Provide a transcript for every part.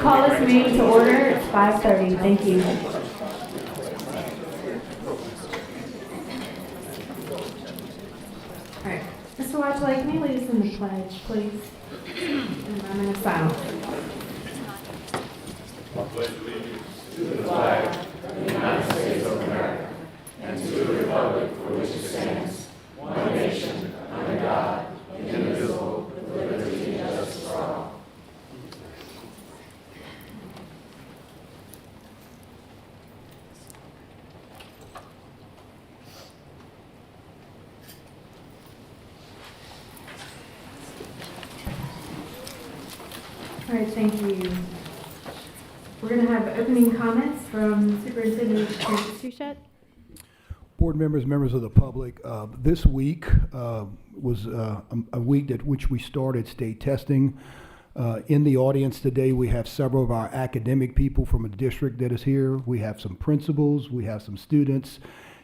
Call this meeting to order. It's 5:30. Thank you. All right. Mr. Watchley, can you lead us in the pledge, please? And a moment of silence. I pledge allegiance to the flag of the United States of America and to the republic for which it stands, one nation, under God, indivisible, with liberty and justice for all. All right, thank you. We're going to have opening comments from Superintendent Suchet. Board members, members of the public, this week was a week at which we started state testing. In the audience today, we have several of our academic people from a district that is here. We have some principals, we have some students.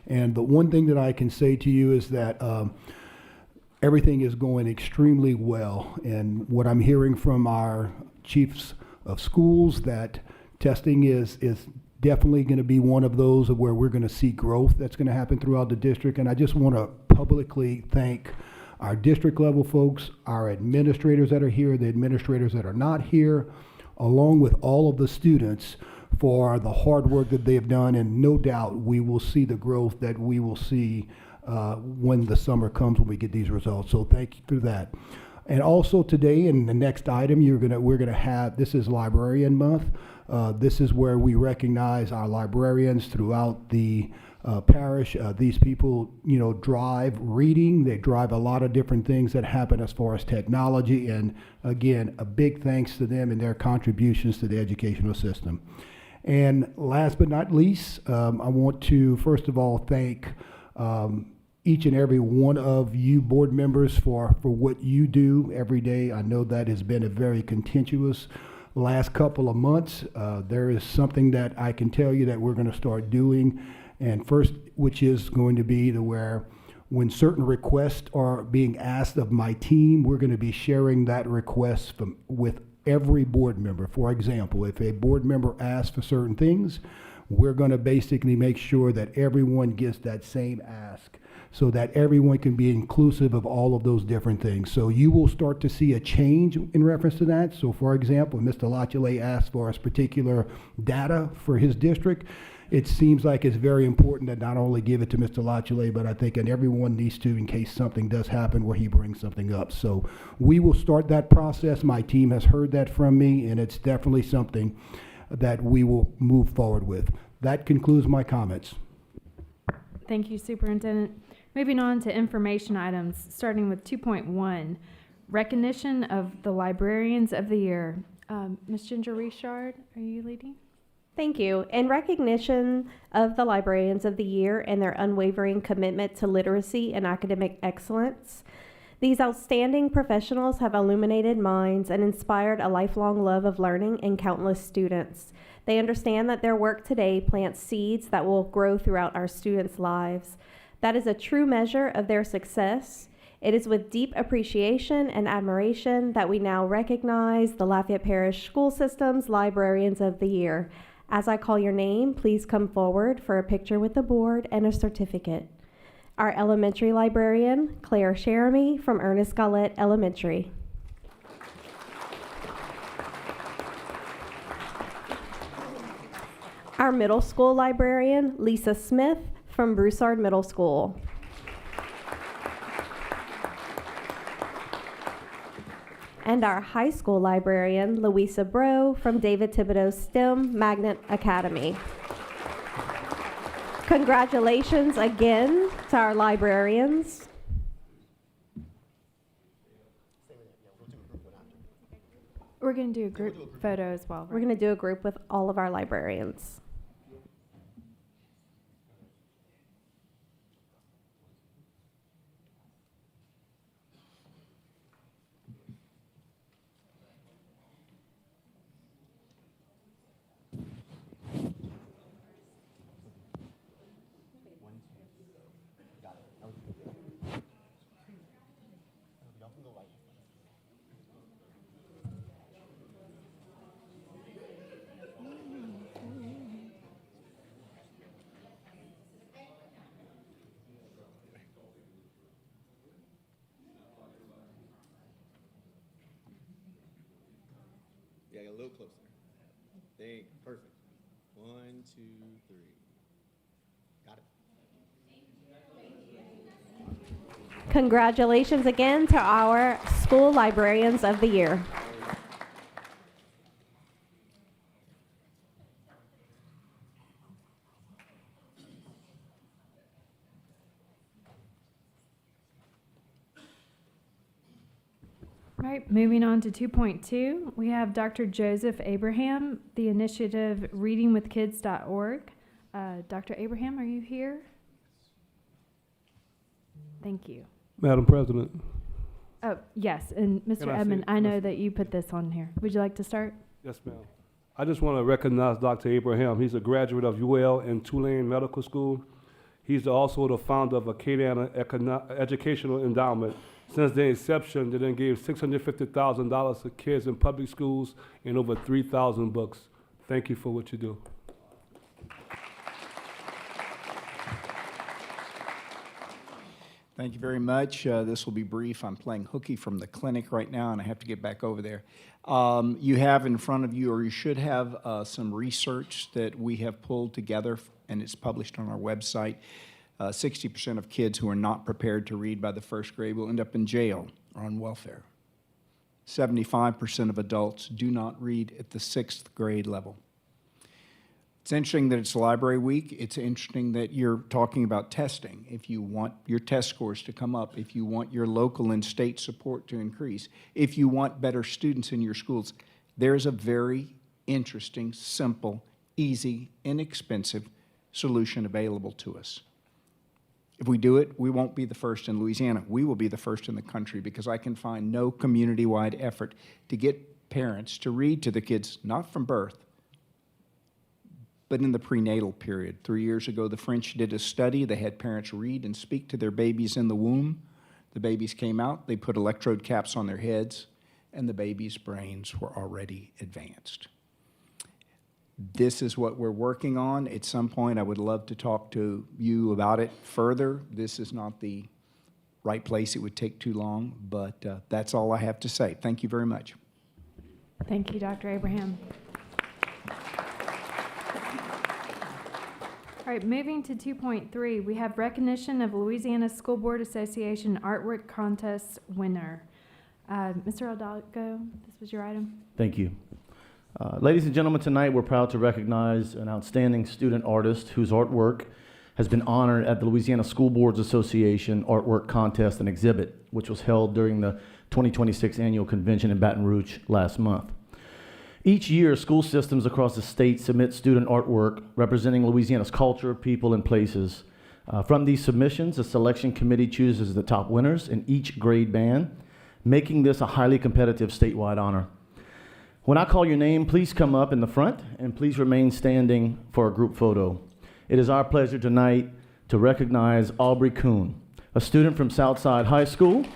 And the one thing that I can say to you is that everything is going extremely well. And what I'm hearing from our chiefs of schools, that testing is definitely going to be one of those where we're going to see growth that's going to happen throughout the district. And I just want to publicly thank our district level folks, our administrators that are here, the administrators that are not here, along with all of the students for the hard work that they've done. And no doubt we will see the growth that we will see when the summer comes, when we get these results. So thank you for that. And also today, in the next item, we're gonna have, this is Librarian Month. This is where we recognize our librarians throughout the parish. These people, drive reading. They drive a lot of different things that happen as far as technology. And again, a big thanks to them and their contributions to the educational system. And last but not least, I want to first of all thank each and every one of you board members for what you do every day. I know that has been a very contentious last couple of months. There is something that I can tell you that we're going to start doing, and first, which is going to be to where when certain requests are being asked of my team, we're going to be sharing that request with every board member. For example, if a board member asks for certain things, we're going to basically make sure that everyone gets that same ask, so that everyone can be inclusive of all of those different things. So you will start to see a change in reference to that. So for example, Mr. Lachele asked for us particular data for his district. It seems like it's very important to not only give it to Mr. Lachele, but I think and everyone needs to, in case something does happen where he brings something up. So we will start that process. My team has heard that from me, and it's definitely something that we will move forward with. That concludes my comments. Thank you, Superintendent. Moving on to information items, starting with 2.1, recognition of the Librarians of the Year. Ms. Ginger Richard, are you leading? Thank you. In recognition of the Librarians of the Year and their unwavering commitment to literacy and academic excellence, these outstanding professionals have illuminated minds and inspired a lifelong love of learning in countless students. They understand that their work today plants seeds that will grow throughout our students' lives. That is a true measure of their success. It is with deep appreciation and admiration that we now recognize the Lafayette Parish School System's Librarians of the Year. As I call your name, please come forward for a picture with the board and a certificate. Our elementary librarian, Claire Sheremy from Ernest Gallette Elementary. Our middle school librarian, Lisa Smith from Broussard Middle School. And our high school librarian, Louisa Bro from David Thibodeau STEM Magnet Academy. Congratulations again to our librarians. We're going to do a group photo as well. Right? We're going to do a group with all of our librarians. Yeah, a little closer. Thank, perfect. 1, 2, 3. Got it. Congratulations again to our School Librarians of the Year. All right, moving on to 2.2, we have Dr. Joseph Abraham, the initiative readingwithkids.org. Dr. Abraham, are you here? Thank you. Madam President. Oh, yes, and Mr. Can I Edmond, say- I know that you put this on here. Would you like to start? Yes, ma'am. I just want to recognize Dr. Abraham. He's a graduate of UL and Tulane Medical School. He's also the founder of Acadiana Educational Endowment. Since their inception, they then gave $650,000 to kids in public schools and over 3,000 books. Thank you for what you do. Thank you very much. This will be brief. I'm playing hooky from the clinic right now, and I have to get back over there. You have in front of you, or you should have, some research that we have pulled together, and it's published on our website. 60% of kids who are not prepared to read by the first grade will end up in jail or on welfare. 75% of adults do not read at the 6th grade level. It's interesting that it's Library Week. It's interesting that you're talking about testing. If you want your test scores to come up, if you want your local and state support to increase, if you want better students in your schools, there's a very interesting, simple, easy, inexpensive solution available to us. If we do it, we won't be the first in Louisiana. We will be the first in the country, because I can find no community-wide effort to get parents to read to the kids, not from birth, but in the prenatal period. 3 years ago, the French did a study. They had parents read and speak to their babies in the womb. The babies came out, they put electrode caps on their heads, and the babies' brains were already advanced. This is what we're working on. At some point, I would love to talk to you about it further. This is not the right place. It would take too long, but that's all I have to say. Thank you very much. Thank you, Dr. Abraham. All right, moving to 2.3, we have recognition of Louisiana School Board Association Artwork Contest winner. Mr. Hidalgo, this was your item. Thank you. Ladies and gentlemen, tonight we're proud to recognize an outstanding student artist whose artwork has been honored at the Louisiana School Boards Association Artwork Contest and Exhibit, which was held during the 2026 annual convention in Baton Rouge last month. Each year, school systems across the state submit student artwork representing Louisiana's culture, people, and places. From these submissions, a selection committee chooses the top winners in each grade band, making this a highly competitive statewide honor. When I call your name, please come up in the front and please remain standing for a group photo. It is our pleasure tonight to recognize Aubrey Kuhn, a student from Southside High School.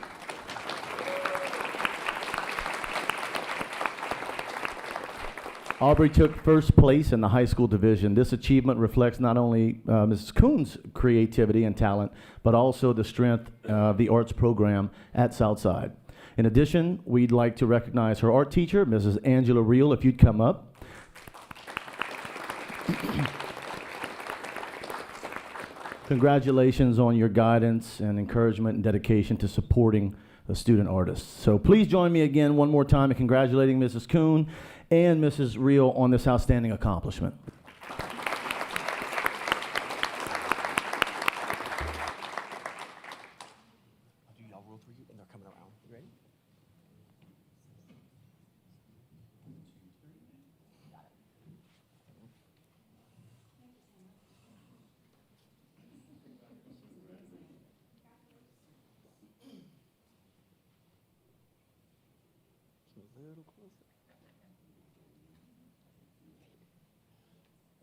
Aubrey took first place in the high school division. This achievement reflects not only Mrs. Kuhn's creativity and talent, but also the strength of the arts program at Southside. In addition, we'd like to recognize her art teacher, Mrs. Angela Reel, if you'd come up. Congratulations on your guidance and encouragement and dedication to supporting the student artists. So please join me again one more time in congratulating Mrs. Kuhn and Mrs. Reel on this outstanding accomplishment.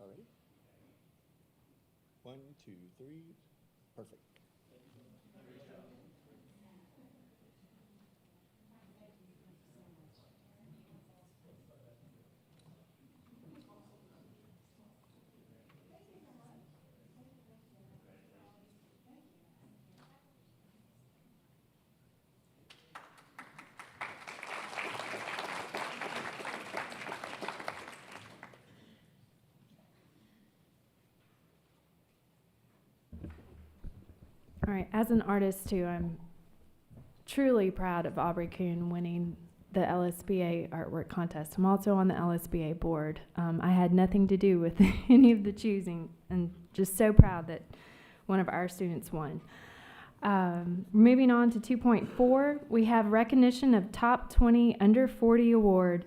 All right. 1, 2, 3. Perfect. All right, as an artist too, I'm truly proud of Aubrey Kuhn winning the LSBA artwork contest. I'm also on the LSBA board. I had nothing to do with any of the choosing, and just so proud that one of our students won. Moving on to 2.4, we have recognition of Top 20 Under 40 Award,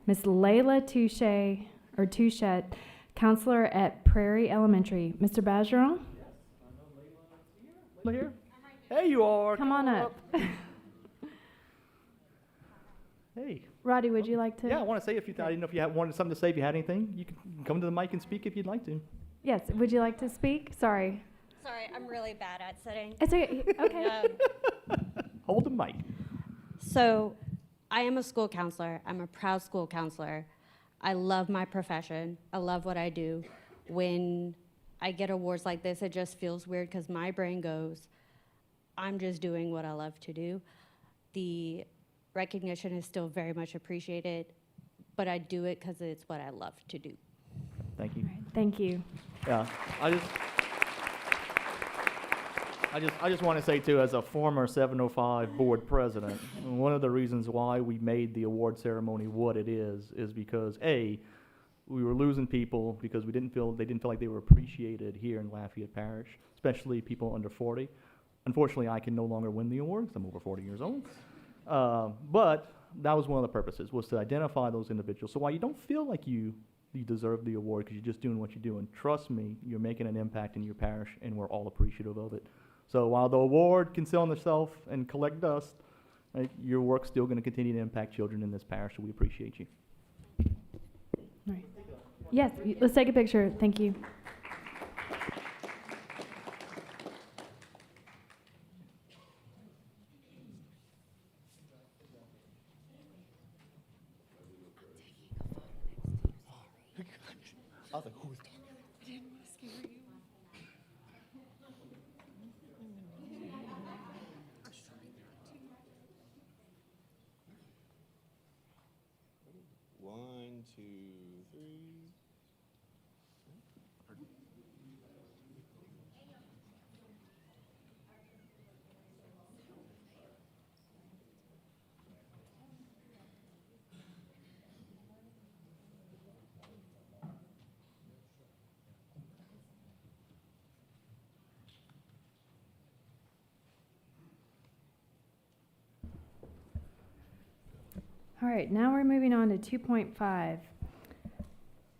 Miss Layla Touchette, counselor at Prairie Elementary. Mr. Bajeron, Look here. Hey, you are. come on up. Hey. Roddy, would you like to? Yeah, I want to say a few things. I didn't know if you wanted something to say. If you had anything, you can come to the mic and speak if you'd like to. Yes, would you like to speak? Sorry. Sorry, I'm really bad at sitting. It's okay. Okay. Hold the mic. So, I am a school counselor. I'm a proud school counselor. I love my profession. I love what I do. When I get awards like this, it just feels weird because my brain goes, I'm just doing what I love to do. The recognition is still very much appreciated, but I do it because it's what I love to do. Thank you. All right, thank you. Yeah, I just want to say too, as a former 705 board president, one of the reasons why we made the award ceremony what it is because A, we were losing people because they didn't feel like they were appreciated here in Lafayette Parish, especially people under 40. Unfortunately, I can no longer win the award because I'm over 40 years old. But that was one of the purposes, was to identify those individuals. So while you don't feel like you deserve the award because you're just doing what you're doing, trust me, you're making an impact in your parish, and we're all appreciative of it. So while the award can sit on the shelf and collect dust, right, your work's still going to continue to impact children in this parish, so we appreciate you. All right. Yes, let's take a picture. Thank you. I was like, who is talking? One, two, three. All right, now we're moving on to 2.5.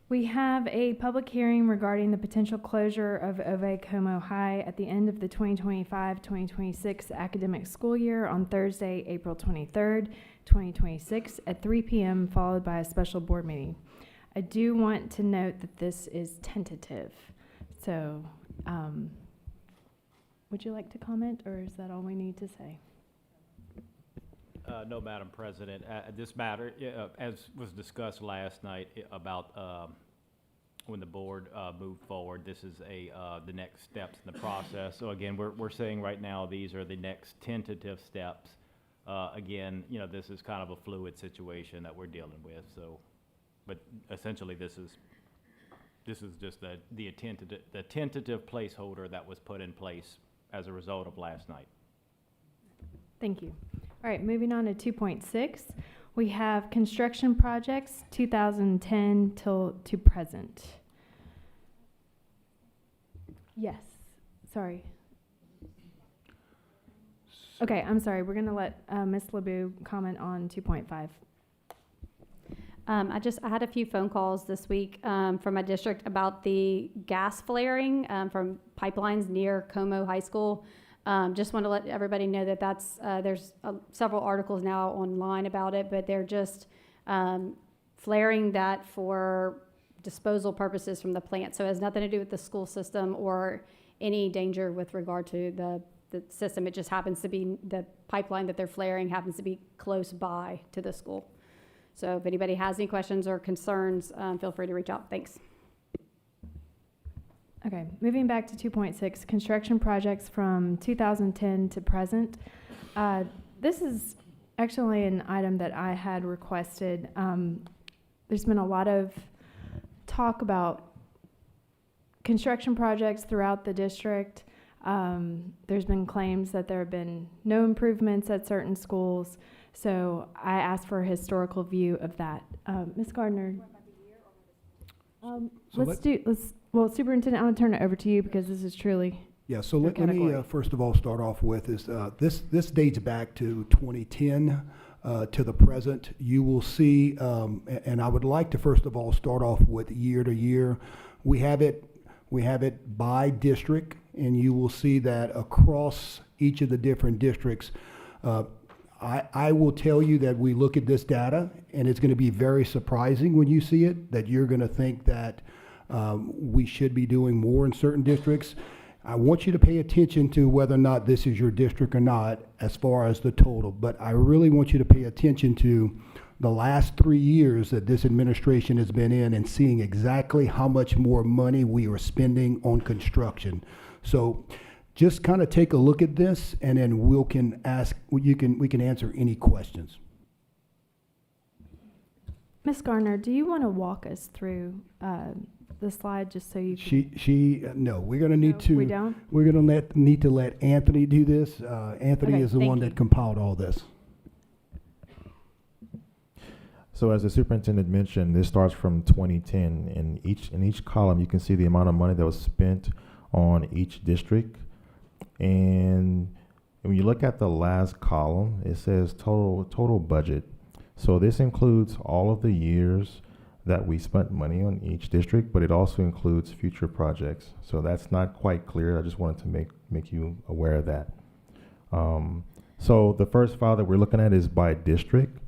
We have a public hearing regarding the potential closure of Ove Como High at the end of the 2025-2026 academic school year on Thursday, April 23rd, 2026 at 3 p.m., followed by a special board meeting. I do want to note that this is tentative. So, would you like to comment, or is that all we need to say? No, Madam President. This matter, as was discussed last night about when the board moved forward, this is the next steps in the process. So again, we're saying right now these are the next tentative steps. Again, this is kind of a fluid situation that we're dealing with. So, but essentially, this is just the tentative placeholder that was put in place as a result of last night. Thank you. All right, moving on to 2.6. We have construction projects 2010 to present. Yes, sorry. Okay, I'm sorry. We're going to let Ms. LeBeau comment on 2.5. I had a few phone calls this week from my district about the gas flaring from pipelines near Como High School. Just want to let everybody know that there's several articles now online about it, but they're just flaring that for disposal purposes from the plant. So it has nothing to do with the school system or any danger with regard to the system. It just happens to be the pipeline that they're flaring happens to be close by to the school. So if anybody has any questions or concerns, feel free to reach out. Thanks. Okay, moving back to 2.6, construction projects from 2010 to present. This is actually an item that I had requested. There's been a lot of talk about construction projects throughout the district. There's been claims that there have been no improvements at certain schools. So I asked for a historical view of that. Ms. Gardner. Well, Superintendent, I'm going to turn it over to you because this is truly Yeah, so your let me category. first of all start off with is this dates back to 2010 to the present. You will see, and I would like to first of all start off with year to year. We have it by district, and you will see that across each of the different districts. I will tell you that we look at this data, and it's going to be very surprising when you see it, that you're going to think that we should be doing more in certain districts. I want you to pay attention to whether or not this is your district or not as far as the total, but I really want you to pay attention to the last 3 years that this administration has been in and seeing exactly how much more money we are spending on construction. So just kind of take a look at this, and then we can answer any questions. Ms. Garner, do you want to walk us through the slide just so you can? No, we're going to need to. We don't? We're going to need to let Anthony do this. Anthony Okay, is the thank one you. that compiled all this. So as the superintendent mentioned, this starts from 2010. In each column, you can see the amount of money that was spent on each district. And when you look at the last column, it says total budget. So this includes all of the years that we spent money on each district, but it also includes future projects. So that's not quite clear. I just wanted to make you aware of that. So the first file that we're looking at is by district.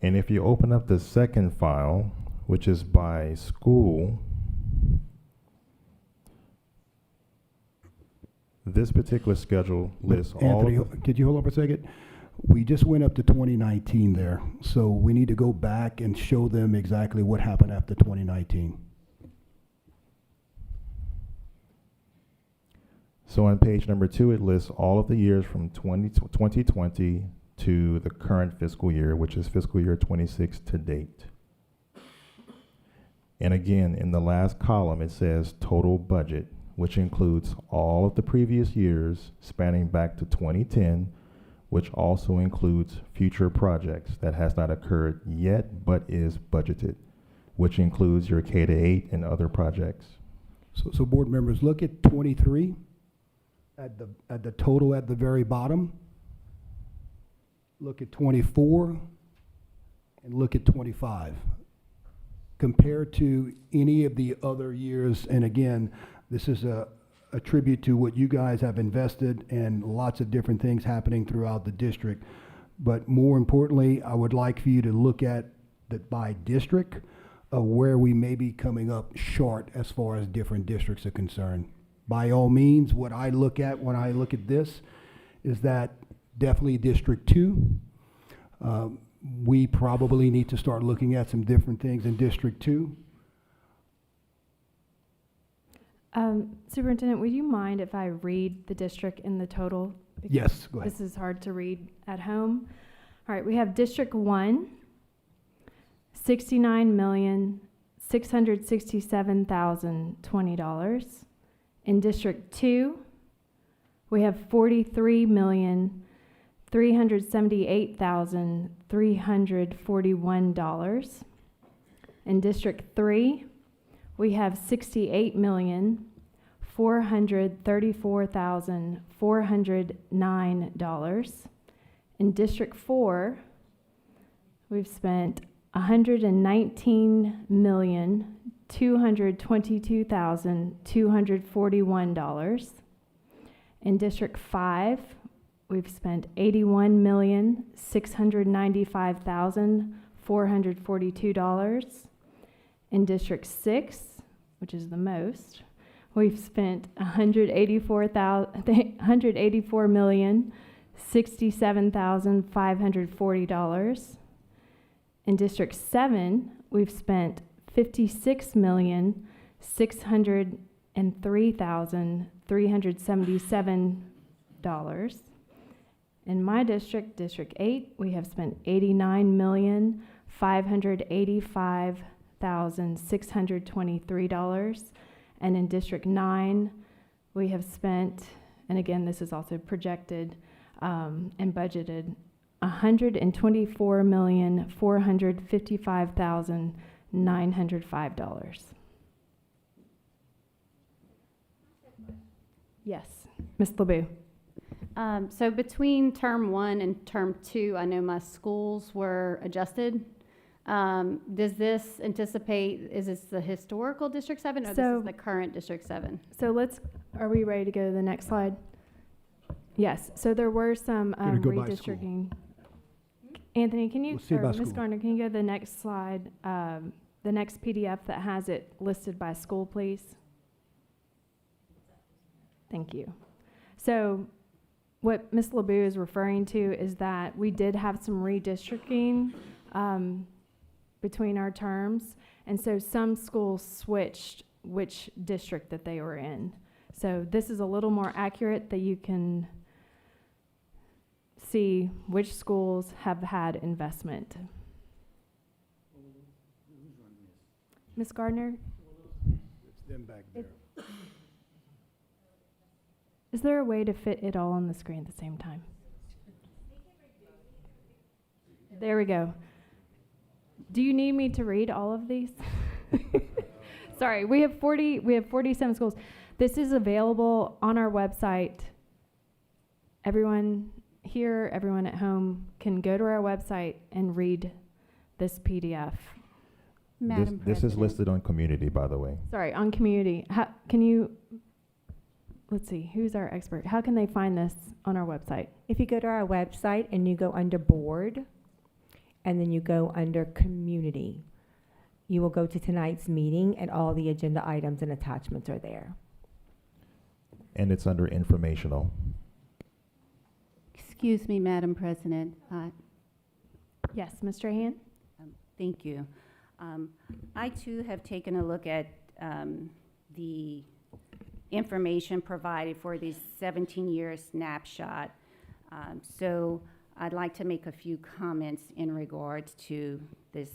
And if you open up the second file, which is by school, this particular schedule lists all Anthony, of the, could you hold up a second? We just went up to 2019 there, so we need to go back and show them exactly what happened after 2019. so on page number 2, it lists all of the years from 2020 to the current fiscal year, which is fiscal year 26 to date. And again, in the last column, it says total budget, which includes all of the previous years spanning back to 2010, which also includes future projects that has not occurred yet but is budgeted, which includes your K-8 and other projects. So board members, look at 23 at the total at the very bottom. Look at 24 and look at 25. Compared to any of the other years, and again, this is a tribute to what you guys have invested and lots of different things happening throughout the district. But more importantly, I would like for you to look at that by district of where we may be coming up short as far as different districts are concerned. By all means, what I look at when I look at this is that definitely District 2. We probably need to start looking at some different things in District 2. Superintendent, would you mind if I read the district in the total? Because Yes, go ahead. this is hard to read at home. All right, we have District 1, $69,667,020. In District 2, we have $43,378,341. In District 3, we have $68,434,409. In District 4, we've spent $119,222,241. In District 5, we've spent $81,695,442. In District 6, which is the most, we've spent $184,067,540. In District 7, we've spent $56,603,377. In my district, District 8, we have spent $89,585,623. And in District 9, we have spent and again, this is also projected and budgeted, $124,455,905. Yes, Ms. LeBeau. So between term 1 and term 2, I know my schools were adjusted. Does this anticipate, is this the historical District 7 or this So- is the current District 7? So are we ready to go to the next slide? Yes, so there were some Gonna go by school. redistricting. Anthony, can you, We'll see or about Ms. school. Garner, can you go to the next slide? The next PDF that has it listed by school, please? Thank you. So what Ms. LeBeau is referring to is that we did have some redistricting between our terms, and so some schools switched which district that they were in. So this is a little more accurate that you can see which schools have had investment. Ms. Gardner, It's them back there. is there a way to fit it all on the screen at the same time? There we go. Do you need me to read all of these? Sorry, we have 47 schools. This is available on our website. Everyone here, everyone at home can go to our website and read this PDF. Madam This is President. listed on community, by the way. Sorry, on community. How, can you, let's see, who's our expert? How can they find this on our website? If you go to our website and you go under board, and then you go under community, you will go to tonight's meeting and all the agenda items and attachments are there. And it's under informational. Excuse me, Madam President. Yes, Ms. Strahan? Thank you. I too have taken a look at the information provided for this 17-year snapshot. So I'd like to make a few comments in regards to this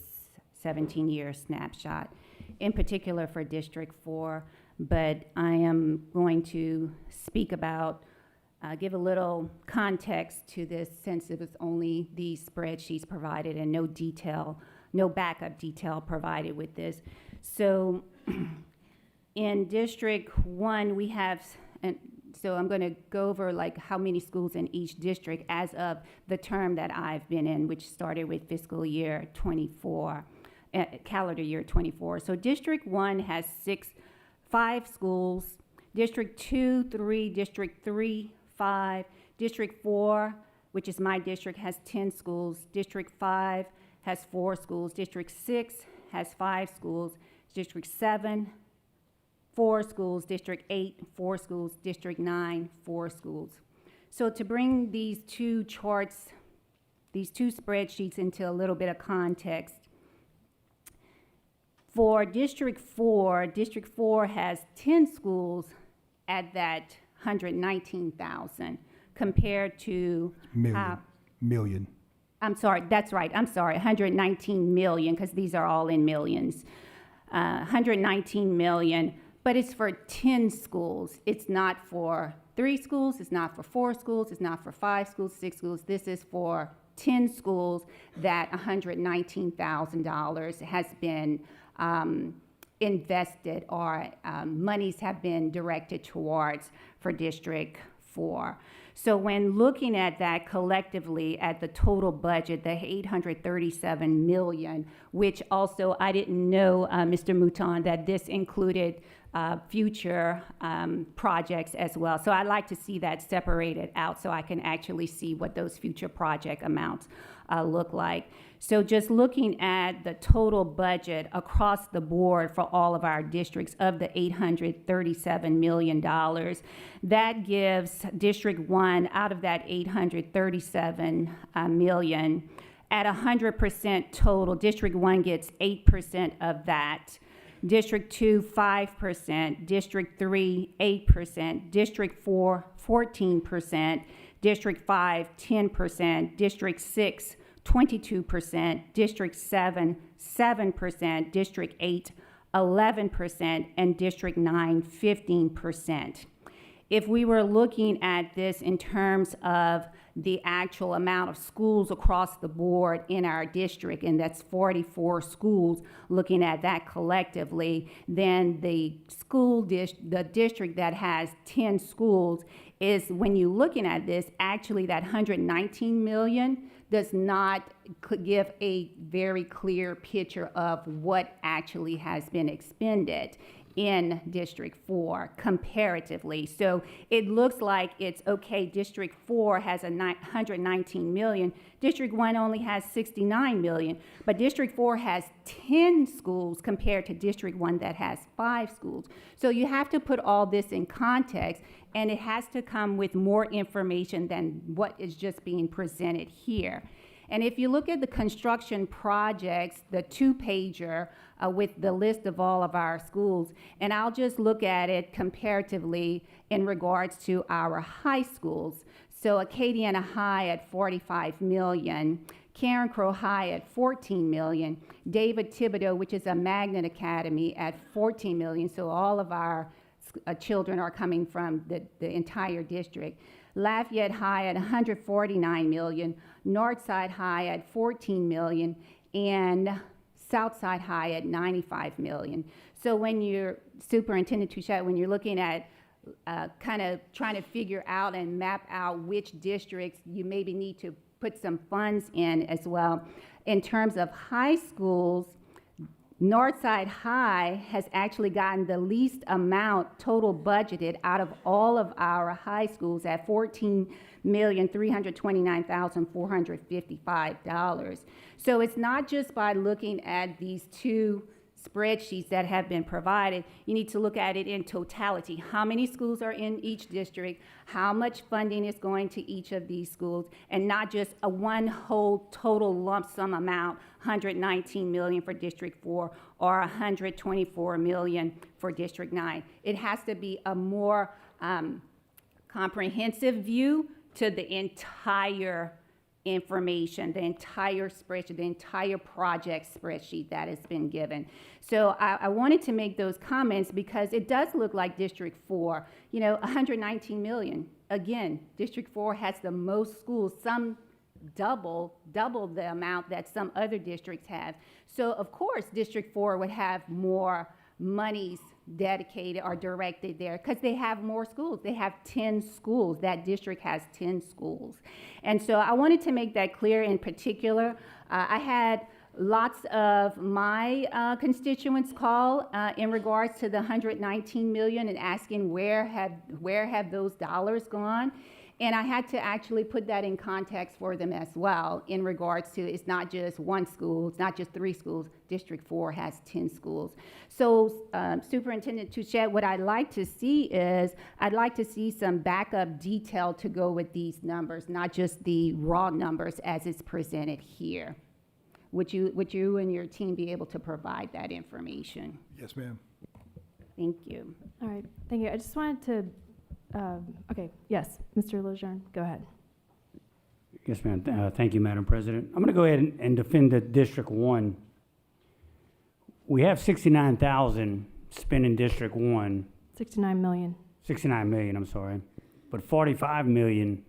17-year snapshot, in particular for District 4, but I am going to speak about, give a little context to this since it was only these spreadsheets provided and no detail, no backup detail provided with this. So in District 1, we have, so I'm going to go over like how many schools in each district as of the term that I've been in, which started with fiscal year 24, calendar year 24. So District 1 has 5 schools, District 2, 3, District 3, 5, District 4, which is my district, has 10 schools, District 5 has 4 schools, District 6 has 5 schools, District 7, 4 schools, District 8, 4 schools, District 9, 4 schools. So to bring these two charts, these two spreadsheets into a little bit of context, for District 4 has 10 schools at that 119,000 compared to Million. I'm sorry, that's right, I'm sorry, 119 million, because these are all in millions. 119 million, but it's for 10 schools. It's not for 3 schools, it's not for 4 schools, it's not for 5 schools, 6 schools. This is for 10 schools that $119,000 has been invested or monies have been directed towards for District 4. So when looking at that collectively at the total budget, the 837 million, which also I didn't know, Mr. Mouton, that this included future projects as well. So I'd like to see that separated out so I can actually see what those future project amounts look like. So just looking at the total budget across the board for all of our districts of the $837 million, that gives District 1 out of that $837 million at 100% total. District 1 gets 8% of that. District 2, 5%, District 3, 8%, District 4, 14%, District 5, 10%, District 6, 22%, District 7, 7%, District 8, 11%, and District 9, 15%. if we were looking at this in terms of the actual amount of schools across the board in our district, and that's 44 schools, looking at that collectively, then the district that has 10 schools is, when you're looking at this, actually that 119 million does not give a very clear picture of what actually has been expended in District 4 comparatively. So it looks like it's okay, District 4 has 119 million, District 1 only has 69 million, but District 4 has 10 schools compared to District 1 that has 5 schools. So you have to put all this in context, and it has to come with more information than what is just being presented here. And if you look at the construction projects, the two-pager with the list of all of our schools, and I'll just look at it comparatively in regards to our high schools. So Acadiana High at 45 million, Karen Crow High at 14 million, David Thibodeau, which is a Magnet Academy, at 14 million. So all of our children are coming from the entire district. Lafayette High at 149 million, Northside High at 14 million, and Southside High at 95 million. So when you're, Superintendent Touchette, when you're looking at kind of trying to figure out and map out which districts you maybe need to put some funds in as well, in terms of high schools, Northside High has actually gotten the least amount total budgeted out of all of our high schools at $14,329,455. So it's not just by looking at these two spreadsheets that have been provided. You need to look at it in totality. How many schools are in each district? How much funding is going to each of these schools? And not just a one whole total lump sum amount, 119 million for District 4 or 124 million for District 9. It has to be a more comprehensive view to the entire information, the entire spreadsheet, the entire project spreadsheet that has been given. So I wanted to make those comments because it does look like District 4, 119 million. Again, District 4 has the most schools, some double the amount that some other districts have. So of course, District 4 would have more monies dedicated or directed there because they have more schools. They have 10 schools. That district has 10 schools. And so I wanted to make that clear in particular. I had lots of my constituents call in regards to the 119 million and asking where have those dollars gone. And I had to actually put that in context for them as well in regards to it's not just one school, it's not just 3 schools, District 4 has 10 schools. So Superintendent Touchette, what I'd like to see is, I'd like to see some backup detail to go with these numbers, not just the raw numbers as it's presented here. Would you and your team be able to provide that information? Yes, ma'am. Thank you. All right, thank you. I just wanted to, okay, yes, Mr. Lejeune, go ahead. Yes, ma'am. Thank you, Madam President. I'm going to go ahead and defend the District 1. We have 69,000 spent in District 1. 69 million. 69 million, I'm sorry. But 45 million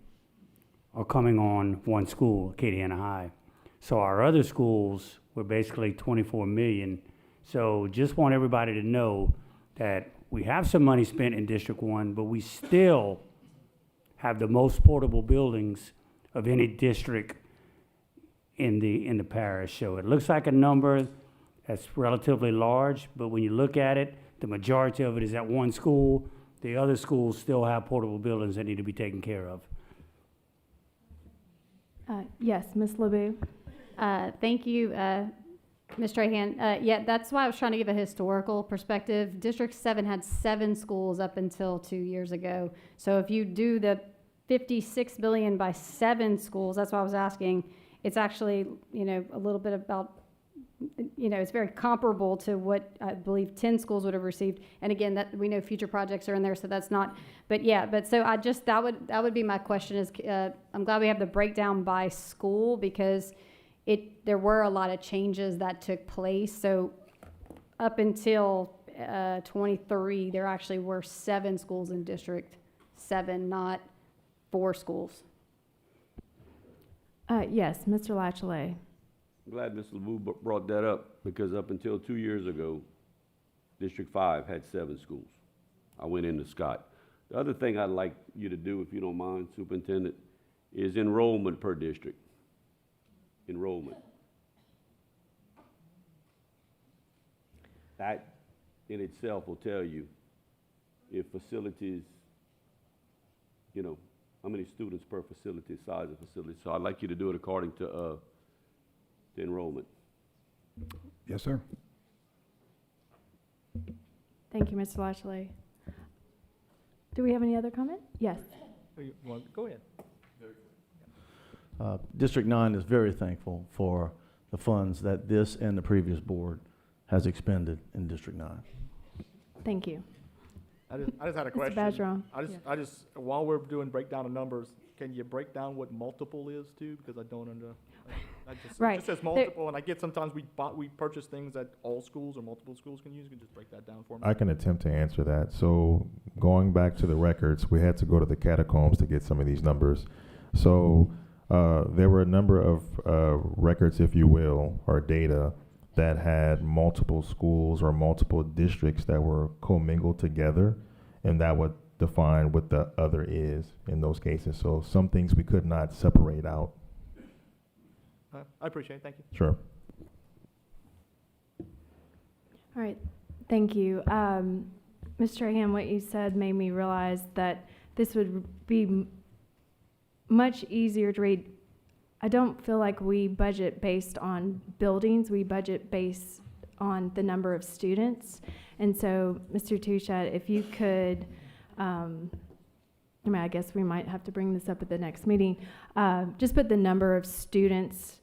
are coming on one school, Acadiana High. So our other schools were basically 24 million. So just want everybody to know that we have some money spent in District 1, but we still have the most portable buildings of any district in the parish. So it looks like a number that's relatively large, but when you look at it, the majority of it is at one school. The other schools still have portable buildings that need to be taken care of. Yes, Ms. LeBeau. Thank you, Ms. Trahan. Yeah, that's why I was trying to give a historical perspective. District 7 had 7 schools up until 2 years ago. So if you do the 56 billion by 7 schools, that's why I was asking. It's actually, a little bit about, it's very comparable to what I believe 10 schools would have received. And again, that we know future projects are in there, so that's not. But yeah, so I just that would be my question. Is I'm glad we have the breakdown by school because there were a lot of changes that took place. So up until 23, there actually were 7 schools in District 7, not 4 schools. Yes, Mr. Latchley. I'm glad Mr. LeBou brought that up, because up until 2 years ago, District 5 had 7 schools. I went into Scott. The other thing I'd like you to do, if you don't mind, Superintendent, is enrollment per district. Enrollment. That in itself will tell you if facilities, you know, how many students per facility, size of facility. So I'd like you to do it according to enrollment. Yes, sir. Thank you, Mr. Latchley. Do we have any other comment? Yes. Go ahead. District 9 is very thankful for the funds that this and the previous board has expended in District 9. Thank you. I just had a Mr. question. Badgeron. I just, while we're doing breakdown of numbers, can you break down what multiple is too? Because I don't Right. It just says multiple, and I get sometimes we purchase things that all schools or multiple schools can use. You can just break that down for me. I can attempt to answer that. So going back to the records, we had to go to the catacombs to get some of these numbers. So there were a number of records, if you will, or data that had multiple schools or multiple districts that were commingled together, and that would define what the other is in those cases. So some things we could not separate out. I appreciate it. Thank you. Sure. All right, thank you. Mr. Ham, what you said made me realize that this would be much easier to read. I don't feel like we budget based on buildings, we budget based on the number of students. And so, Mr. Touchette, if you could, I guess we might have to bring this up at the next meeting, just put the number of students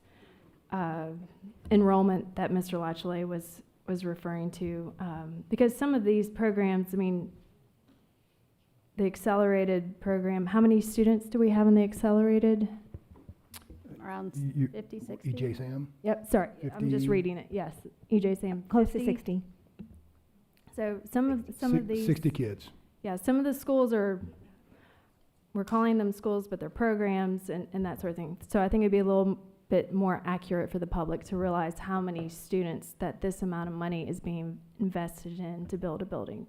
enrollment that Mr. Latchley was referring to, because some of these programs, the accelerated program, how many students do we have in the accelerated? Around 50, 60? EJ Sam? Yep, sorry, I'm just 50. reading it, yes, EJ Sam. Close to 50. 60. So some of these. 60 kids. Yeah, some of the schools we're calling them schools, but they're programs and that sort of thing. So I think it'd be a little bit more accurate for the public to realize how many students that this amount of money is being invested in to build a building,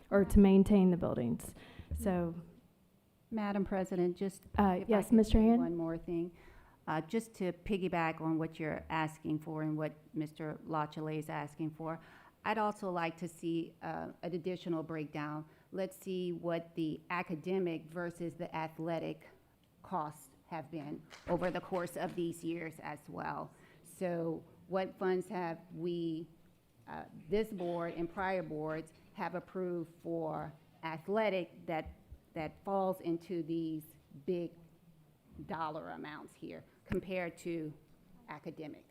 or to maintain the buildings. So, Madam President, just if yes, I could Mr. say Hand? one more thing. Just to piggyback on what you're asking for and what Mr. Latchley is asking for, I'd also like to see an additional breakdown. Let's see what the academic versus the athletic costs have been over the course of these years as well. So what funds have we, this board and prior boards have approved for athletic that falls into these big dollar amounts here compared to academic?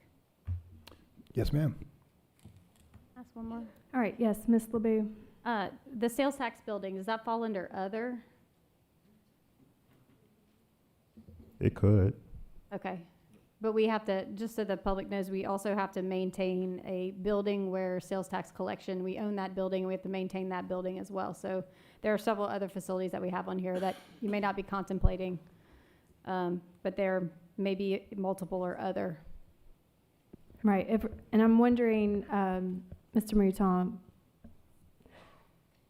Yes, ma'am. Ask one more. all right, yes, Ms. LeBou. The sales tax building, does that fall under other? It could. Okay. But we have to, just so the public knows, we also have to maintain a building where sales tax collection, we own that building, and we have to maintain that building as well. So there are several other facilities that we have on here that you may not be contemplating, but there may be multiple or other. Right, and I'm wondering, Mr. Mouton,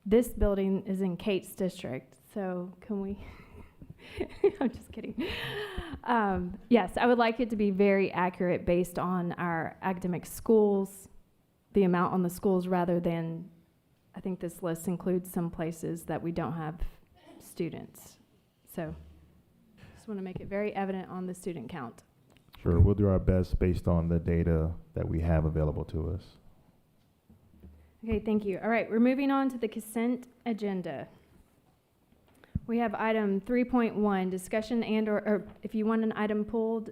this building is in Kate's district, so can we, I'm just kidding. Yes, I would like it to be very accurate based on our academic schools, the amount on the schools, rather than, I think this list includes some places that we don't have students. So, just want to make it very evident on the student count. Sure, we'll do our best based on the data that we have available to us. Okay, thank you. All right, we're moving on to the consent agenda. We have item 3.1, discussion or if you want an item pulled,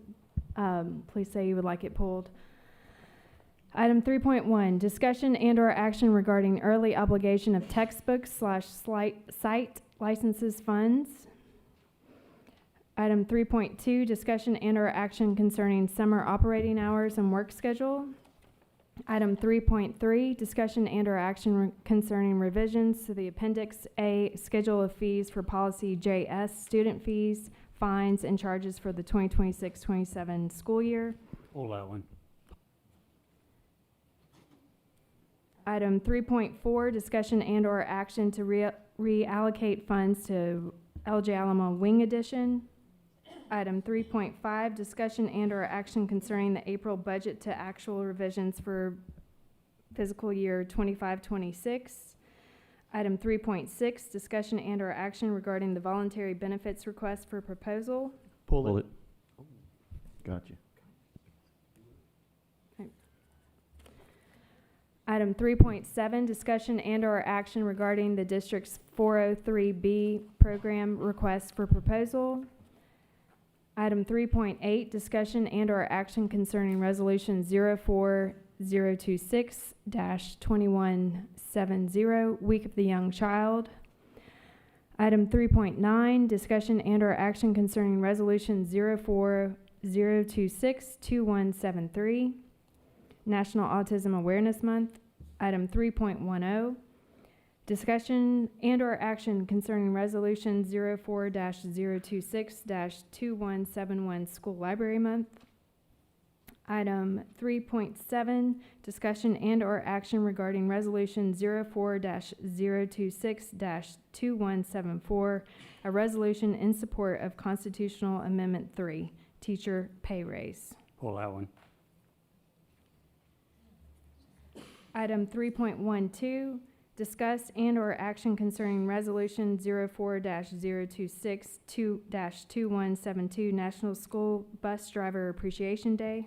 please say you would like it pulled. Item 3.1, discussion and/or action regarding early obligation of textbooks / site licenses funds. Item 3.2, discussion and/or action concerning summer operating hours and work schedule. Item 3.3, discussion and/or action concerning revisions to the Appendix A Schedule of Fees for Policy JS, student fees, fines, and charges for the 2026-27 school year. Pull that one. Item 3.4, discussion and/or action to reallocate funds to LJ Alamo Wing Edition. Item 3.5, discussion and/or action concerning the April budget to actual revisions for fiscal year 25-26. Item 3.6, discussion and/or action regarding the voluntary benefits request for proposal. Pull it. Gotcha. Item 3.7, discussion and/or action regarding the district's 403B program request for proposal. Item 3.8, discussion and/or action concerning resolution 04026-2170, Week of the Young Child. Item 3.9, discussion and/or action concerning resolution 04026-2173, National Autism Awareness Month. Item 3.10, discussion and/or action concerning resolution 04-026-2171, School Library Month. Item 3.7, discussion and/or action regarding resolution 04-026-2174, a resolution in support of Constitutional Amendment 3, teacher pay raise. Pull that one. Item 3.12, discuss and/or action concerning resolution 04-026-2172, National School Bus Driver Appreciation Day.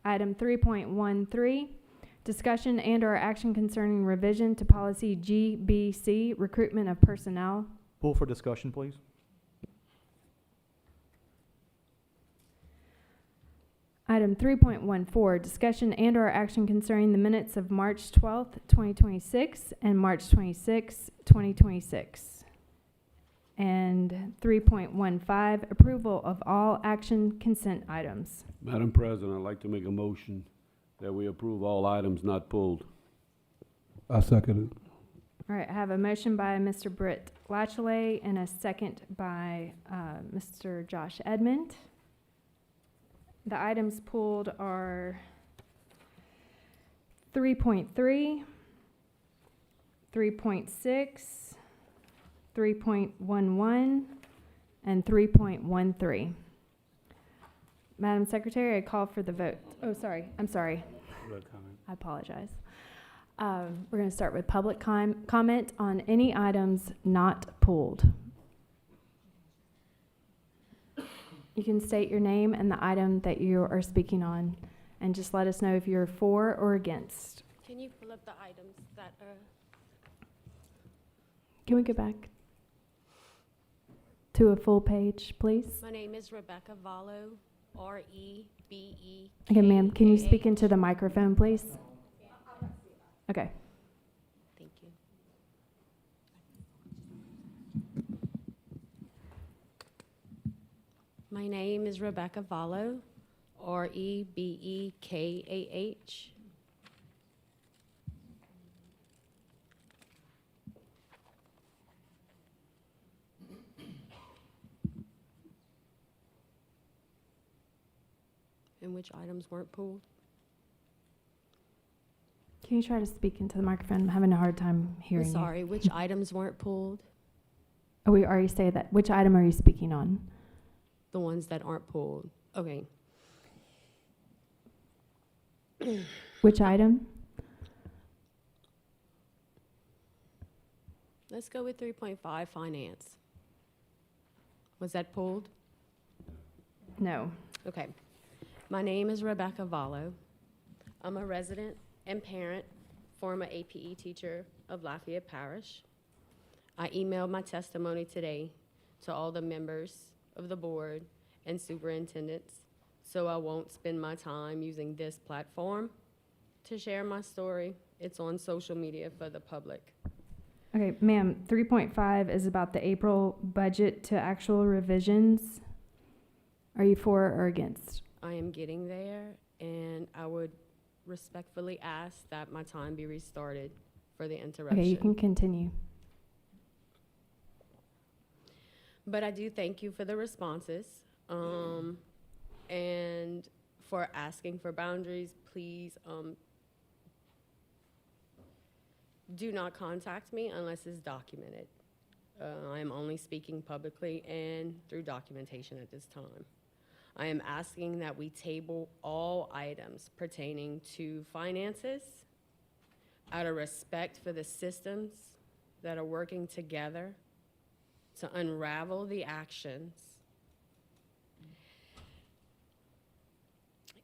Item 3.13, discussion and/or action concerning revision to policy GBC, recruitment of personnel. Pull for discussion, please. Item 3.14, discussion and/or action concerning the minutes of March 12th, 2026 and March 26th, 2026. And 3.15, approval of all action consent items. Madam President, I'd like to make a motion that we approve all items not pulled. I second it. All right, I have a motion by Mr. Britt Latchley and a second by Mr. Josh Edmond. The items pulled are 3.3, 3.6, 3.11, and 3.13. Madam Secretary, I call for the vote. Oh, sorry, I'm sorry. I apologize. We're going to start with public comment on any items not pulled. You can state your name and the item that you are speaking on, and just let us know if you're for or against. Can you pull up the items that are? Can we go back to a full page, please? My name is Rebecca Vallo, R-E-B-E. Okay, ma'am, can you speak into the microphone, please? Okay. Thank you. My name is Rebecca Vallo, R-E-B-E-K-A-H. And which items weren't pulled? Can you try to speak into the microphone? I'm having a hard time hearing I'm sorry, you. which items weren't pulled? Oh, we already say that. Which item are you speaking on? The ones that aren't pulled. Okay. Which item? Let's go with 3.5, finance. Was that pulled? No. Okay. My name is Rebecca Vallo. I'm a resident and parent, former APE teacher of Lafayette Parish. I emailed my testimony today to all the members of the board and superintendents, so I won't spend my time using this platform to share my story. It's on social media for the public. Okay, ma'am, 3.5 is about the April budget to actual revisions. Are you for or against? I am getting there, and I would respectfully ask that my time be restarted for the interruption. Okay, you can continue. But I do thank you for the responses, and for asking for boundaries. Please do not contact me unless it's documented. I am only speaking publicly and through documentation at this time. I am asking that we table all items pertaining to finances out of respect for the systems that are working together to unravel the actions,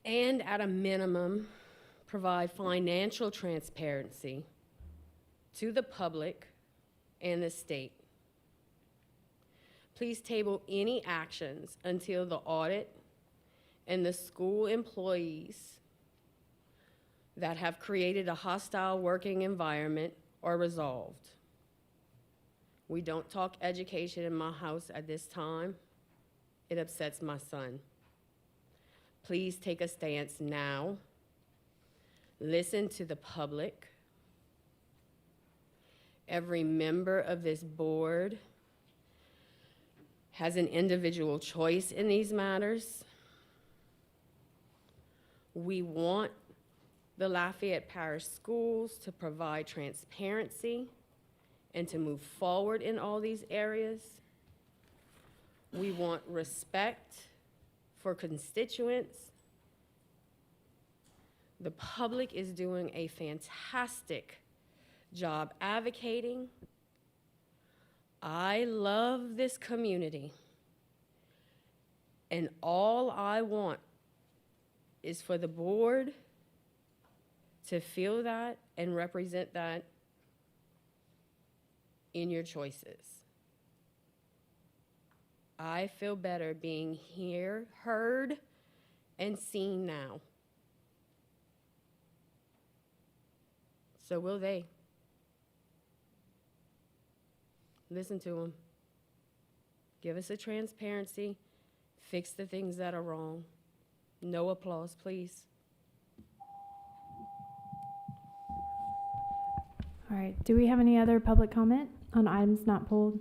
and at a minimum, provide financial transparency to the public and the state. Please table any actions until the audit and the school employees that have created a hostile working environment are resolved. We don't talk education in my house at this time. It upsets my son. Please take a stance now. Listen to the public. Every member of this board has an individual choice in these matters. We want the Lafayette Parish schools to provide transparency and to move forward in all these areas. We want respect for constituents. The public is doing a fantastic job advocating. I love this community, and all I want is for the board to feel that and represent that in your choices. I feel better being here, heard, and seen now. So will they. Listen to them. Give us a transparency. Fix the things that are wrong. No applause, please. All right, do we have any other public comment on items not pulled?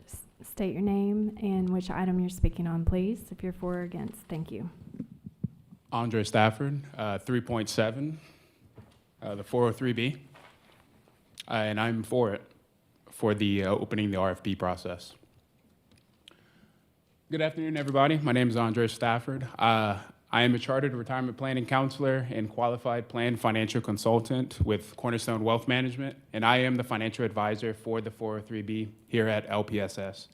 Just state your name and which item you're speaking on, please, if you're for or against. Thank you. Andre Stafford, 3.7, the 403B, and I'm for it, for the opening the RFP process. Good afternoon, everybody. My name is Andre Stafford. I am a chartered retirement planning counselor and qualified plan financial consultant with Cornerstone Wealth Management, and I am the financial advisor for the 403B here at LPSS.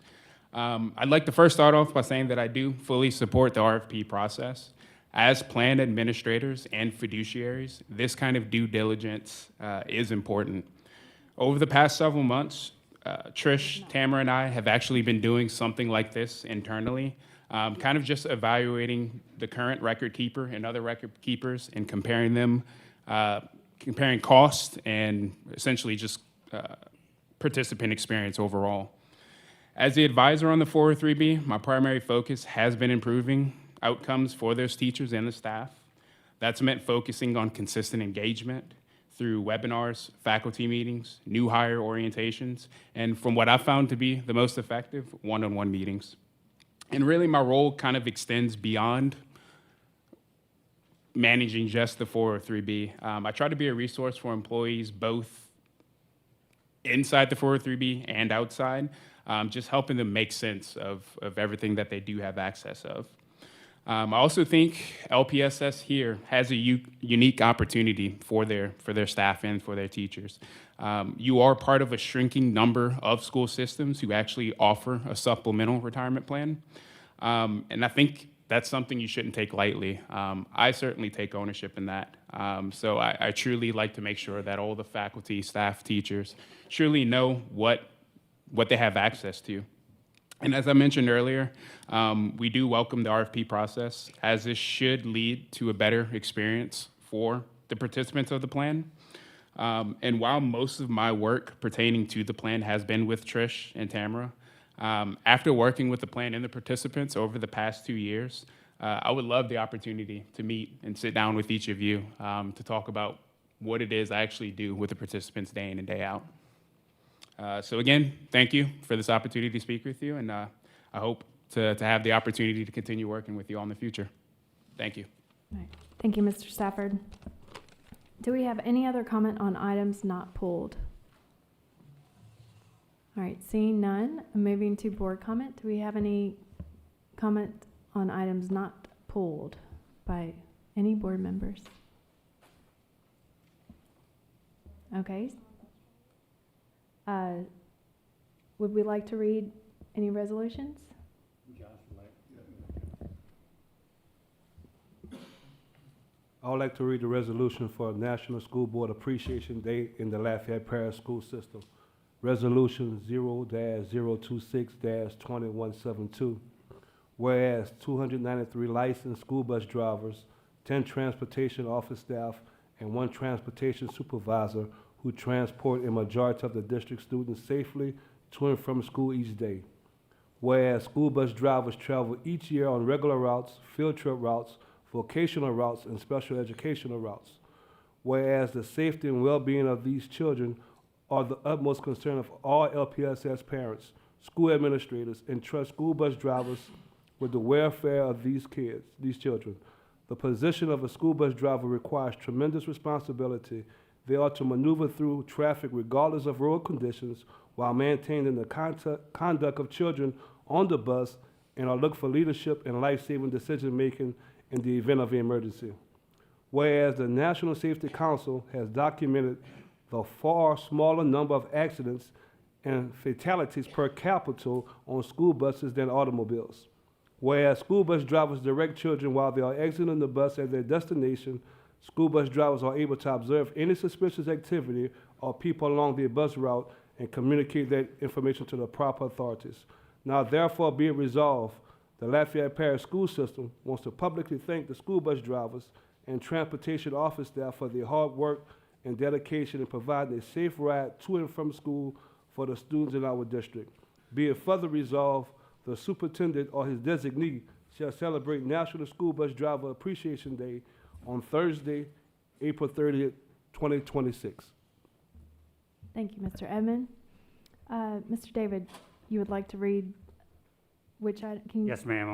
I'd like to first start off by saying that I do fully support the RFP process. As plan administrators and fiduciaries, this kind of due diligence is important. Over the past several months, Trish, Tamara, and I have actually been doing something like this internally, kind of just evaluating the current record keeper and other record keepers and comparing them, comparing cost and essentially just participant experience overall. As the advisor on the 403B, my primary focus has been improving outcomes for those teachers and the staff. That's meant focusing on consistent engagement through webinars, faculty meetings, new hire orientations, and from what I found to be the most effective, one-on-one meetings. And really my role kind of extends beyond managing just the 403B. I try to be a resource for employees both inside the 403B and outside, just helping them make sense of everything that they do have access of. I also think LPSS here has a unique opportunity for their staff and for their teachers. You are part of a shrinking number of school systems who actually offer a supplemental retirement plan. And I think that's something you shouldn't take lightly. I certainly take ownership in that. So I truly like to make sure that all the faculty, staff, teachers truly know what they have access to. And as I mentioned earlier, we do welcome the RFP process, as this should lead to a better experience for the participants of the plan. And while most of my work pertaining to the plan has been with Trish and Tamara, after working with the plan and the participants over the past 2 years, I would love the opportunity to meet and sit down with each of you to talk about what it is I actually do with the participants day in and day out. So again, thank you for this opportunity to speak with you, and I hope to have the opportunity to continue working with you all in the future. Thank you. All right. Thank you, Mr. Stafford. Do we have any other comment on items not pulled? All right, seeing none, I'm moving to board comment. Do we have any comment on items not pulled by any board members? Okay. Would we like to read any resolutions? I would like to read the resolution for National School Board Appreciation Day in the Lafayette Parish School System. Resolution 0-026-2172. Whereas 293 licensed school bus drivers, 10 transportation office staff, and 1 transportation supervisor who transport a majority of the district students safely to and from school each day. Whereas school bus drivers travel each year on regular routes, field trip routes, vocational routes, and special educational routes. Whereas the safety and well-being of these children are the utmost concern of all LPSS parents, school administrators, and trust school bus drivers with the welfare of these children. The position of a school bus driver requires tremendous responsibility. They are to maneuver through traffic regardless of road conditions while maintaining the conduct of children on the bus, and are looked for leadership and life-saving decision-making in the event of an emergency. Whereas the National Safety Council has documented the far smaller number of accidents and fatalities per capita on school buses than automobiles. Whereas school bus drivers direct children while they are exiting the bus at their destination, school bus drivers are able to observe any suspicious activity or people along their bus route and communicate that information to the proper authorities. Now therefore be it resolved, the Lafayette Parish School System wants to publicly thank the school bus drivers and transportation office staff for their hard work and dedication in providing a safe ride to and from school for the students in our district. Be it further resolved, the superintendent or his designee shall celebrate National School Bus Driver Appreciation Day on Thursday, April 30th, 2026. Thank you, Mr. Edmond. Mr. David, you would like to read which item? Yes, ma'am.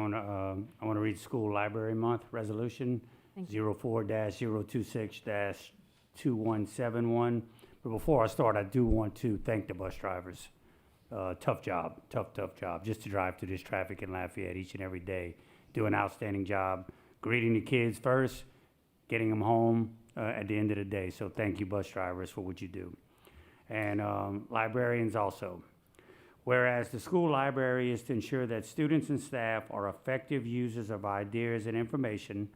I want to read School Library Month Resolution Thank 04-026-2171. But before I start, I do want to thank the bus drivers. Tough job, tough job, just to drive through this traffic in Lafayette each and every day. Do an outstanding job greeting the kids first, getting them home at the end of the day. So thank you, bus drivers, for what you do. And librarians also. Whereas the school library is to ensure that students and staff are effective users of ideas and information,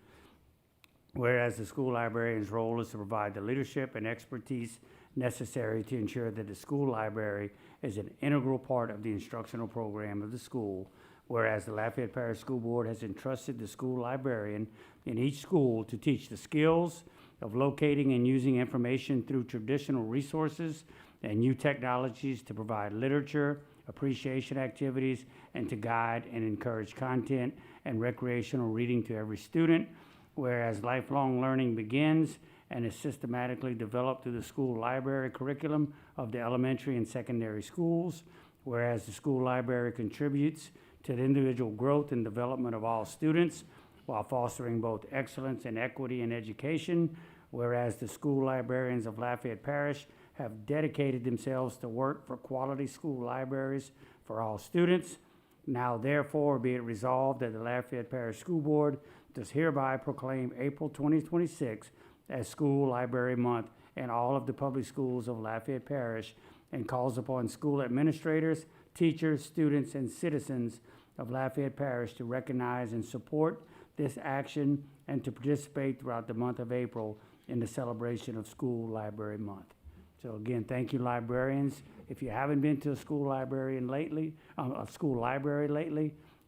whereas the school librarian's role is to provide the leadership and expertise necessary to ensure that the school library is an integral part of the instructional program of the school, whereas the Lafayette Parish School Board has entrusted the school librarian in each school to teach the skills of locating and using information through traditional resources and new technologies to provide literature, appreciation activities, and to guide and encourage content and recreational reading to every student, whereas lifelong learning begins and is systematically developed through the school library curriculum of the elementary and secondary schools, whereas the school library contributes to the individual growth and development of all students while fostering both excellence and equity in education, whereas the school librarians of Lafayette Parish have dedicated themselves to work for quality school libraries for all students. Now therefore be it resolved that the Lafayette Parish School Board does hereby proclaim April 2026 as School Library Month in all of the public schools of Lafayette Parish, and calls upon school administrators, teachers, students, and citizens of Lafayette Parish to recognize and support this action and to participate throughout the month of April in the celebration of School Library Month. So again, thank you, librarians. If you haven't been to a school library lately,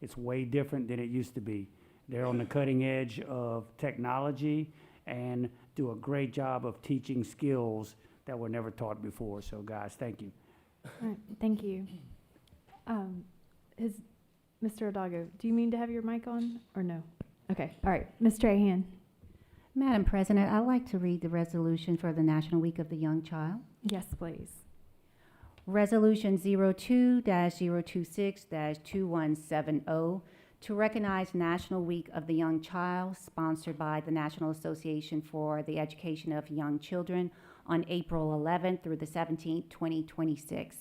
it's way different than it used to be. They're on the cutting edge of technology and do a great job of teaching skills that were never taught before. So guys, thank you. All right, thank you. Mr. Hidalgo, do you mean to have your mic on or no? Okay, all right. Ms. Strahan. Madam President, I'd like to read the resolution for the National Week of the Young Child. Yes, please. Resolution 02-026-2170 to recognize National Week of the Young Child, sponsored by the National Association for the Education of Young Children on April 11th through the 17th, 2026.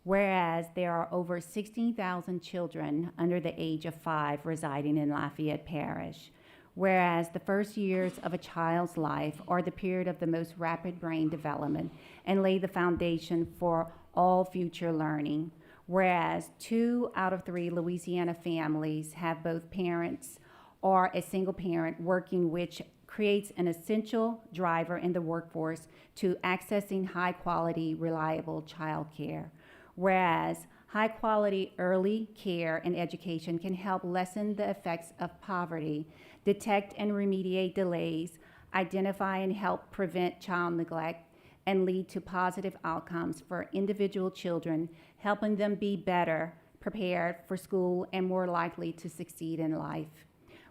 Whereas there are over 16,000 children under the age of 5 residing in Lafayette Parish. Whereas the first years of a child's life are the period of the most rapid brain development and lay the foundation for all future learning. Whereas 2 out of 3 Louisiana families have both parents or a single parent working, which creates an essential driver in the workforce to accessing high-quality, reliable child care. Whereas high-quality early care and education can help lessen the effects of poverty, detect and remediate delays, identify and help prevent child neglect, and lead to positive outcomes for individual children, helping them be better prepared for school and more likely to succeed in life.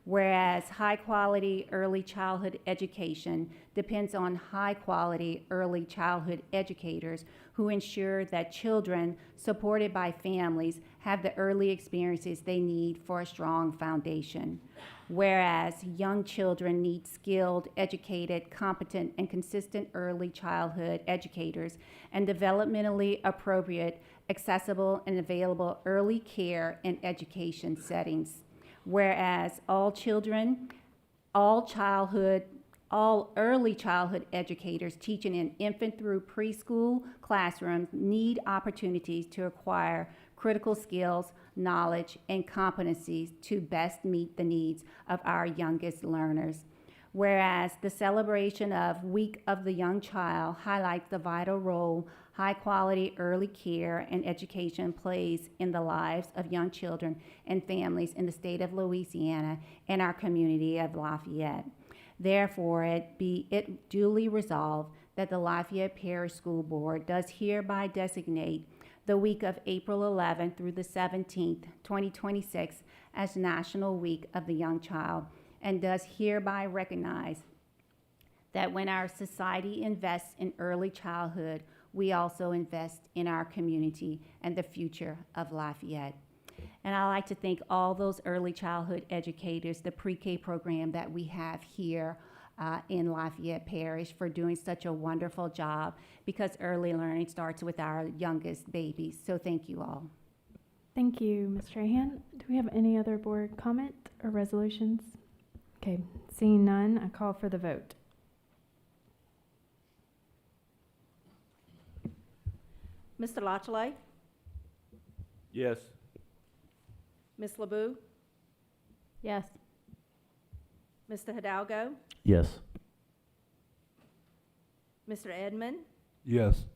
Whereas high-quality early childhood education depends on high-quality early childhood educators who ensure that children supported by families have the early experiences they need for a strong foundation. Whereas young children need skilled, educated, competent, and consistent early childhood educators and developmentally appropriate, accessible, and available early care and education settings. Whereas all early childhood educators teaching in infant through preschool classrooms need opportunities to acquire critical skills, knowledge, and competencies to best meet the needs of our youngest learners. Whereas the celebration of Week of the Young Child highlights the vital role high-quality early care and education plays in the lives of young children and families in the state of Louisiana and our community of Lafayette. Therefore, it duly resolved that the Lafayette Parish School Board does hereby designate the week of April 11th through the 17th, 2026 as National Week of the Young Child, and does hereby recognize that when our society invests in early childhood, we also invest in our community and the future of Lafayette. And I'd like to thank all those early childhood educators, the pre-K program that we have here in Lafayette Parish, for doing such a wonderful job, because early learning starts with our youngest babies. So thank you all. Thank you, Ms. Strahan. Do we have any other board comment or resolutions? Okay, seeing none, I call for the vote. Mr. Lachele? Yes. Ms. LeBeau? Yes. Mr. Hidalgo? Yes. Mr. Edmond? Yes.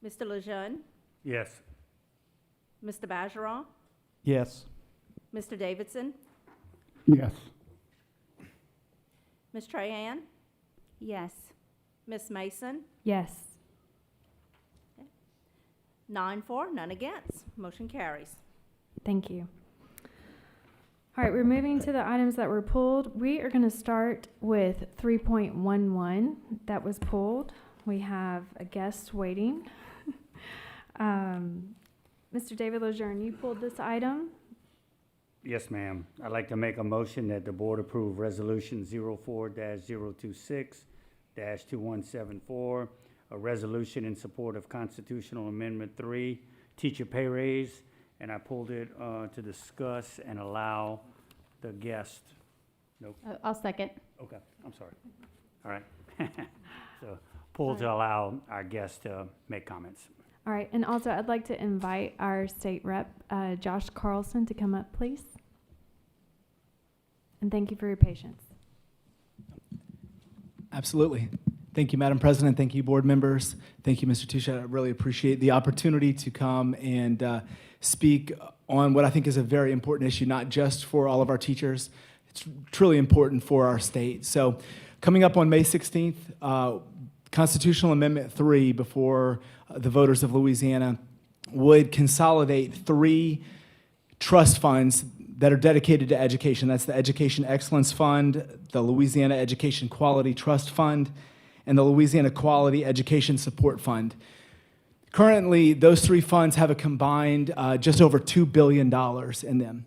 Mr. Lejeune? Yes. Mr. Bergeron? Yes. Mr. Davidson? Yes. Ms. Trahan? Yes. Ms. Mason? Yes. 9 for, none against. Motion carries. Thank you. All right, we're moving to the items that were pulled. We are going to start with 3.11 that was pulled. We have a guest waiting. Mr. David Lejeune, you pulled this item. Yes, ma'am. I'd like to make a motion that the board approve Resolution 04-026-2174, a resolution in support of Constitutional Amendment 3, teacher pay raise, and I pulled it to discuss and allow the guest. Nope. I'll second. Okay, I'm sorry. All right. So pulled to allow our guest to make comments. All right, and also I'd like to invite our state rep, Josh Carlson, to come up, please. And thank you for your patience. Absolutely. Thank you, Madam President. Thank you, board members. Thank you, Mr. Touchette. I really appreciate the opportunity to come and speak on what I think is a very important issue, not just for all of our teachers. It's truly important for our state. So Coming up on May 16th, Constitutional Amendment 3 before the voters of Louisiana would consolidate 3 trust funds that are dedicated to education. That's the Education Excellence Fund, the Louisiana Education Quality Trust Fund, and the Louisiana Quality Education Support Fund. Currently, those 3 funds have a combined just over $2 billion in them.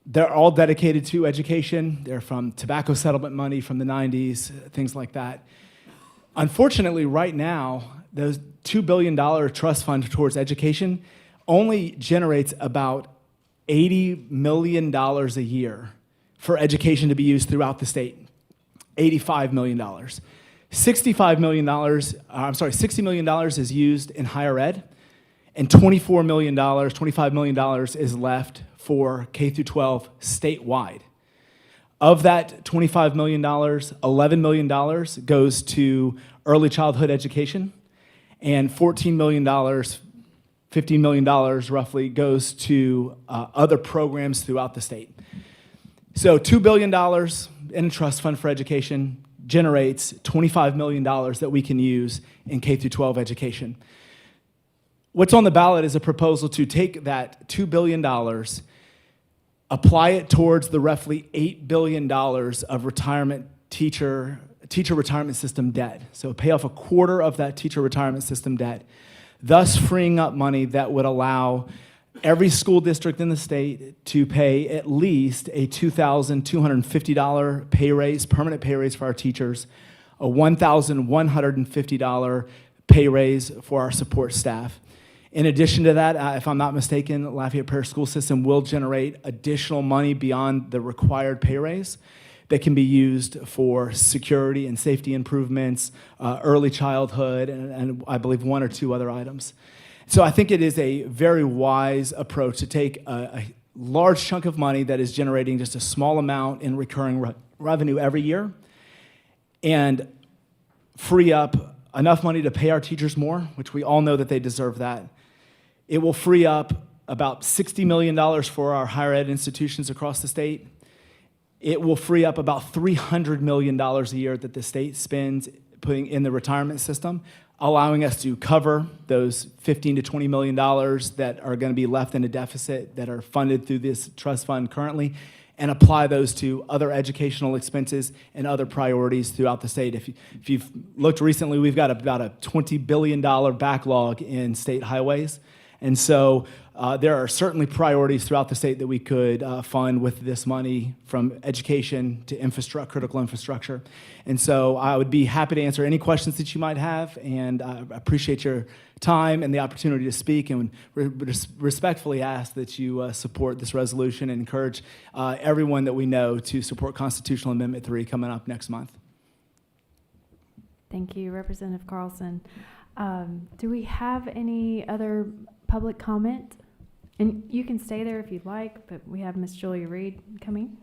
They're all dedicated to education. They're from tobacco settlement money from the 90s, things like that. Unfortunately, right now, those $2 billion trust fund towards education only generates about $80 million a year for education to be used throughout the state. $85 million. $60 million is used in higher ed, and $25 million is left for K through 12 statewide. Of that $25 million, $11 million goes to early childhood education, and $14 million, $15 million roughly goes to other programs throughout the state. So $2 billion in a trust fund for education generates $25 million that we can use in K through 12 education. What's on the ballot is a proposal to take that $2 billion, apply it towards the roughly $8 billion of teacher retirement system debt. So pay off a quarter of that teacher retirement system debt, thus freeing up money that would allow every school district in the state to pay at least a $2,250 pay raise, permanent pay raise for our teachers, a $1,150 pay raise for our support staff. In addition to that, if I'm not mistaken, Lafayette Parish School System will generate additional money beyond the required pay raise that can be used for security and safety improvements, early childhood, and I believe 1 or 2 other items. So I think it is a very wise approach to take a large chunk of money that is generating just a small amount in recurring revenue every year and free up enough money to pay our teachers more, which we all know that they deserve that. It will free up about $60 million for our higher ed institutions across the state. It will free up about $300 million a year that the state spends putting in the retirement system, allowing us to cover those $15 to $20 million that are going to be left in a deficit that are funded through this trust fund currently, and apply those to other educational expenses and other priorities throughout the state. If you've looked recently, we've got about a $20 billion backlog in state highways. And so there are certainly priorities throughout the state that we could fund with this money, from education to critical infrastructure. And so I would be happy to answer any questions that you might have, and I appreciate your time and the opportunity to speak, and respectfully ask that you support this resolution and encourage everyone that we know to support Constitutional Amendment 3 coming up next month. Thank you, Representative Carlson. Do we have any other public comment? And you can stay there if you'd like, but we have Miss Julia Reed coming.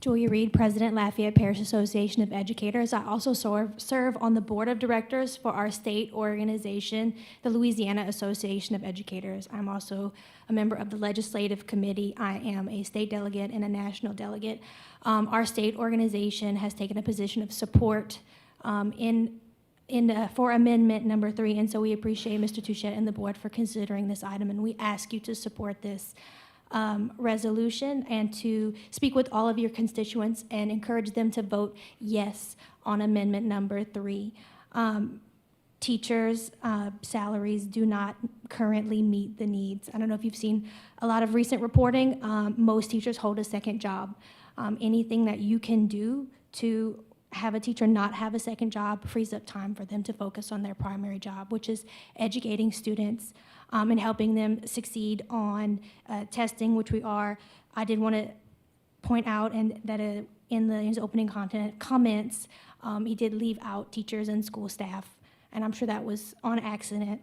Julia Reed, President, Lafayette Parish Association of Educators. I also serve on the board of directors for our state organization, the Louisiana Association of Educators. I'm also a member of the legislative committee. I am a state delegate and a national delegate. Our state organization has taken a position of support for amendment number 3, and so we appreciate Mr. Touchette and the board for considering this item, and we ask you to support this resolution and to speak with all of your constituents and encourage them to vote yes on amendment number 3. Teachers' salaries do not currently meet the needs. I don't know if you've seen a lot of recent reporting. Most teachers hold a second job. Anything that you can do to have a teacher not have a second job frees up time for them to focus on their primary job, which is educating students and helping them succeed on testing, which we are. I did want to point out that in his opening comments, he did leave out teachers and school staff, and I'm sure that was on accident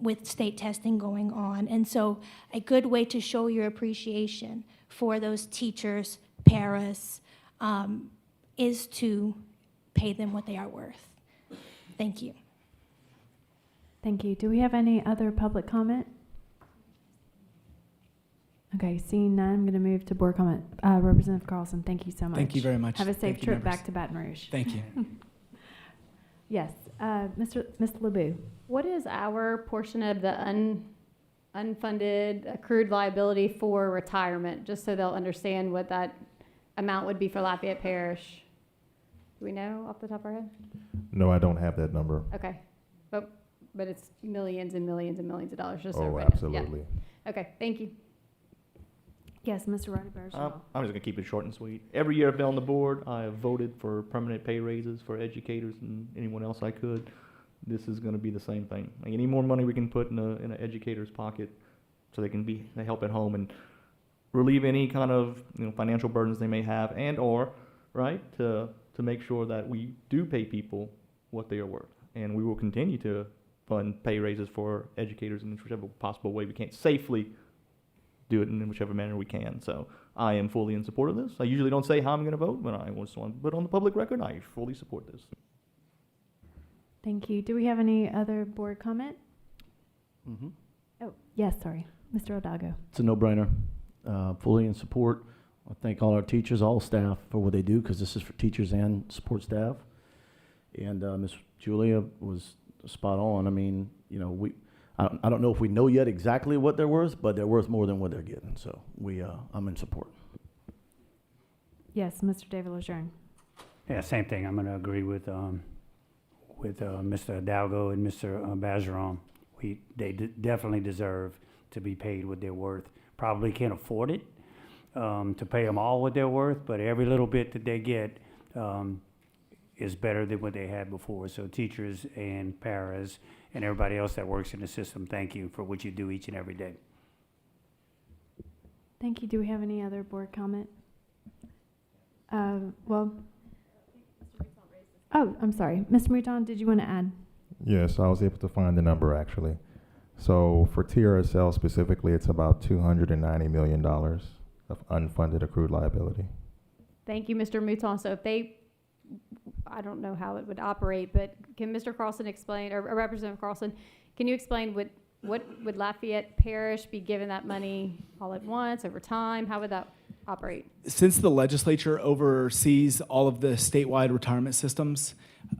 with state testing going on. And so a good way to show your appreciation for those teachers, paras, is to pay them what they are worth. Thank you. Thank you. Do we have any other public comment? Okay, seeing none, I'm going to move to board comment. Representative Carlson, thank you so much. Thank you very much. Have a Thank safe you, trip members. back to Baton Rouge. Thank you. Yes, Ms. LeBeau. What is our portion of the unfunded accrued liability for retirement, just so they'll understand what that amount would be for Lafayette Parish? Do we know off the top of our head? No, I don't have that number. Okay, but it's millions and millions and millions of dollars, just so Oh, everybody knows. absolutely. Yeah. Okay, thank you. Yes, Mr. Roddy Bergeron. I'm just gonna keep it short and sweet. Every year I've been on the board, I have voted for permanent pay raises for educators and anyone else I could. This is gonna be the same thing. Like, any more money we can put in an educator's pocket so they help at home and relieve any kind of, financial burdens they may have, and or, right, to make sure that we do pay people what they are worth. And we will continue to fund pay raises for educators in whichever possible way we can, safely do it in whichever manner we can. So I am fully in support of this. I usually don't say how I'm going to vote, but I just want to put on the public record, I fully support this. Thank you. Do we have any other board comment? Mm-hmm. Oh, yes, sorry. Mr. Hidalgo. It's a no-brainer. Fully in support. I thank all our teachers, all staff for what they do, because this is for teachers and support staff. And Ms. Julia was spot on. I mean, I don't know if we know yet exactly what they're worth, but they're worth more than what they're getting. So I'm in support. Yes, Mr. David Lejeune. Yeah, same thing. I'm going to agree with Mr. Hidalgo and Mr. Bergeron. They definitely deserve to be paid what they're worth. Probably can't afford it to pay them all what they're worth, but every little bit that they get is better than what they had before. So teachers and paras and everybody else that works in the system, thank you for what you do each and every day. Thank you. Do we have any other board comment? Oh, I'm sorry. Mr. Mouton, did you want to add? Yes, I was able to find the number actually. So for TRSL specifically, it's about $290 million of unfunded accrued liability. Thank you, Mr. Mouton. So I don't know how it would operate, but can Mr. Carlson explain, or Representative Carlson, can you explain what would Lafayette Parish be given that money all at once, over time? How would that operate? Since the legislature oversees all of the statewide retirement systems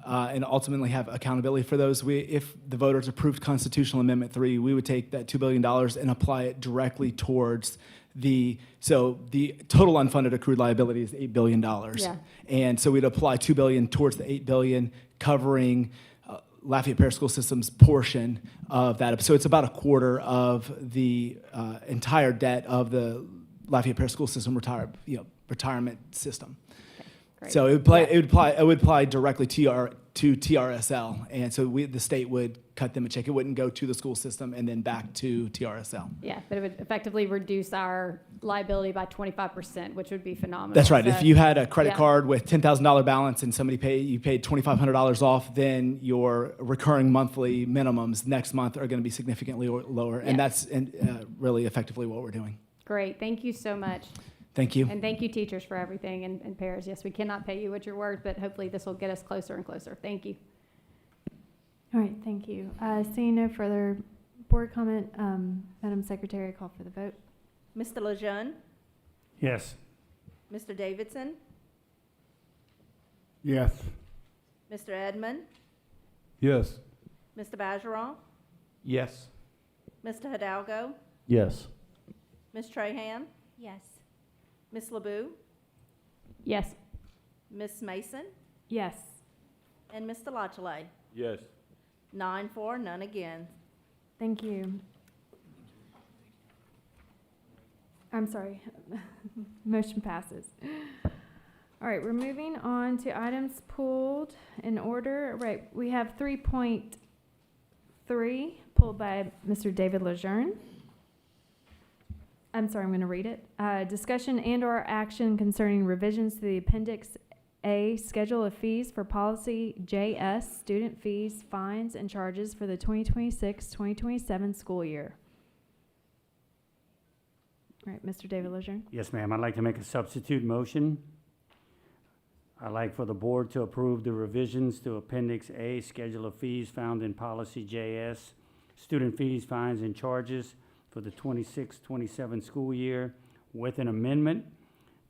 and ultimately have accountability for those, if the voters approved Constitutional Amendment 3, we would take that $2 billion and apply it directly towards the total unfunded accrued liability is $8 billion. Yeah. And so we'd apply $2 billion towards the $8 billion, covering Lafayette Parish School System's portion of that. So it's about a quarter of the entire debt of the Lafayette Parish School System retirement system. Great. So it would apply directly to TRSL, and so the state would cut them a check. It wouldn't go to the school system and then back to TRSL. Yeah, but it would effectively reduce our liability by 25%, which would be phenomenal. That's right. So, If you had a credit yeah. card with $10,000 balance and you paid $2,500 off, then your recurring monthly minimums next month are going to be significantly lower, and that's really effectively what we're doing. Great, thank you so much. Thank you. And thank you, teachers, for everything, and paras. Yes, we cannot pay you what you're worth, but hopefully this will get us closer and closer. Thank you. All right, thank you. Seeing no further board comment, Madam Secretary, call for the vote. Mr. Lejeune? Yes. Mr. Davidson? Yes. Mr. Edmond? Yes. Mr. Bergeron? Yes. Mr. Hidalgo? Yes. Ms. Trahan? Yes. Ms. LeBeau? Yes. Ms. Mason? Yes. And Mr. Lachele? Yes. 9-4, none against. Thank you. I'm sorry. Motion passes. All right, we're moving on to items pulled in order. Right, we have 3.3 pulled by Mr. David Lejeune. I'm sorry, I'm going to read it. Discussion and/or action concerning revisions to the Appendix A Schedule of Fees for Policy JS, Student Fees, Fines, and Charges for the 2026-2027 school year. All right, Mr. David Lejeune. Yes, ma'am. I'd like to make a substitute motion. I'd like for the board to approve the revisions to Appendix A Schedule of Fees found in Policy JS, Student Fees, Fines, and Charges for the 26-27 school year with an amendment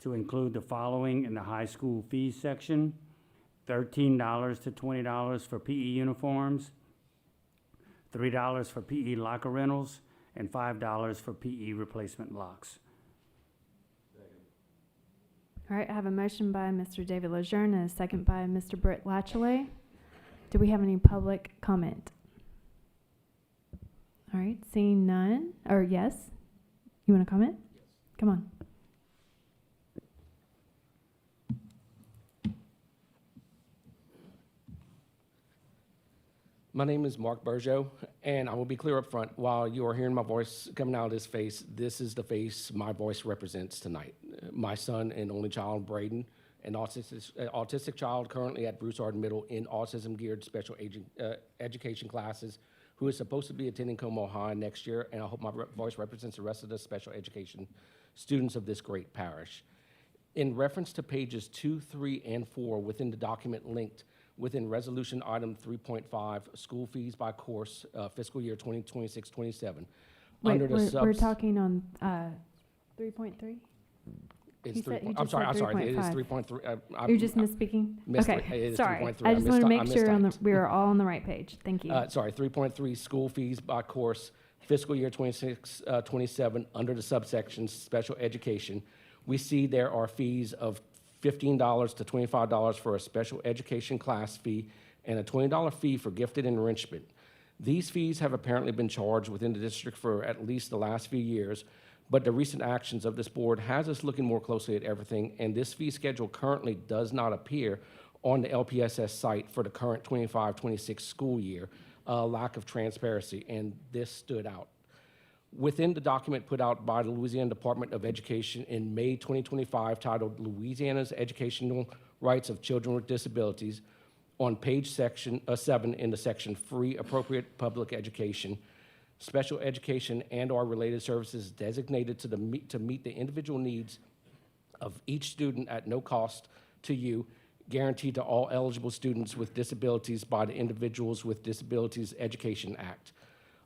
to include the following in the high school fees section: $13 to $20 for PE uniforms, $3 for PE locker rentals, and $5 for PE replacement locks. All right, I have a motion by Mr. David Lejeune and a second by Mr. Britt Latchley. Do we have any public comment? All right, seeing none, or yes? You want to comment? Yes. Come on. My name is Mark Bergeau, and I will be clear up front. While you are hearing my voice coming out of this face, this is the face my voice represents tonight. My son and only child, Braden, an autistic child currently at Broussard Middle in autism-geared special education classes, who is supposed to be attending Como High next year, and I hope my voice represents the rest of the special education students of this great parish. In reference to pages 2, 3, and 4 within the document linked within resolution item 3.5, school fees by course, fiscal year 2026-27. Wait, we're talking on 3.3? It's I'm sorry, it is 3.3. You're just misspeaking? Okay, it is sorry. 3.3. I just want to make sure mistyped. we are all on the right page. Thank you. Sorry, 3.3, school fees by course, fiscal year 26-27, under the subsection special education. We see there are fees of $15 to $25 for a special education class fee and a $20 fee for gifted enrichment. These fees have apparently been charged within the district for at least the last few years, but the recent actions of this board has us looking more closely at everything, and this fee schedule currently does not appear on the LPSS site for the current 25-26 school year. Lack of transparency, and this stood out. Within the document put out by the Louisiana Department of Education in May 2025, titled Louisiana's Educational Rights of Children with Disabilities, on page 7 in the section Free Appropriate Public Education, special education and/or related services designated to meet the individual needs of each student at no cost to you, guaranteed to all eligible students with disabilities by the Individuals with Disabilities Education Act.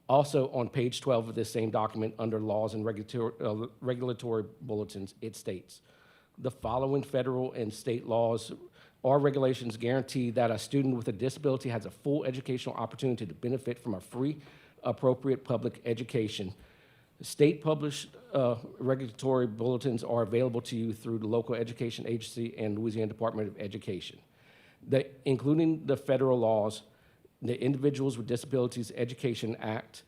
Also, on page 12 of this same document, under laws and regulatory bulletins, it states, the following federal and state laws or regulations guarantee that a student with a disability has a full educational opportunity to benefit from a free, appropriate public education. State published regulatory bulletins are available to you through the local education agency and Louisiana Department of Education. Including the federal laws, the Individuals with Disabilities Education Act,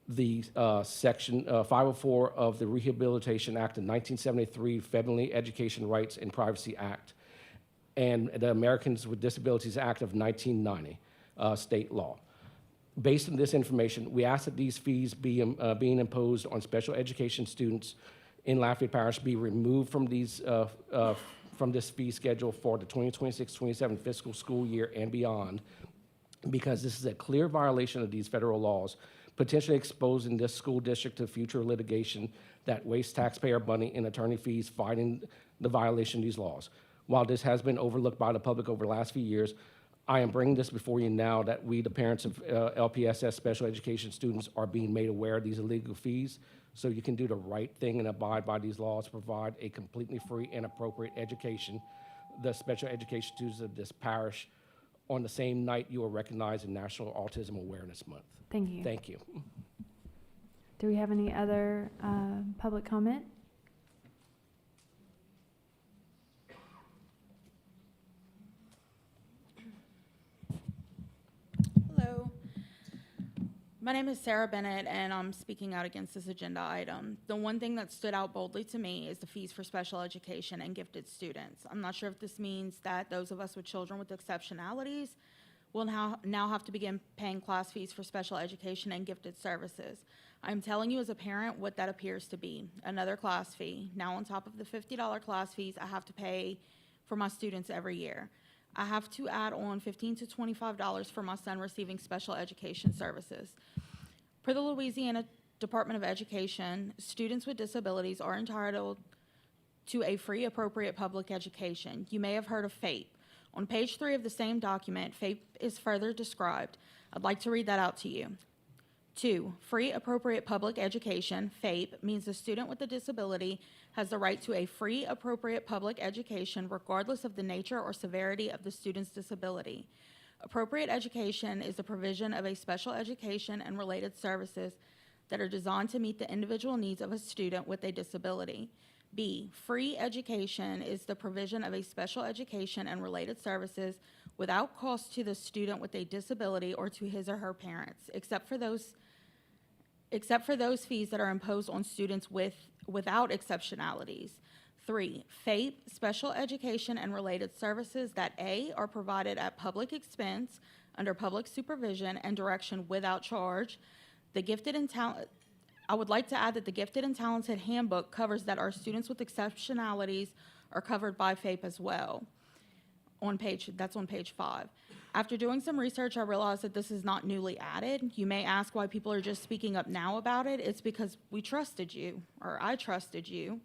the Section 504 of the Rehabilitation Act of 1973, Family Education Rights and Privacy Act, and the Americans with Disabilities Act of 1990, state law. Based on this information, we ask that these fees being imposed on special education students in Lafayette Parish be removed from this fee schedule for the 2026-27 fiscal school year and beyond, because this is a clear violation of these federal laws, potentially exposing this school district to future litigation that wastes taxpayer money and attorney fees fighting the violation of these laws. While this has been overlooked by the public over the last few years, I am bringing this before you now that we, the parents of LPSS special education students, are being made aware of these illegal fees, so you can do the right thing and abide by these laws to provide a completely free and appropriate education. The special education students of this parish, on the same night you are recognized in National Autism Awareness Month. Thank you. Thank you. Do we have any other public comment? Hello. My name is Sarah Bennett, and I'm speaking out against this agenda item. The one thing that stood out boldly to me is the fees for special education and gifted students. I'm not sure if this means that those of us with children with exceptionalities will now have to begin paying class fees for special education and gifted services. I'm telling you as a parent what that appears to be, another class fee. Now on top of the $50 class fees I have to pay for my students every year. I have to add on $15 to $25 for my son receiving special education services. Per the Louisiana Department of Education, students with disabilities are entitled to a free, appropriate public education. You may have heard of FAPE. On page 3 of the same document, FAPE is further described. I'd like to read that out to you. 2, free appropriate public education, FAPE, means a student with a disability has the right to a free appropriate public education regardless of the nature or severity of the student's disability. Appropriate education is the provision of a special education and related services that are designed to meet the individual needs of a student with a disability. B, free education is the provision of a special education and related services without cost to the student with a disability or to his or her parents, except for those fees that are imposed on students without exceptionalities. 3, FAPE, special education and related services that A, are provided at public expense under public supervision and direction without charge. I would like to add that the Gifted and Talented Handbook covers that our students with exceptionalities are covered by FAPE as well. That's on page 5. After doing some research, I realized that this is not newly added. You may ask why people are just speaking up now about it. It's because we trusted you, or I trusted you.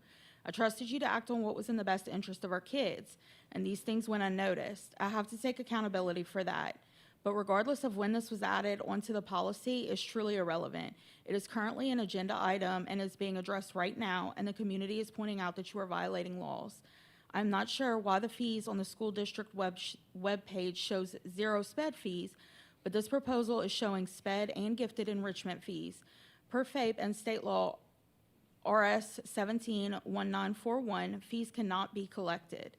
I trusted you to act on what was in the best interest of our kids, and these things went unnoticed. I have to take accountability for that. But regardless of when this was added onto the policy, is truly irrelevant. It is currently an agenda item and is being addressed right now, and the community is pointing out that you are violating laws. I'm not sure why the fees on the school district web page shows 0 SPED fees, but this proposal is showing SPED and gifted enrichment fees. Per FAPE and state law RS 171941, fees cannot be collected.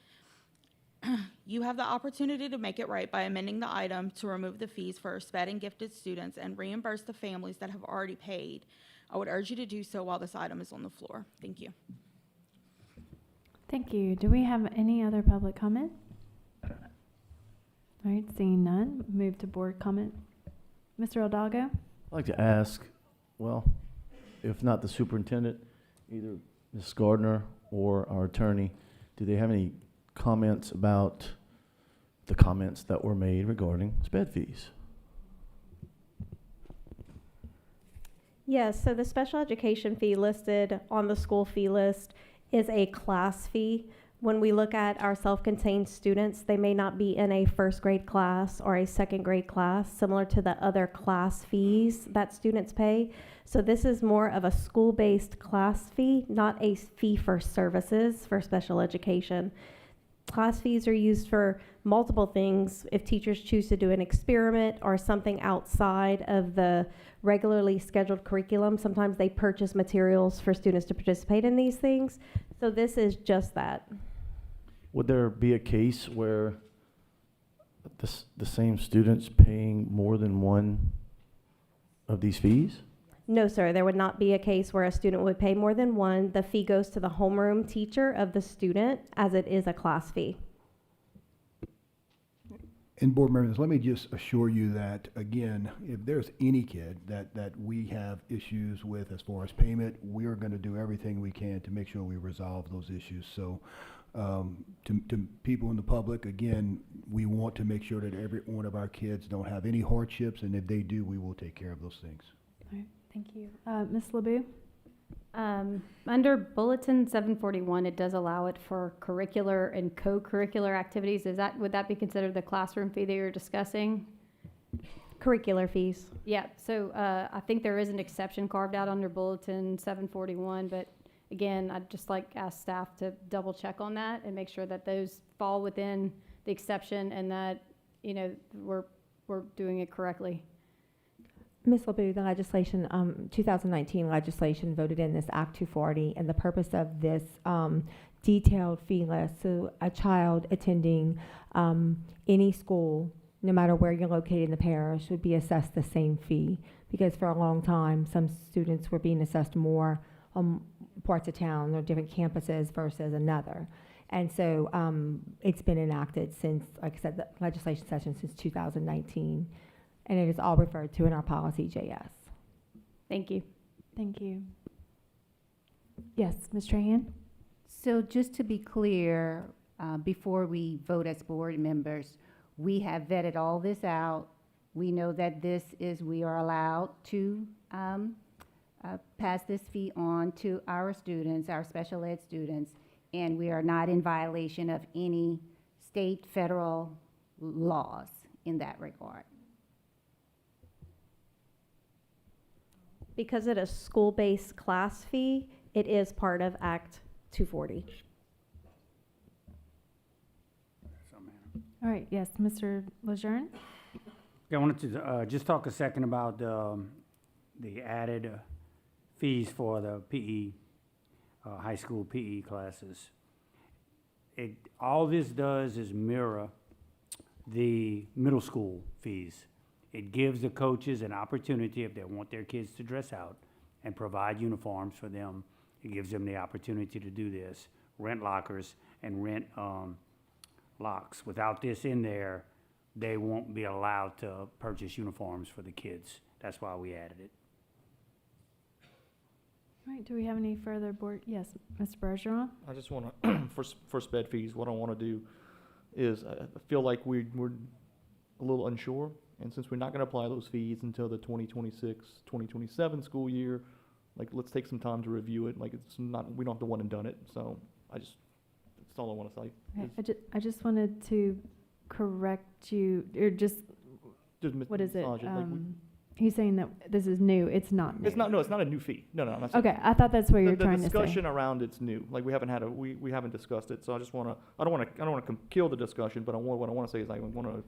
You have the opportunity to make it right by amending the item to remove the fees for SPED and gifted students and reimburse the families that have already paid. I would urge you to do so while this item is on the floor. Thank you. Thank you. Do we have any other public comment? All right, seeing none, move to board comment. Mr. Hidalgo? I'd like to ask, well, if not the superintendent, either Ms. Gardner or our attorney, do they have any comments about the comments that were made regarding SPED fees? Yes, so the special education fee listed on the school fee list is a class fee. When we look at our self-contained students, they may not be in a first grade class or a second grade class, similar to the other class fees that students pay. So this is more of a school-based class fee, not a fee for services for special education. Class fees are used for multiple things. If teachers choose to do an experiment or something outside of the regularly scheduled curriculum, sometimes they purchase materials for students to participate in these things. So this is just that. Would there be a case where the same student's paying more than one of these fees? No, sir, there would not be a case where a student would pay more than one. The fee goes to the homeroom teacher of the student, as it is a class fee. And board members, let me just assure you that, again, if there's any kid that we have issues with as far as payment, we're going to do everything we can to make sure we resolve those issues. So to people in the public, again, we want to make sure that every one of our kids don't have any hardships, and if they do, we will take care of those things. All right, thank you. Ms. LeBeau? Under Bulletin 741, it does allow it for curricular and co-curricular activities. Would that be considered the classroom fee that you're discussing? Curricular fees. Yeah, so I think there is an exception carved out under Bulletin 741, but again, I'd just like ask staff to double check on that and make sure that those fall within the exception and that, you know, we're doing it correctly. Ms. LeBeau, the legislation, 2019 legislation voted in this Act 240, and the purpose of this detailed fee list, so a child attending any school, no matter where you're located in the parish, would be assessed the same fee, because for a long time, some students were being assessed more parts of town or different campuses versus another. And so it's been enacted since, like I said, the legislation session since 2019. And it is all referred to in our policy JS. Thank you. Thank you. Yes, Ms. Trahan? So just to be clear, before we vote as board members, we have vetted all this out. We know that we are allowed to pass this fee on to our students, our special ed students, and we are not in violation of any state, federal laws in that regard. Because it is school-based class fee, it is part of Act 240. All right, yes, Mr. Lejeune? I wanted to just talk a second about the added fees for the PE, high school PE classes. All this does is mirror the middle school fees. It gives the coaches an opportunity, if they want their kids to dress out and provide uniforms for them, it gives them the opportunity to do this, rent lockers and rent locks. Without this in there, they won't be allowed to purchase uniforms for the kids. That's why we added it. All right, do we have any further board? Yes, Mr. Bergeron? I just want to, for sped fees, what I want to do is, I feel like we're a little unsure, and since we're not going to apply those fees until the 2026-2027 school year, like, let's take some time to review it. Like, it's not, we don't have to one and done it, so that's all I want to say. Okay, I just wanted to correct you, or just what is it? He's saying that this is new. It's not new. It's not a new fee. No, I'm not saying. Okay, I thought that's what you were The trying to say. discussion around it's new. Like, we haven't discussed it, so I just want to, I don't want to kill the discussion, but what I want to say is I want to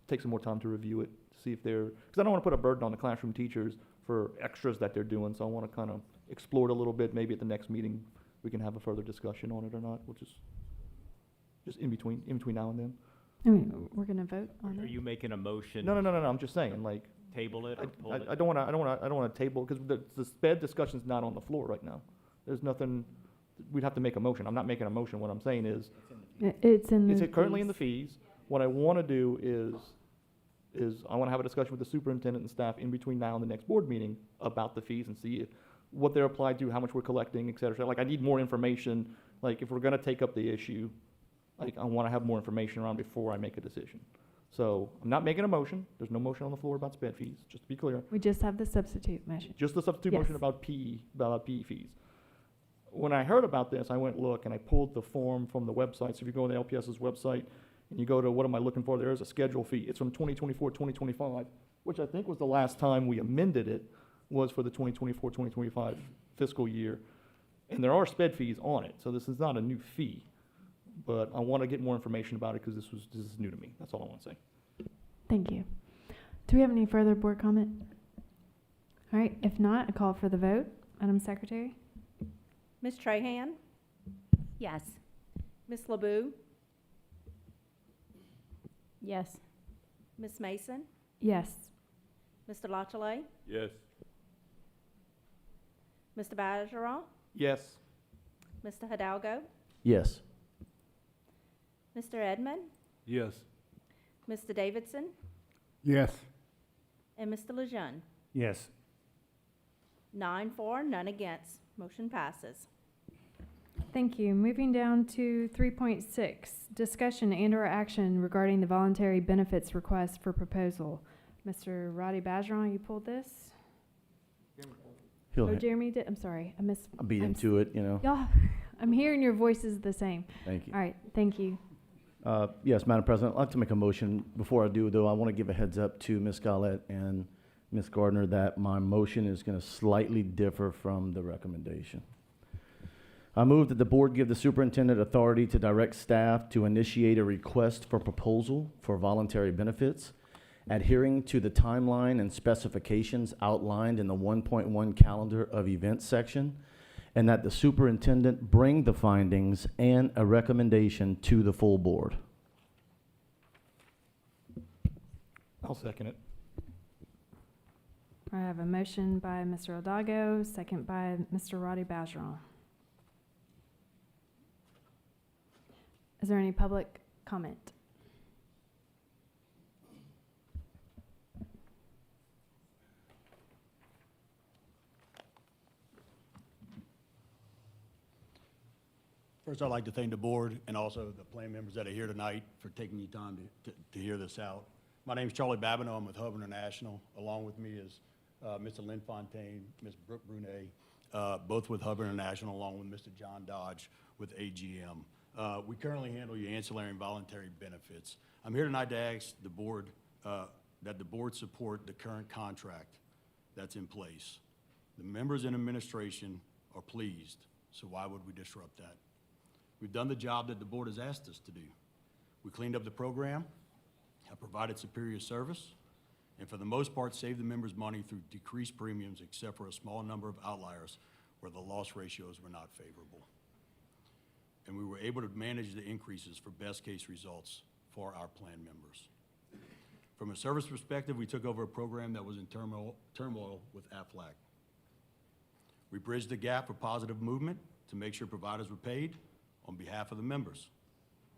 take some more time to review it, see if they're, because I don't want to put a burden on the classroom teachers for extras that they're doing, so I want to kind of explore it a little bit. Maybe at the next meeting, we can have a further discussion on it or not, which is just in between now and then. I mean, we're going to vote on Are it? you making a motion? No, I'm just saying, like, Table it or pull it? I don't want to table, because the sped discussion's not on the floor right now. There's nothing, we'd have to make a motion. I'm not making a motion. What I'm saying is, It's in the it's currently in the fees. fees. What I want to do is I want to have a discussion with the superintendent and staff in between now and the next board meeting about the fees and see what they're applied to, how much we're collecting, et cetera. Like, I need more information. Like, if we're going to take up the issue, like, I want to have more information around before I make a decision. So I'm not making a motion. There's no motion on the floor about sped fees, just to be clear. We just have the substitute motion. Just the substitute Yes. motion about PE fees. When I heard about this, I went look and I pulled the form from the website. So if you go on the LPS's website and you go to what am I looking for, there is a schedule fee. It's from 2024, 2025, which I think was the last time we amended it, was for the 2024, 2025 fiscal year. And there are sped fees on it, so this is not a new fee. But I want to get more information about it because this is new to me. That's all I want to say. Thank you. Do we have any further board comment? All right, if not, a call for the vote. Madam Secretary? Ms. Trahan? Yes. Ms. LeBeau? Yes. Ms. Mason? Yes. Mr. Lachele? Yes. Mr. Bergeron? Yes. Mr. Hidalgo? Yes. Mr. Edmond? Yes. Mr. Davidson? Yes. And Mr. Lejeune? Yes. 9 for, none against. Motion passes. Thank you. Moving down to 3.6, discussion and/or action regarding the voluntary benefits request for proposal. Mr. Roddy Bergeron, you pulled this? He'll Jeremy did. I'm sorry. I beat him to it, you know. Y'all, I'm hearing your voices the same. Thank you. All right. Thank you. Yes, Madam President, I'd like to make a motion. Before I do, though, I want to give a heads up to Ms. Gollett and Ms. Gardner that my motion is going to slightly differ from the recommendation. I move that the board give the superintendent authority to direct staff to initiate a request for proposal for voluntary benefits, adhering to the timeline and specifications outlined in the 1.1 calendar of events section, and that the superintendent bring the findings and a recommendation to the full board. I'll second it. I have a motion by Mr. Hidalgo, second by Mr. Roddy Bergeron. Is there any public comment? First, I'd like to thank the board and also the plan members that are here tonight for taking your time to hear this out. My name is Charlie Babineau. I'm with Hub International. Along with me is Mr. Lynn Fontaine, Ms. Brooke Brunet, both with Hub International, along with Mr. John Dodge with AGM. We currently handle your ancillary and voluntary benefits. I'm here tonight to ask the board that the board support the current contract that's in place. The members and administration are pleased, so why would we disrupt that? We've done the job that the board has asked us to do. We cleaned up the program, have provided superior service, and for the most part, saved the members money through decreased premiums, except for a small number of outliers where the loss ratios were not favorable. And we were able to manage the increases for best case results for our plan members. From a service perspective, we took over a program that was in turmoil with AFLAC. We bridged the gap for positive movement to make sure providers were paid on behalf of the members.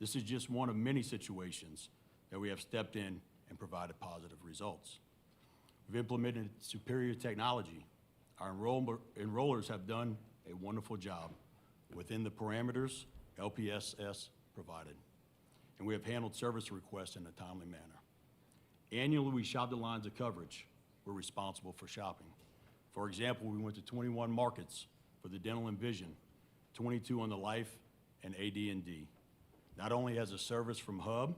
This is just one of many situations that we have stepped in and provided positive results. We've implemented superior technology. Our enrollers have done a wonderful job within the parameters LPSS provided, and we have handled service requests in a timely manner. Annually, we shop the lines of coverage. We're responsible for shopping. For example, we went to 21 markets for the dental and vision, 22 on the life and AD&D. Not only has a service from Hub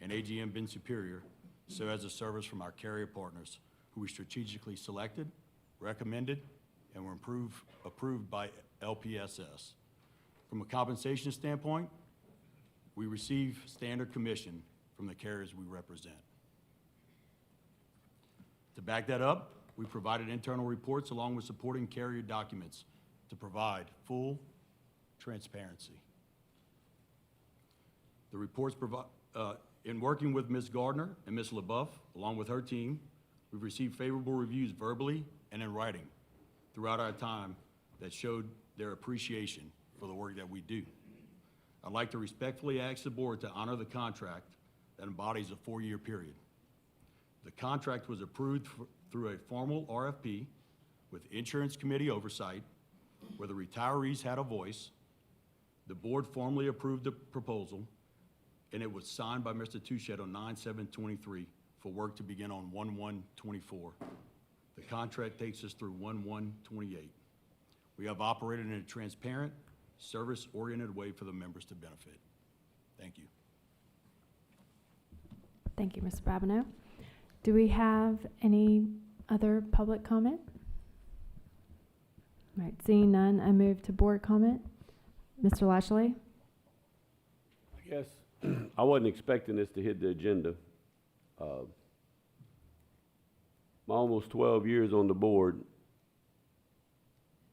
and AGM been superior, so has a service from our carrier partners who we strategically selected, recommended, and were approved by LPSS. From a compensation standpoint, we receive standard commission from the carriers we represent. To back that up, we provided internal reports along with supporting carrier documents to provide full transparency. The reports provide, in working with Ms. Gardner and Ms. LaBeouf, along with her team, we've received favorable reviews verbally and in writing throughout our time that showed their appreciation for the work that we do. I'd like to respectfully ask the board to honor the contract that embodies a 4-year period. The contract was approved through a formal RFP with insurance committee oversight, where the retirees had a voice. The board formally approved the proposal, and it was signed by Mr. Touchette on 9/7/23 for work to begin on 1/1/24. The contract takes us through 1/1/28. We have operated in a transparent, service-oriented way for the members to benefit. Thank you. Thank you, Mr. Babineau. Do we have any other public comment? All right, seeing none, I move to board comment. Mr. Lashley? I guess I wasn't expecting this to hit the agenda. My almost 12 years on the board,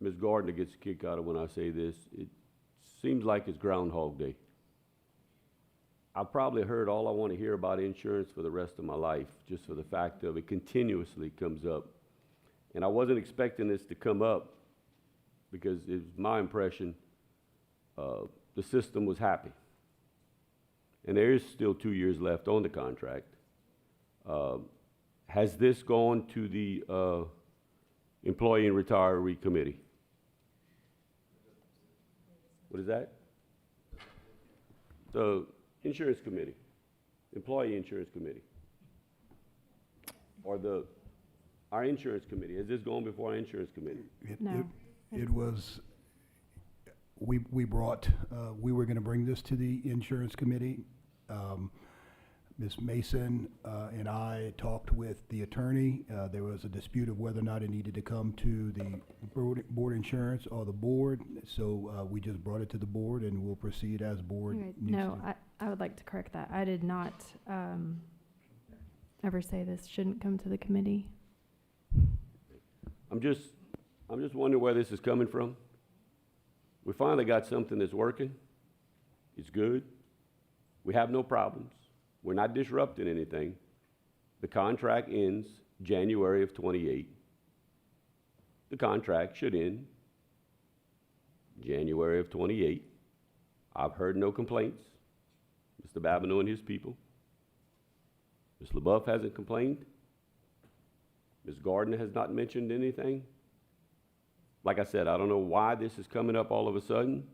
Ms. Gardner gets a kick out of when I say this. It seems like it's Groundhog Day. I've probably heard all I want to hear about insurance for the rest of my life, just for the fact of it continuously comes up. And I wasn't expecting this to come up because it's my impression the system was happy. And there is still 2 years left on the contract. Has this gone to the Employee and Retiree Committee? What is that? The Insurance Committee, Employee Insurance Committee, or our Insurance Committee. Has this gone before our Insurance Committee? No. It was, we brought, we were going to bring this to the Insurance Committee. Ms. Mason and I talked with the attorney. There was a dispute of whether or not it needed to come to the board insurance or the board. So we just brought it to the board, and we'll proceed as board Okay, needs no, to. I would like to correct that. I did not ever say this shouldn't come to the committee. I'm just wondering where this is coming from. We finally got something that's working. It's good. We have no problems. We're not disrupting anything. The contract ends January of 28. The contract should end January of 28. I've heard no complaints. Mr. Babineau and his people. Ms. LaBeouf hasn't complained. Ms. Gardner has not mentioned anything. Like I said, I don't know why this is coming up all of a sudden.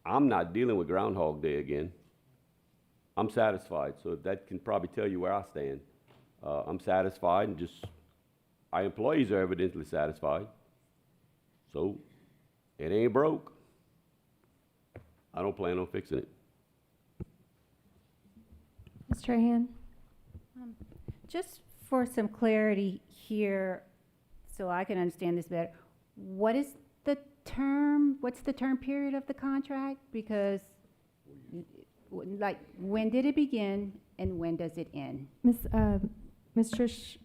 I'm not dealing with Groundhog Day again. I'm satisfied, so that can probably tell you where I stand. I'm satisfied, and just our employees are evidently satisfied. So it ain't broke. I don't plan on fixing it. Ms. Trahan? Just for some clarity here, so I can understand this better, what's the term period of the contract? Because, like, when did it begin and when does it end? Ms. Trish,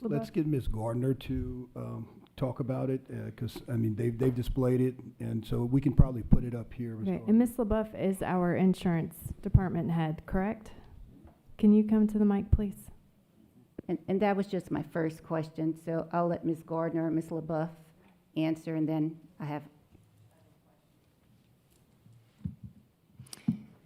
Let's get Ms. Gardner to talk about it, because, I mean, they've displayed it, and so we can probably put it up here. Ms. okay, Gardner. and Ms. LaBeouf is our insurance department head, correct? Can you come to the mic, please? And that was just my first question, so I'll let Ms. Gardner or Ms. LaBeouf answer, and then I have.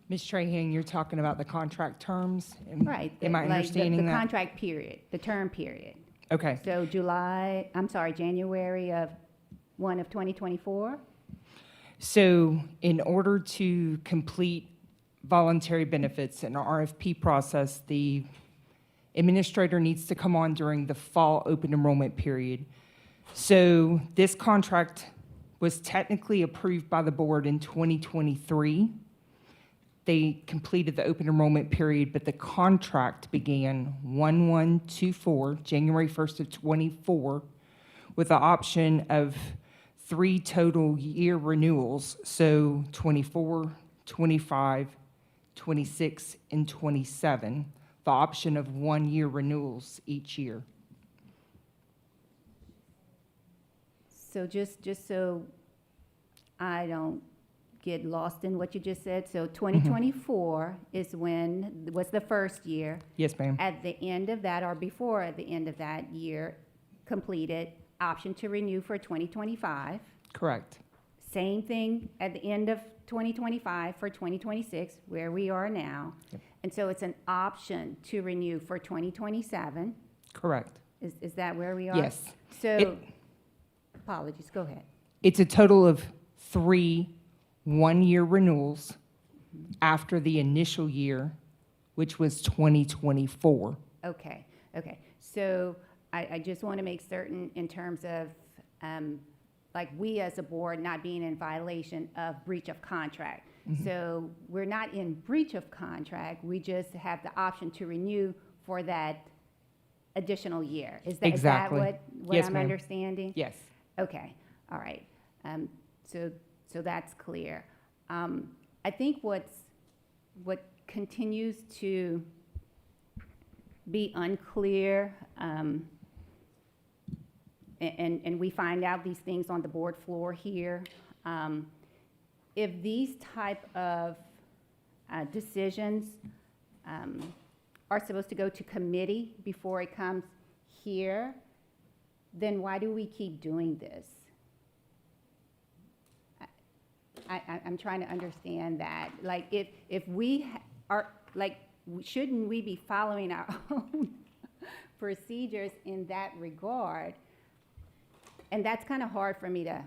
Ms. Trahan, you're talking about the contract terms? Right. Am I like understanding the that? contract period, the term period. Okay. So January of 2024? So in order to complete voluntary benefits and RFP process, the administrator needs to come on during the fall open enrollment period. So this contract was technically approved by the board in 2023. They completed the open enrollment period, but the contract began 1/1/24, January 1st of 24, with the option of 3 total year renewals, so 24, 25, 26, and 27, the option of 1-year renewals each year. So just so I don't get lost in what you just said, so 2024 is was the first year. Yes, ma'am. At the end of that, or before at the end of that year completed, option to renew for 2025. Correct. Same thing at the end of 2025 for 2026, where we are now. Yep. And so it's an option to renew for 2027. Correct. Is that where we are? Yes. So, apologies, go ahead. It's a total of 3 1-year renewals after the initial year, which was 2024. Okay. So I just want to make certain in terms of, like, we as a board not being in violation of breach of contract. So we're not in breach of contract, we just have the option to renew for that additional year. Exactly. Is that what Yes, I'm ma'am. understanding? Yes. Okay, all right. So that's clear. I think what continues to be unclear, and we find out these things on the board floor here, if these type of decisions are supposed to go to committee before it comes here, then why do we keep doing this? I'm trying to understand that. Like, if we are, like, shouldn't we be following our own procedures in that regard? And that's kind of hard for me to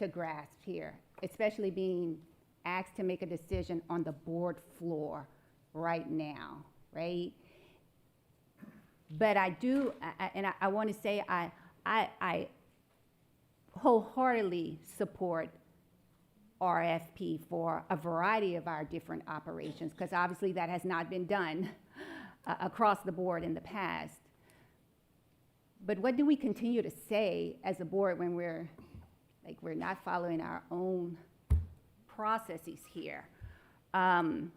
grasp here, especially being asked to make a decision on the board floor right now, right? But I do, and I want to say I wholeheartedly support RFP for a variety of our different operations, because obviously that has not been done across the board in the past. But what do we continue to say as a board when we're not following our own processes here? So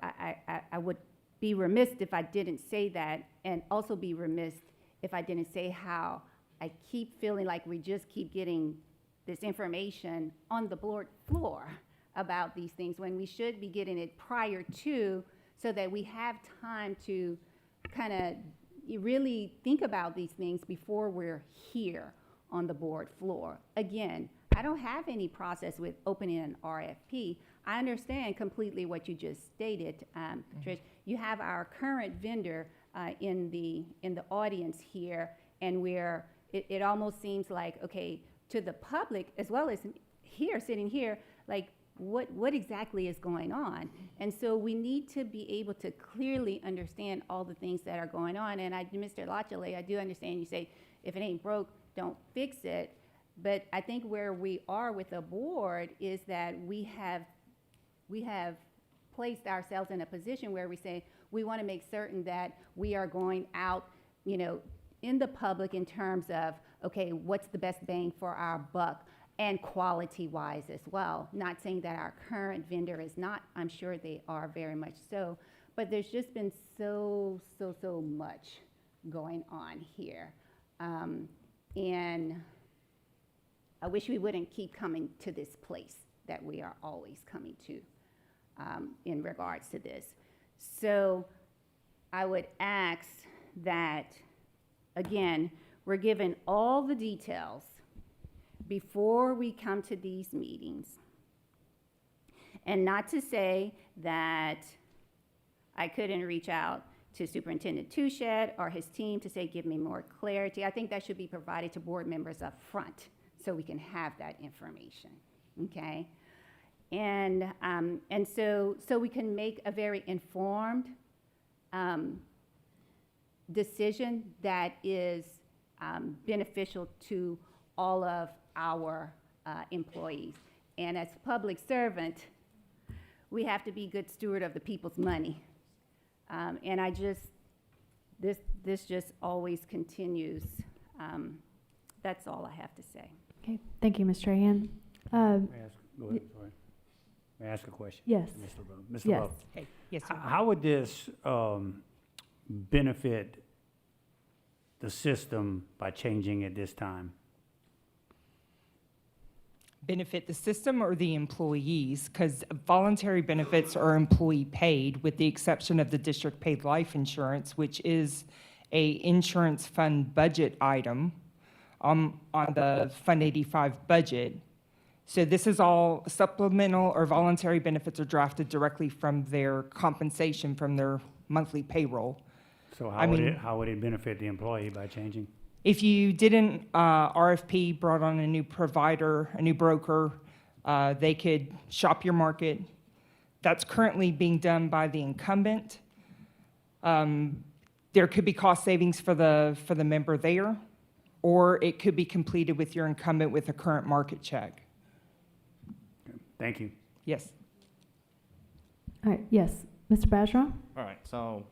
I would be remiss if I didn't say that, and also be remiss if I didn't say how I keep feeling like we just keep getting this information on the board floor about these things when we should be getting it prior to, so that we have time to kind of really think about these things before we're here on the board floor. Again, I don't have any process with opening an RFP. I understand completely what you just stated, Trish. You have our current vendor in the audience here, and it almost seems like, okay, to the public as well as here, sitting here, like, what exactly is going on? And so we need to be able to clearly understand all the things that are going on. And Mr. Lachele, I do understand you say, if it ain't broke, don't fix it. But I think where we are with the board is that we have placed ourselves in a position where we say we want to make certain that we are going out you know, in the public in terms of, okay, what's the best bang for our buck, and quality-wise as well. Not saying that our current vendor is not, I'm sure they are very much so, but there's just been so much going on here. And I wish we wouldn't keep coming to this place that we are always coming to in regards to this. So I would ask that, again, we're given all the details before we come to these meetings. And not to say that I couldn't reach out to Superintendent Touchette or his team to say, give me more clarity. I think that should be provided to board members up front so we can have that information, okay? And so we can make a very informed decision that is beneficial to all of our employees. And as public servant, we have to be good steward of the people's money. And I just, this just always continues. That's all I have to say. Okay, thank you, Ms. Trahan. May I ask, go ahead, sorry. May I ask a question? Yes. Mr. Yes. Love, Hey, yes, sir. how would this benefit the system by changing at this time? Benefit the system or the employees? Because voluntary benefits are employee paid, with the exception of the district paid life insurance, which is a insurance fund budget item on the Fund 85 budget. So this is all supplemental or voluntary benefits are drafted directly from their compensation from their monthly payroll. So I mean, how would it benefit the employee by changing? if you didn't RFP, brought on a new provider, a new broker, they could shop your market. That's currently being done by the incumbent. There could be cost savings for the member there, or it could be completed with your incumbent with a current market check. Thank you. Yes. All right, yes. Mr. Bergeron? All right, so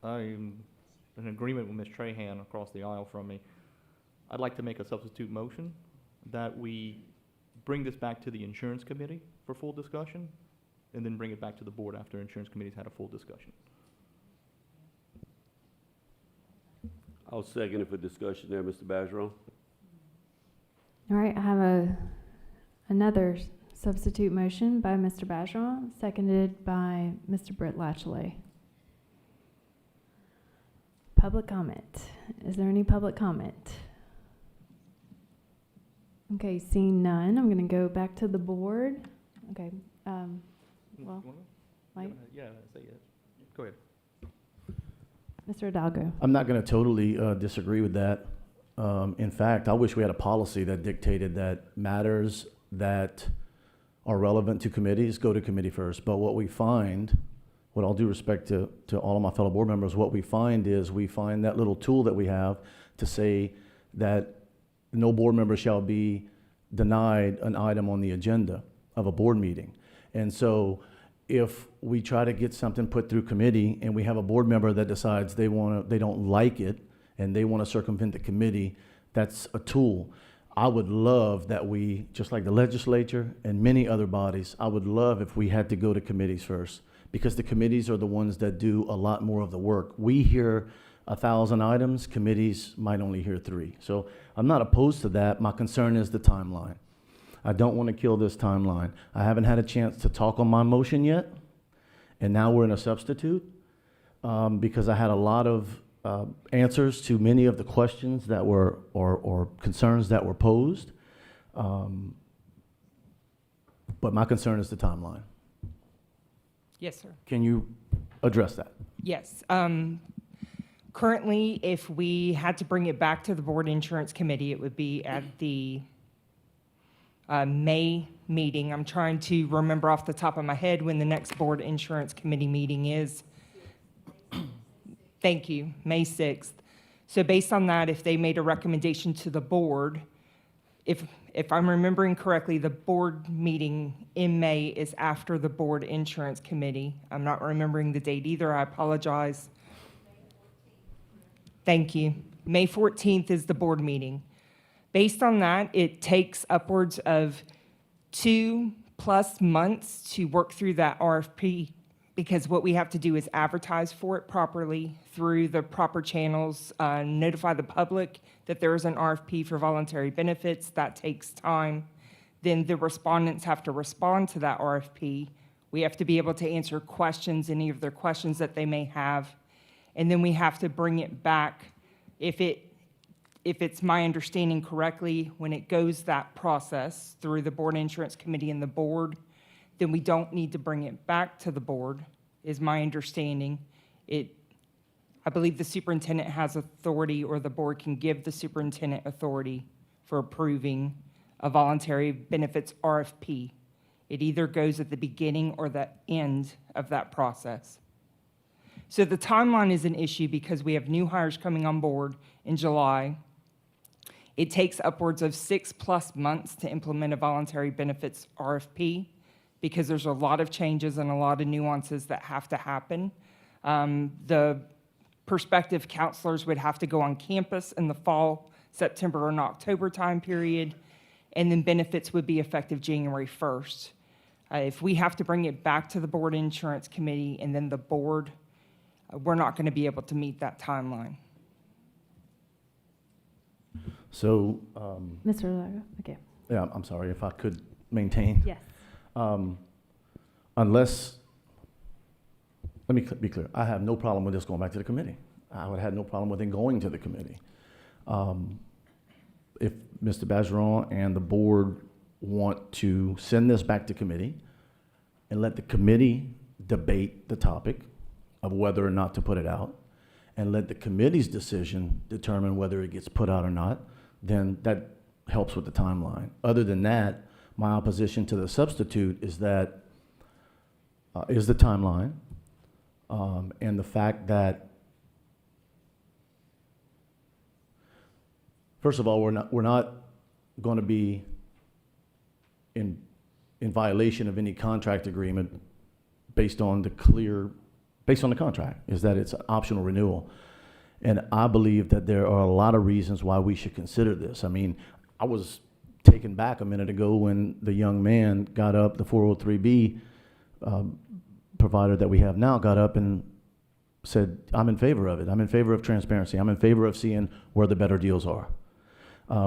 I'm in agreement with Ms. Trahan across the aisle from me. I'd like to make a substitute motion that we bring this back to the insurance committee for full discussion, and then bring it back to the board after insurance committee's had a full discussion. I'll second it for discussion there, Mr. Bergeron. All right, I have another substitute motion by Mr. Bergeron, seconded by Mr. Britt Latchley. Public comment. Is there any public comment? Okay, seeing none, I'm going to go back to the board. Okay, well, Mike? Yeah, say yes. Go ahead. Mr. Hidalgo. I'm not going to totally disagree with that. In fact, I wish we had a policy that dictated that matters that are relevant to committees go to committee first. But what we find, with all due respect to all of my fellow board members, what we find is we find that little tool that we have to say that no board member shall be denied an item on the agenda of a board meeting. And so if we try to get something put through committee and we have a board member that decides they don't like it and they want to circumvent the committee, that's a tool. I would love that we, just like the legislature and many other bodies, I would love if we had to go to committees first, because the committees are the ones that do a lot more of the work. We hear 1,000 items, committees might only hear 3. So I'm not opposed to that. My concern is the timeline. I don't want to kill this timeline. I haven't had a chance to talk on my motion yet, and now we're in a substitute because I had a lot of answers to many of the questions that were, or concerns that were posed. But my concern is the timeline. Yes, sir. Can you address that? Yes. Currently, if we had to bring it back to the Board Insurance Committee, it would be at the May meeting. I'm trying to remember off the top of my head when the next Board Insurance Committee meeting is. Thank you, May 6th. So based on that, if they made a recommendation to the board, if I'm remembering correctly, the board meeting in May is after the Board Insurance Committee. I'm not remembering the date either, I apologize. Thank you. May 14th is the board meeting. Based on that, it takes upwards of 2+ months to work through that RFP, because what we have to do is advertise for it properly through the proper channels, notify the public that there is an RFP for voluntary benefits. That takes time. Then the respondents have to respond to that RFP. We have to be able to answer questions, any of their questions that they may have. And then we have to bring it back. If it's my understanding correctly, when it goes that process through the board insurance committee and the board, then we don't need to bring it back to the board, is my understanding. I believe the superintendent has authority, or the board can give the superintendent authority for approving a voluntary benefits RFP. It either goes at the beginning or the end of that process. So the timeline is an issue because we have new hires coming on board in July. It takes upwards of 6+ months to implement a voluntary benefits RFP because there's a lot of changes and a lot of nuances that have to happen. The prospective counselors would have to go on campus in the fall, September and October time period, and then benefits would be effective January 1st. If we have to bring it back to the board insurance committee and then the board, we're not going to be able to meet that timeline. So, Mr. Lago, okay. yeah, I'm sorry, if I could maintain. Yes. Unless, let me be clear, I have no problem with this going back to the committee. I would have no problem with it going to the committee. If Mr. Bergeron and the board want to send this back to committee and let the committee debate the topic of whether or not to put it out, and let the committee's decision determine whether it gets put out or not, then that helps with the timeline. Other than that, my opposition to the substitute is that, is the timeline, and the fact that, first of all, we're not going to be in violation of any contract agreement based on the contract, is that it's an optional renewal. And I believe that there are a lot of reasons why we should consider this. I mean, I was taken back a minute ago when the young man got up, the 403B provider that we have now got up and said, I'm in favor of it. I'm in favor of transparency. I'm in favor of seeing where the better deals are.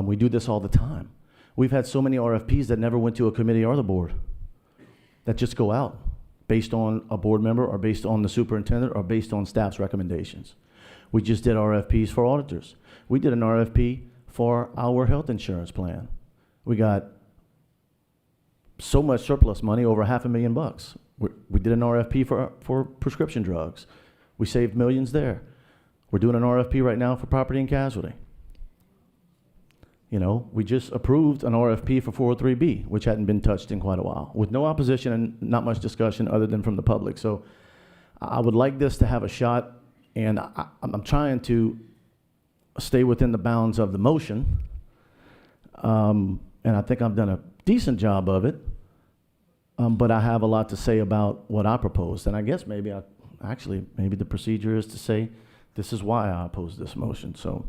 We do this all the time. We've had so many RFPs that never went to a committee or the board that just go out based on a board member or based on the superintendent or based on staff's recommendations. We just did RFPs for auditors. We did an RFP for our health insurance plan. We got so much surplus money, over $500,000. We did an RFP for prescription drugs. We saved millions there. We're doing an RFP right now for property and casualty. You know, we just approved an RFP for 403B, which hadn't been touched in quite a while, with no opposition and not much discussion other than from the public. So I would like this to have a shot, and I'm trying to stay within the bounds of the motion, and I think I've done a decent job of it, but I have a lot to say about what I proposed, and I guess maybe maybe the procedure is to say this is why I oppose this motion. So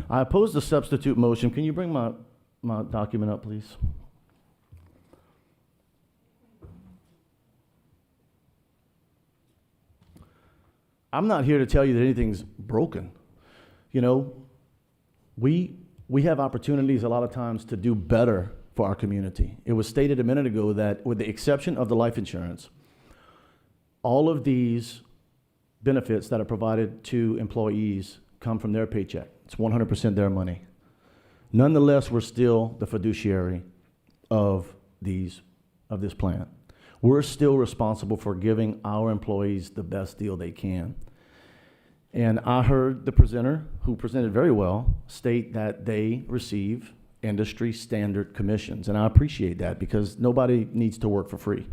I oppose the substitute motion. Can you bring my document up, please? I'm not here to tell you that anything's broken. You know, we have opportunities a lot of times to do better for our community. It was stated a minute ago that with the exception of the life insurance, all of these benefits that are provided to employees come from their paycheck. It's 100% their money. Nonetheless, we're still the fiduciary of this plan. We're still responsible for giving our employees the best deal they can. And I heard the presenter, who presented very well, state that they receive industry standard commissions. And I appreciate that because nobody needs to work for free.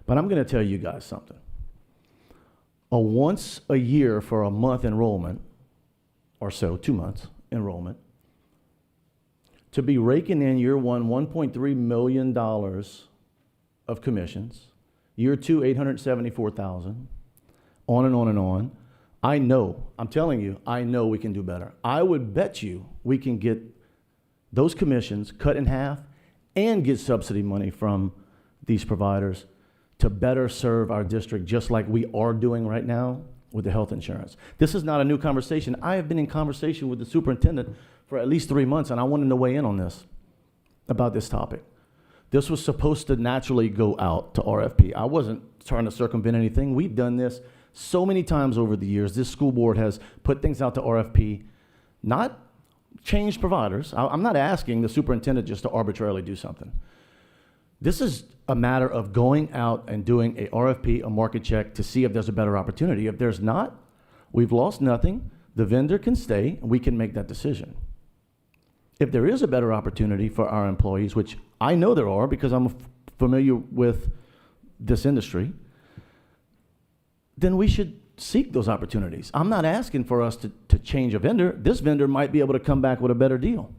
But I'm going to tell you guys something. A once a year for a month enrollment, or so, 2 months enrollment, to be raking in year one $1.3 million of commissions, year two $874,000, on and on and on, I'm telling you, I know we can do better. I would bet you we can get those commissions cut in half and get subsidy money from these providers to better serve our district, just like we are doing right now with the health insurance. This is not a new conversation. I have been in conversation with the superintendent for at least 3 months, and I wanted to weigh in on this, about this topic. This was supposed to naturally go out to RFP. I wasn't trying to circumvent anything. We've done this so many times over the years. This school board has put things out to RFP, not changed providers. I'm not asking the superintendent just to arbitrarily do something. This is a matter of going out and doing a RFP, a market check, to see if there's a better opportunity. If there's not, we've lost nothing. The vendor can stay, and we can make that decision. If there is a better opportunity for our employees, which I know there are because I'm familiar with this industry, then we should seek those opportunities. I'm not asking for us to change a vendor. This vendor might be able to come back with a better deal.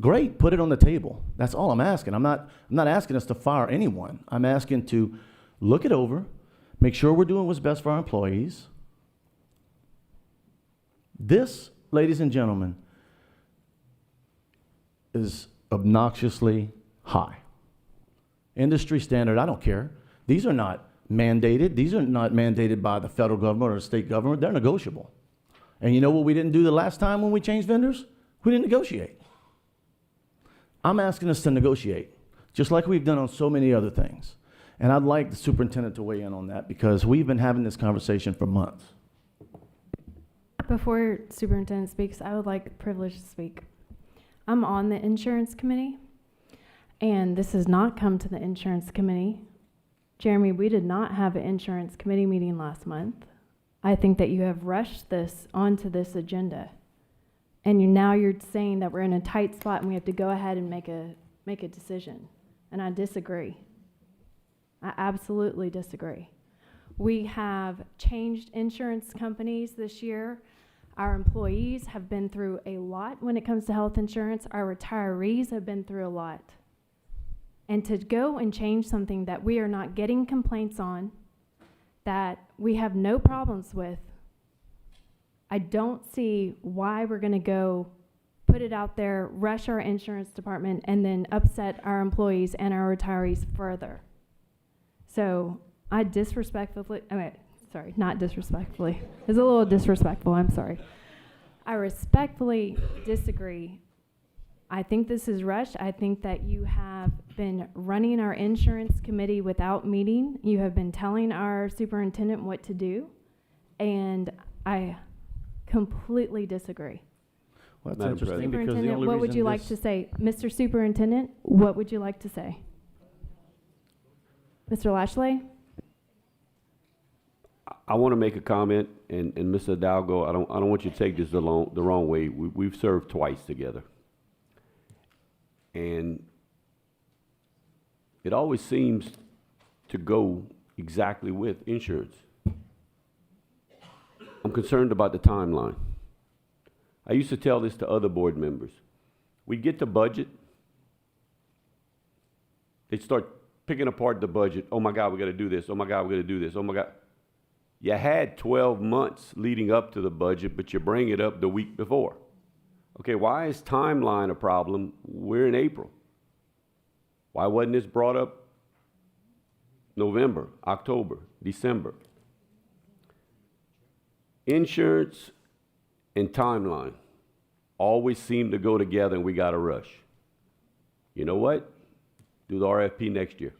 Great, put it on the table. That's all I'm asking. I'm not asking us to fire anyone. I'm asking to look it over, make sure we're doing what's best for our employees. This, ladies and gentlemen, is obnoxiously high. Industry standard, I don't care. These are not mandated. These are not mandated by the federal government or the state government. They're negotiable. And you know what we didn't do the last time when we changed vendors? We didn't negotiate. I'm asking us to negotiate, just like we've done on so many other things. And I'd like the superintendent to weigh in on that because we've been having this conversation for months. Before superintendent speaks, I would like the privilege to speak. I'm on the insurance committee, and this has not come to the insurance committee. Jeremy, we did not have an insurance committee meeting last month. I think that you have rushed this onto this agenda. And now you're saying that we're in a tight spot and we have to go ahead and make a decision. And I disagree. I absolutely disagree. We have changed insurance companies this year. Our employees have been through a lot when it comes to health insurance. Our retirees have been through a lot. And to go and change something that we are not getting complaints on, that we have no problems with, I don't see why we're going to go put it out there, rush our insurance department, and then upset our employees and our retirees further. So I not disrespectfully, it's a little disrespectful, I'm sorry. I respectfully disagree. I think this is rushed. I think that you have been running our insurance committee without meeting. You have been telling our superintendent what to do, and I completely disagree. Well, that's Madam interesting because the Superintendent, only what would reason you like to say? Mr. Superintendent, what would you like to say? Mr. Lashley? I want to make a comment, and Mr. Hidalgo, I don't want you to take this the wrong way. We've served twice together. And it always seems to go exactly with insurance. I'm concerned about the timeline. I used to tell this to other board members. We get the budget, they start picking apart the budget. Oh my God, we got to do this. Oh my God, we got to do this. Oh my God. You had 12 months leading up to the budget, but you bring it up the week before. Okay, why is timeline a problem? We're in April. Why wasn't this brought up November, October, December? Insurance and timeline always seem to go together, and we got to rush. You know what? Do the RFP next year.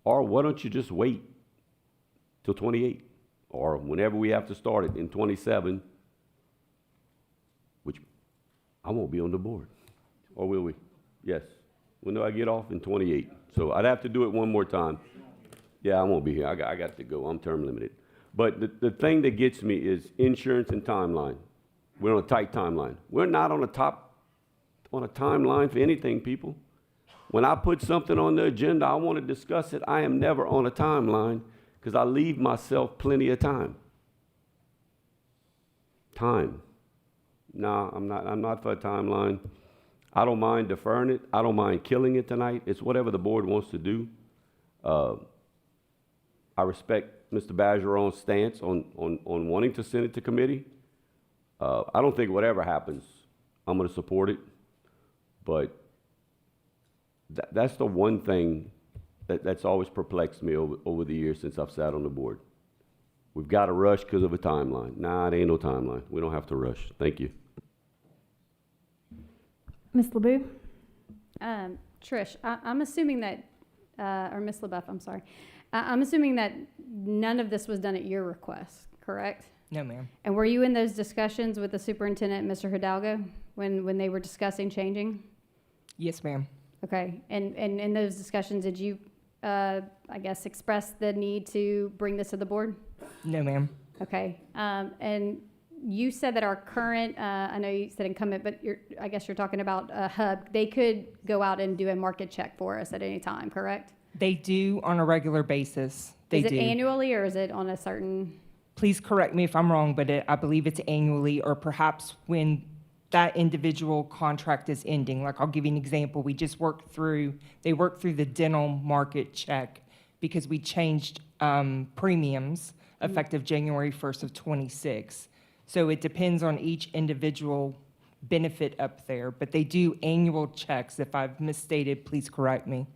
Or why don't you just wait till 28, or whenever we have to start it in 27, which I won't be on the board. Or will we? Yes. When do I get off? In 28. So I'd have to do it one more time. Yeah, I won't be here. I got to go. I'm term limited. But the thing that gets me is insurance and timeline. We're on a tight timeline. We're not on a timeline for anything, people. When I put something on the agenda, I want to discuss it. I am never on a timeline because I leave myself plenty of time. Time. No, I'm not for a timeline. I don't mind deferring it. I don't mind killing it tonight. It's whatever the board wants to do. I respect Mr. Bergeron's stance on wanting to send it to committee. I don't think whatever happens, I'm going to support it. But that's the one thing that's always perplexed me over the years since I've sat on the board. We've got to rush because of a timeline. Nah, it ain't no timeline. We don't have to rush. Thank you. Ms. LeBeau? Trish, I'm assuming that, or Ms. LaBeouf, I'm sorry. I'm assuming that none of this was done at your request, correct? No, ma'am. And were you in those discussions with the superintendent, Mr. Hidalgo, when they were discussing changing? Yes, ma'am. Okay, and in those discussions, did you, I guess, express the need to bring this to the board? No, ma'am. Okay, and you said that our current, I know you said incumbent, but I guess you're talking about Hub. They could go out and do a market check for us at any time, correct? They do on a regular basis. They Is it do. annually or is it on a certain? Please correct me if I'm wrong, but I believe it's annually, or perhaps when that individual contract is ending. Like, I'll give you an example. They worked through the dental market check because we changed premiums effective January 1st of 26. So it depends on each individual benefit up there, but they do annual checks. If I've misstated, please correct me.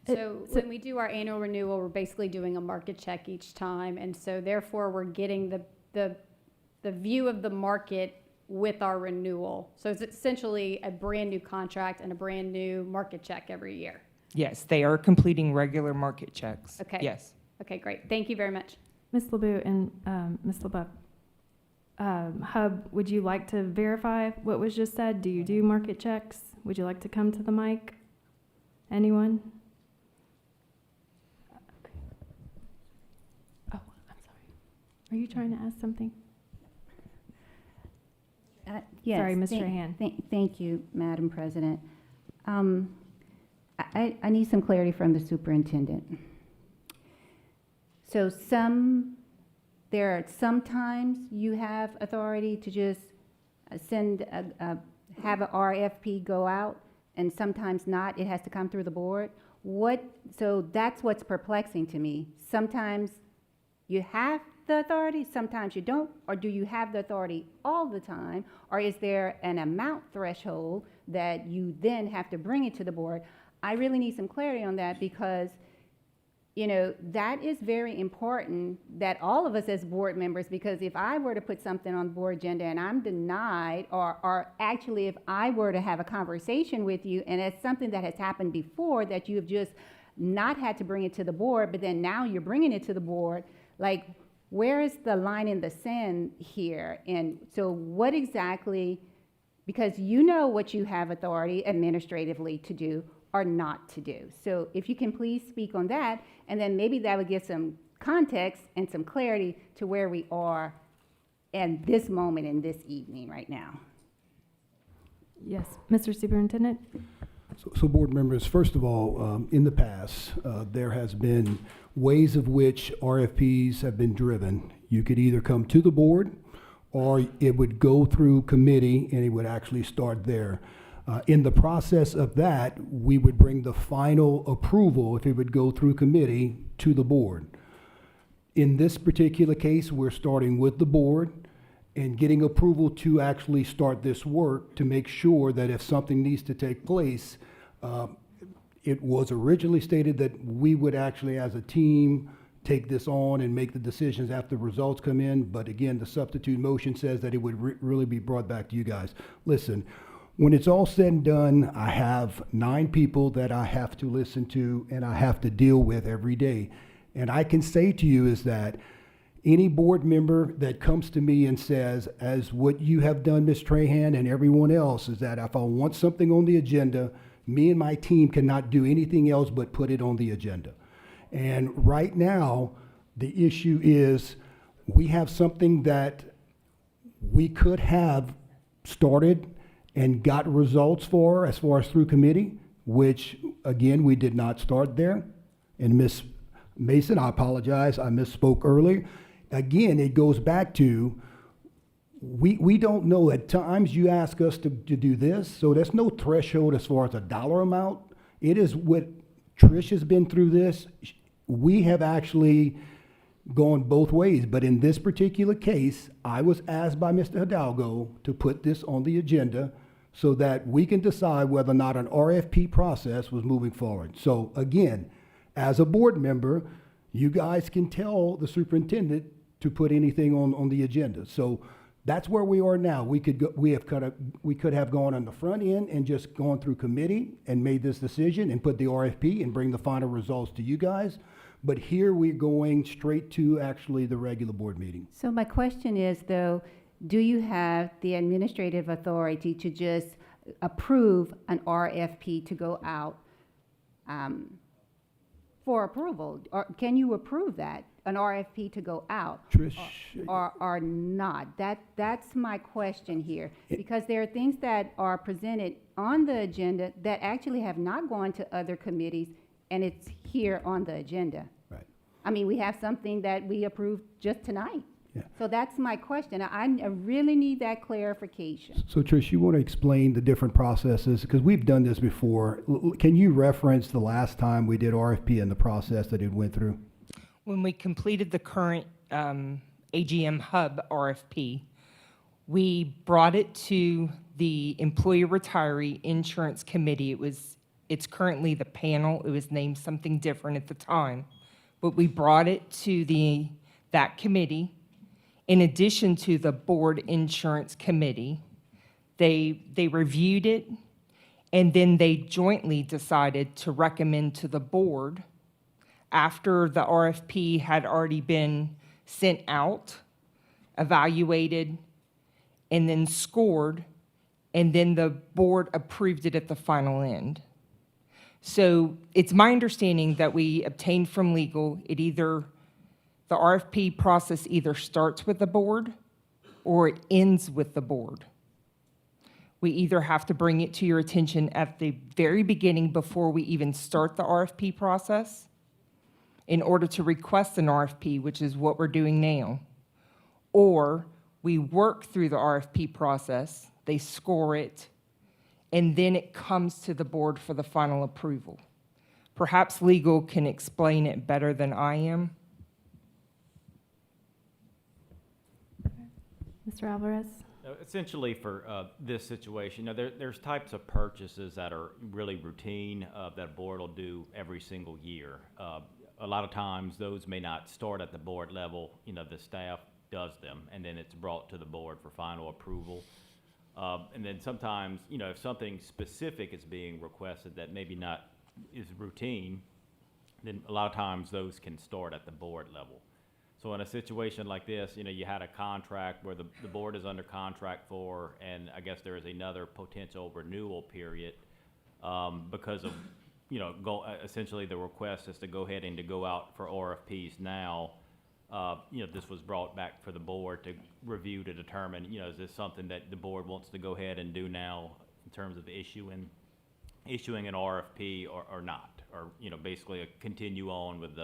So when we do our annual renewal, we're basically doing a market check each time, and so therefore we're getting the view of the market with our renewal. So it's essentially a brand new contract and a brand new market check every year. Yes, they are completing regular market checks. Okay. Yes. Okay, great. Thank you very much. Ms. LeBeau and Ms. LeBeau, Hub, would you like to verify what was just said? Do you do market checks? Would you like to come to the mic? Anyone? Okay. Oh, I'm sorry. Are you trying to ask something? Yes. Sorry, Ms. Trahan. Thank you, Madam President. I need some clarity from the superintendent. So sometimes you have authority to just have an RFP go out, and sometimes not. It has to come through the board. So that's what's perplexing to me. Sometimes you have the authority, sometimes you don't, or do you have the authority all the time, or is there an amount threshold that you then have to bring it to the board? I really need some clarity on that, because that is very important, that all of us as board members, because if I were to put something on the board agenda and I'm denied, or actually if I were to have a conversation with you and it's something that has happened before that you have just not had to bring it to the board, but then now you're bringing it to the board, like, where is the line in the sand here? And so what exactly, because you know what you have authority administratively to do or not to do. So if you can please speak on that, and then maybe that would give some context and some clarity to where we are in this moment in this evening right now. Yes, Mr. Superintendent? So board members, first of all, in the past, there has been ways of which RFPs have been driven. You could either come to the board, or it would go through committee and it would actually start there. In the process of that, we would bring the final approval, if it would go through committee, to the board. In this particular case, we're starting with the board and getting approval to actually start this work to make sure that if something needs to take place, it was originally stated that we would actually, as a team, take this on and make the decisions after the results come in. But again, the substitute motion says that it would really be brought back to you guys. Listen, when it's all said and done, I have 9 people that I have to listen to and I have to deal with every day. And I can say to you is that any board member that comes to me and says, as what you have done, Ms. Trahan, and everyone else, is that if I want something on the agenda, me and my team cannot do anything else but put it on the agenda. And right now, the issue is we have something that we could have started and got results for as far as through committee, which, again, we did not start there. And Ms. Mason, I apologize, I misspoke earlier. Again, it goes back to, we don't know. At times you ask us to do this, so there's no threshold as far as a dollar amount. It is what Trish has been through this. We have actually going both ways, but in this particular case, I was asked by Mr. Hidalgo to put this on the agenda so that we can decide whether or not an RFP process was moving forward. So again, as a board member, you guys can tell the superintendent to put anything on the agenda. So that's where we are now. We could have gone on the front end and just gone through committee and made this decision and put the RFP and bring the final results to you guys. But here we're going straight to actually the regular board meeting. So my question is, though, do you have the administrative authority to just approve an RFP to go out for approval? Or can you approve that, an RFP to go out? Trish. Or not? That's my question here. Because there are things that are presented on the agenda that actually have not gone to other committees, and it's here on the agenda. Right. I mean, we have something that we approved just tonight. Yeah. So that's my question. I really need that clarification. So Trish, you want to explain the different processes? Because we've done this before. Can you reference the last time we did RFP and the process that it went through? When we completed the current AGM Hub RFP, we brought it to the Employee Retiree Insurance Committee. It's currently the panel. It was named something different at the time. But we brought it to that committee. In addition to the Board Insurance Committee, they reviewed it, and then they jointly decided to recommend to the board, after the RFP had already been sent out, evaluated, and then scored, and then the board approved it at the final end. So it's my understanding that we obtained from legal, the RFP process either starts with the board or it ends with the board. We either have to bring it to your attention at the very beginning before we even start the RFP process in order to request an RFP, which is what we're doing now, or we work through the RFP process, they score it, and then it comes to the board for the final approval. Perhaps legal can explain it better than I am. Mr. Alvarez? Essentially, for this situation, there's types of purchases that are really routine that a board will do every single year. A lot of times, those may not start at the board level. The staff does them, and then it's brought to the board for final approval. And then sometimes, if something specific is being requested that maybe not is routine, then a lot of times those can start at the board level. So in a situation like this, you had a contract where the board is under contract for, and I guess there is another potential renewal period because of, essentially the request is to go ahead and to go out for RFPs now. This was brought back for the board to review to determine, is this something that the board wants to go ahead and do now in terms of issuing an RFP or not, or basically continue on with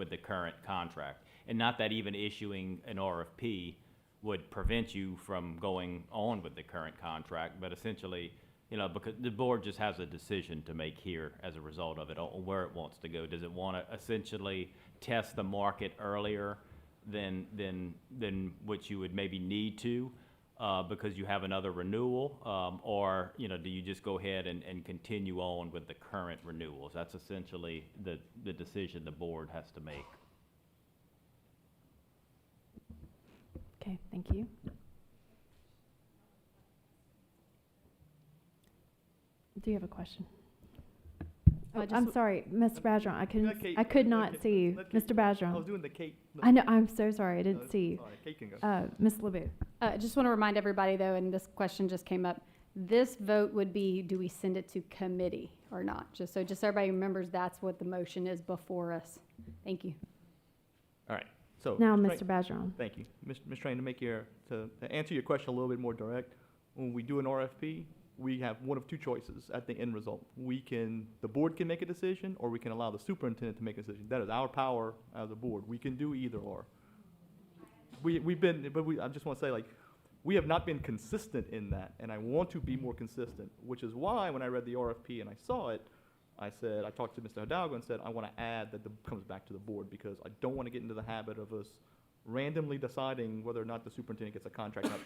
the current contract. And not that even issuing an RFP would prevent you from going on with the current contract, but essentially, because the board just has a decision to make here as a result of it, on where it wants to go. Does it want to essentially test the market earlier than what you would maybe need to because you have another renewal, or do you just go ahead and continue on with the current renewals? That's essentially the decision the board has to make. Okay, thank you. Do you have a question? Oh, I'm sorry, Mr. Bergeron, I could not see you. Mr. Bergeron. I was doing the Kate. I know, I'm so sorry, I didn't see you. Sorry, Kate can go. Ms. LeBeau. I just want to remind everybody, though, and this question just came up, this vote would be, do we send it to committee or not? Just so everybody remembers that's what the motion is before us. Thank you. All right. So Now, Mr. Bergeron. Thank you. Ms. Train, to answer your question a little bit more direct, when we do an RFP, we have one of two choices at the end result. The board can make a decision, or we can allow the superintendent to make a decision. That is our power as a board. We can do either or. I just want to say, we have not been consistent in that, and I want to be more consistent, which is why when I read the RFP and I saw it, I talked to Mr. Hidalgo and said, I want to add that comes back to the board because I don't want to get into the habit of us randomly deciding whether or not the superintendent gets a contract. Now,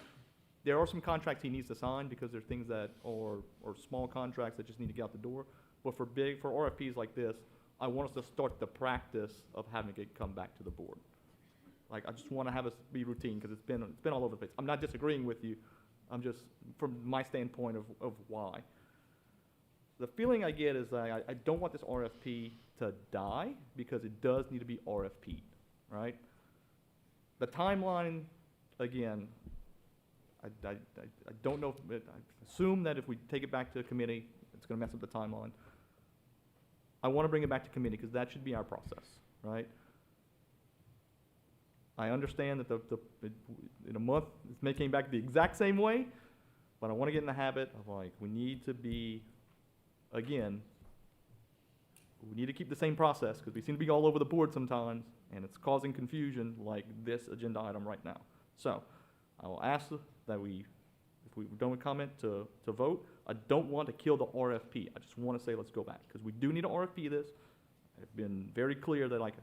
there are some contracts he needs to sign because there's things that are small contracts that just need to get out the door. But for RFPs like this, I want us to start the practice of having it come back to the board. Like, I just want to have us be routine because it's been all over the place. I'm not disagreeing with you. I'm just, from my standpoint of why. The feeling I get is that I don't want this RFP to die because it does need to be RFP'd, right? The timeline, again, I don't know, I assume that if we take it back to committee, it's going to mess up the timeline. I want to bring it back to committee because that should be our process, right? I understand that in a month, it's making back the exact same way, but I want to get in the habit of like, we need to be, again, we need to keep the same process because we seem to be all over the board sometimes and it's causing confusion like this agenda item right now. So I will ask that if we're done with comment, to vote. I don't want to kill the RFP. I just want to say let's go back because we do need to RFP this. I've been very clear that like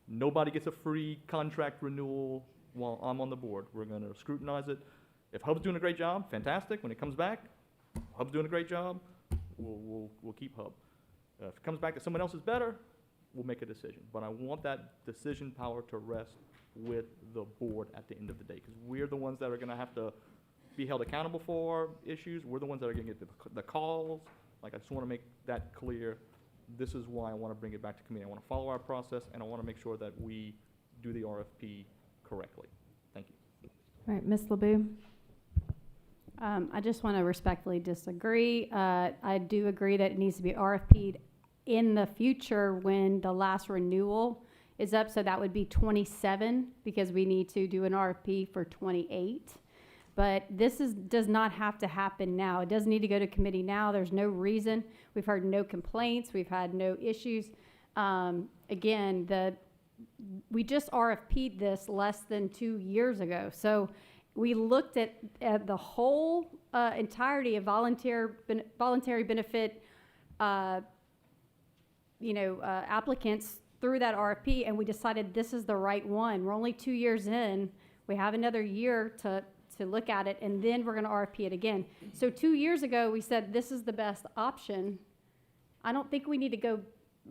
nobody gets a free contract renewal while I'm on the board. We're going to scrutinize it. If Hub's doing a great job, fantastic. When it comes back, Hub's doing a great job, we'll keep Hub. If it comes back that someone else is better, we'll make a decision. But I want that decision power to rest with the board at the end of the day because we're the ones that are going to have to be held accountable for issues. We're the ones that are going to get the calls. Like, I just want to make that clear. This is why I want to bring it back to committee. I want to follow our process, and I want to make sure that we do the RFP correctly. Thank you. All right, Ms. LeBeau. I just want to respectfully disagree. I do agree that it needs to be RFP'd in the future when the last renewal is up. So that would be 27 because we need to do an RFP for 28. But this does not have to happen now. It doesn't need to go to committee now. There's no reason. We've heard no complaints. We've had no issues. Again, we just RFP'd this less than 2 years ago. So we looked at the whole entirety of voluntary benefit applicants through that RFP, and we decided this is the right one. We're only 2 years in. We have another year to look at it, and then we're going to RFP it again. So 2 years ago, we said this is the best option. I don't think we need to go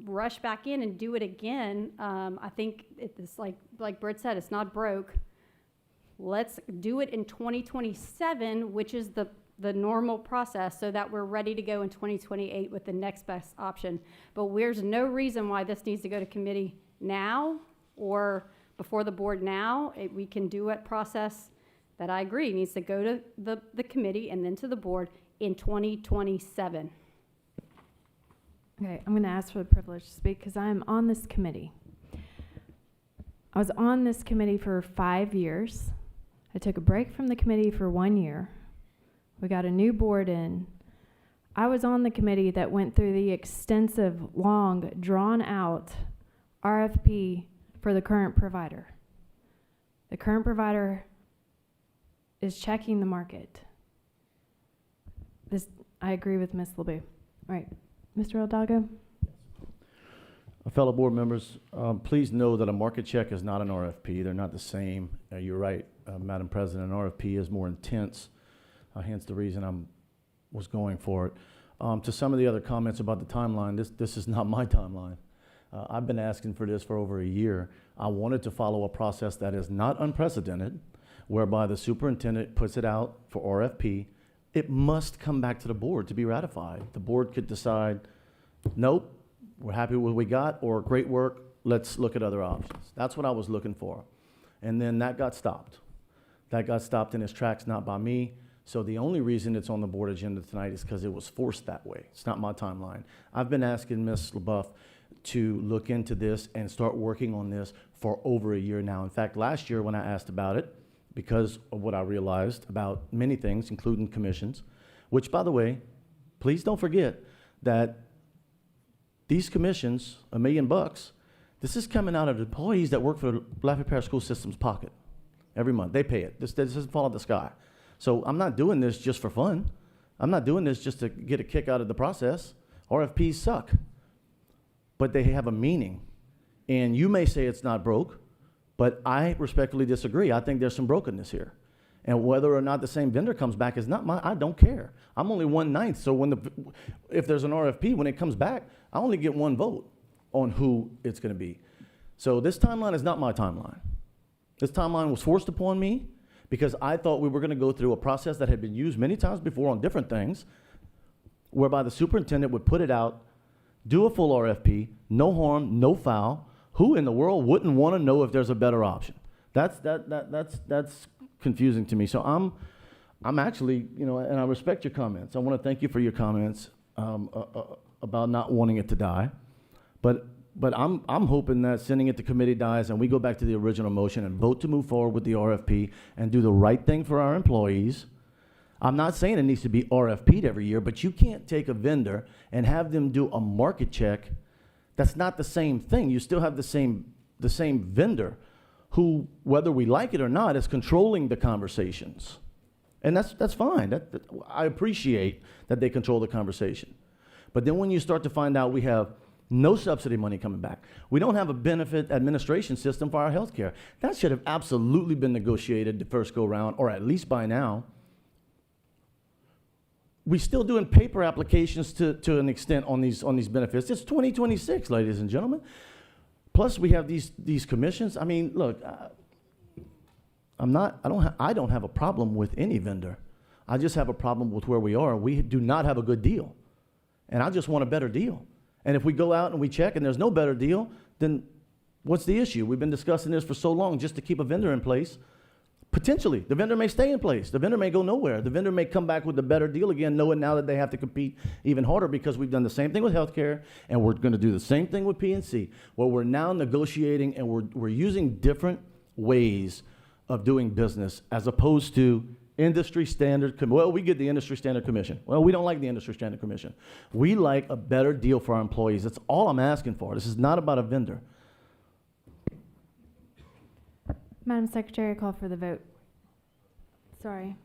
rush back in and do it again. I think it's like Britt said, it's not broke. Let's do it in 2027, which is the normal process, so that we're ready to go in 2028 with the next best option. But there's no reason why this needs to go to committee now or before the board now. We can do a process that I agree needs to go to the committee and then to the board in 2027. Okay, I'm going to ask for the privilege to speak because I am on this committee. I was on this committee for 5 years. I took a break from the committee for 1 year. We got a new board in. I was on the committee that went through the extensive, long, drawn-out RFP for the current provider. The current provider is checking the market. I agree with Ms. LeBeau. All right, Mr. Hidalgo? Fellow board members, please know that a market check is not an RFP. They're not the same. You're right, Madam President, an RFP is more intense, hence the reason I was going for it. To some of the other comments about the timeline, this is not my timeline. I've been asking for this for over a year. I wanted to follow a process that is not unprecedented, whereby the superintendent puts it out for RFP. It must come back to the board to be ratified. The board could decide, nope, we're happy with what we got, or great work, let's look at other options. That's what I was looking for. And then that got stopped. That got stopped in its tracks, not by me. So the only reason it's on the board agenda tonight is because it was forced that way. It's not my timeline. I've been asking Ms. LeBeau to look into this and start working on this for over a year now. In fact, last year when I asked about it, because of what I realized about many things, including commissions, which, by the way, please don't forget that these commissions, $1 million, this is coming out of the employees that work for the Lafayette Parish School System's pocket every month. They pay it. This doesn't fall out of the sky. So I'm not doing this just for fun. I'm not doing this just to get a kick out of the process. RFPs suck. but they have a meaning. And you may say it's not broke, but I respectfully disagree. I think there's some brokenness here. And whether or not the same vendor comes back is not I don't care. I'm only 1/9, so if there's an RFP, when it comes back, I only get one vote on who it's gonna be. So this timeline is not my timeline. This timeline was forced upon me because I thought we were gonna go through a process that had been used many times before on different things, whereby the superintendent would put it out, do a full RFP, no harm, no foul. Who in the world wouldn't wanna know if there's a better option? That's confusing to me. So I'm actually, and I respect your comments. I want to thank you for your comments about not wanting it to die. But I'm hoping that sending it to committee dies and we go back to the original motion and vote to move forward with the RFP and do the right thing for our employees. I'm not saying it needs to be RFP'd every year, but you can't take a vendor and have them do a market check. That's not the same thing. You still have the same vendor who, whether we like it or not, is controlling the conversations. And that's fine. I appreciate that they control the conversation. But then when you start to find out we have no subsidy money coming back, we don't have a benefit administration system for our health care. That should have absolutely been negotiated the first go round, or at least by now. We're still doing paper applications to an extent on these benefits. It's 2026, ladies and gentlemen. Plus, we have these commissions. I mean, look, I don't have a problem with any vendor. I just have a problem with where we are. We do not have a good deal, and I just want a better deal. And if we go out and we check and there's no better deal, then what's the issue? We've been discussing this for so long just to keep a vendor in place. Potentially, the vendor may stay in place. The vendor may go nowhere. The vendor may come back with a better deal again, knowing now that they have to compete even harder because we've done the same thing with healthcare, and we're going to do the same thing with P&C, where we're now negotiating and we're using different ways of doing business as opposed to industry standard. Well, we get the industry standard commission. Well, we don't like the industry standard commission. We like a better deal for our employees. That's all I'm asking for. This is not about a vendor. Madam Secretary, I call for the vote. Sorry.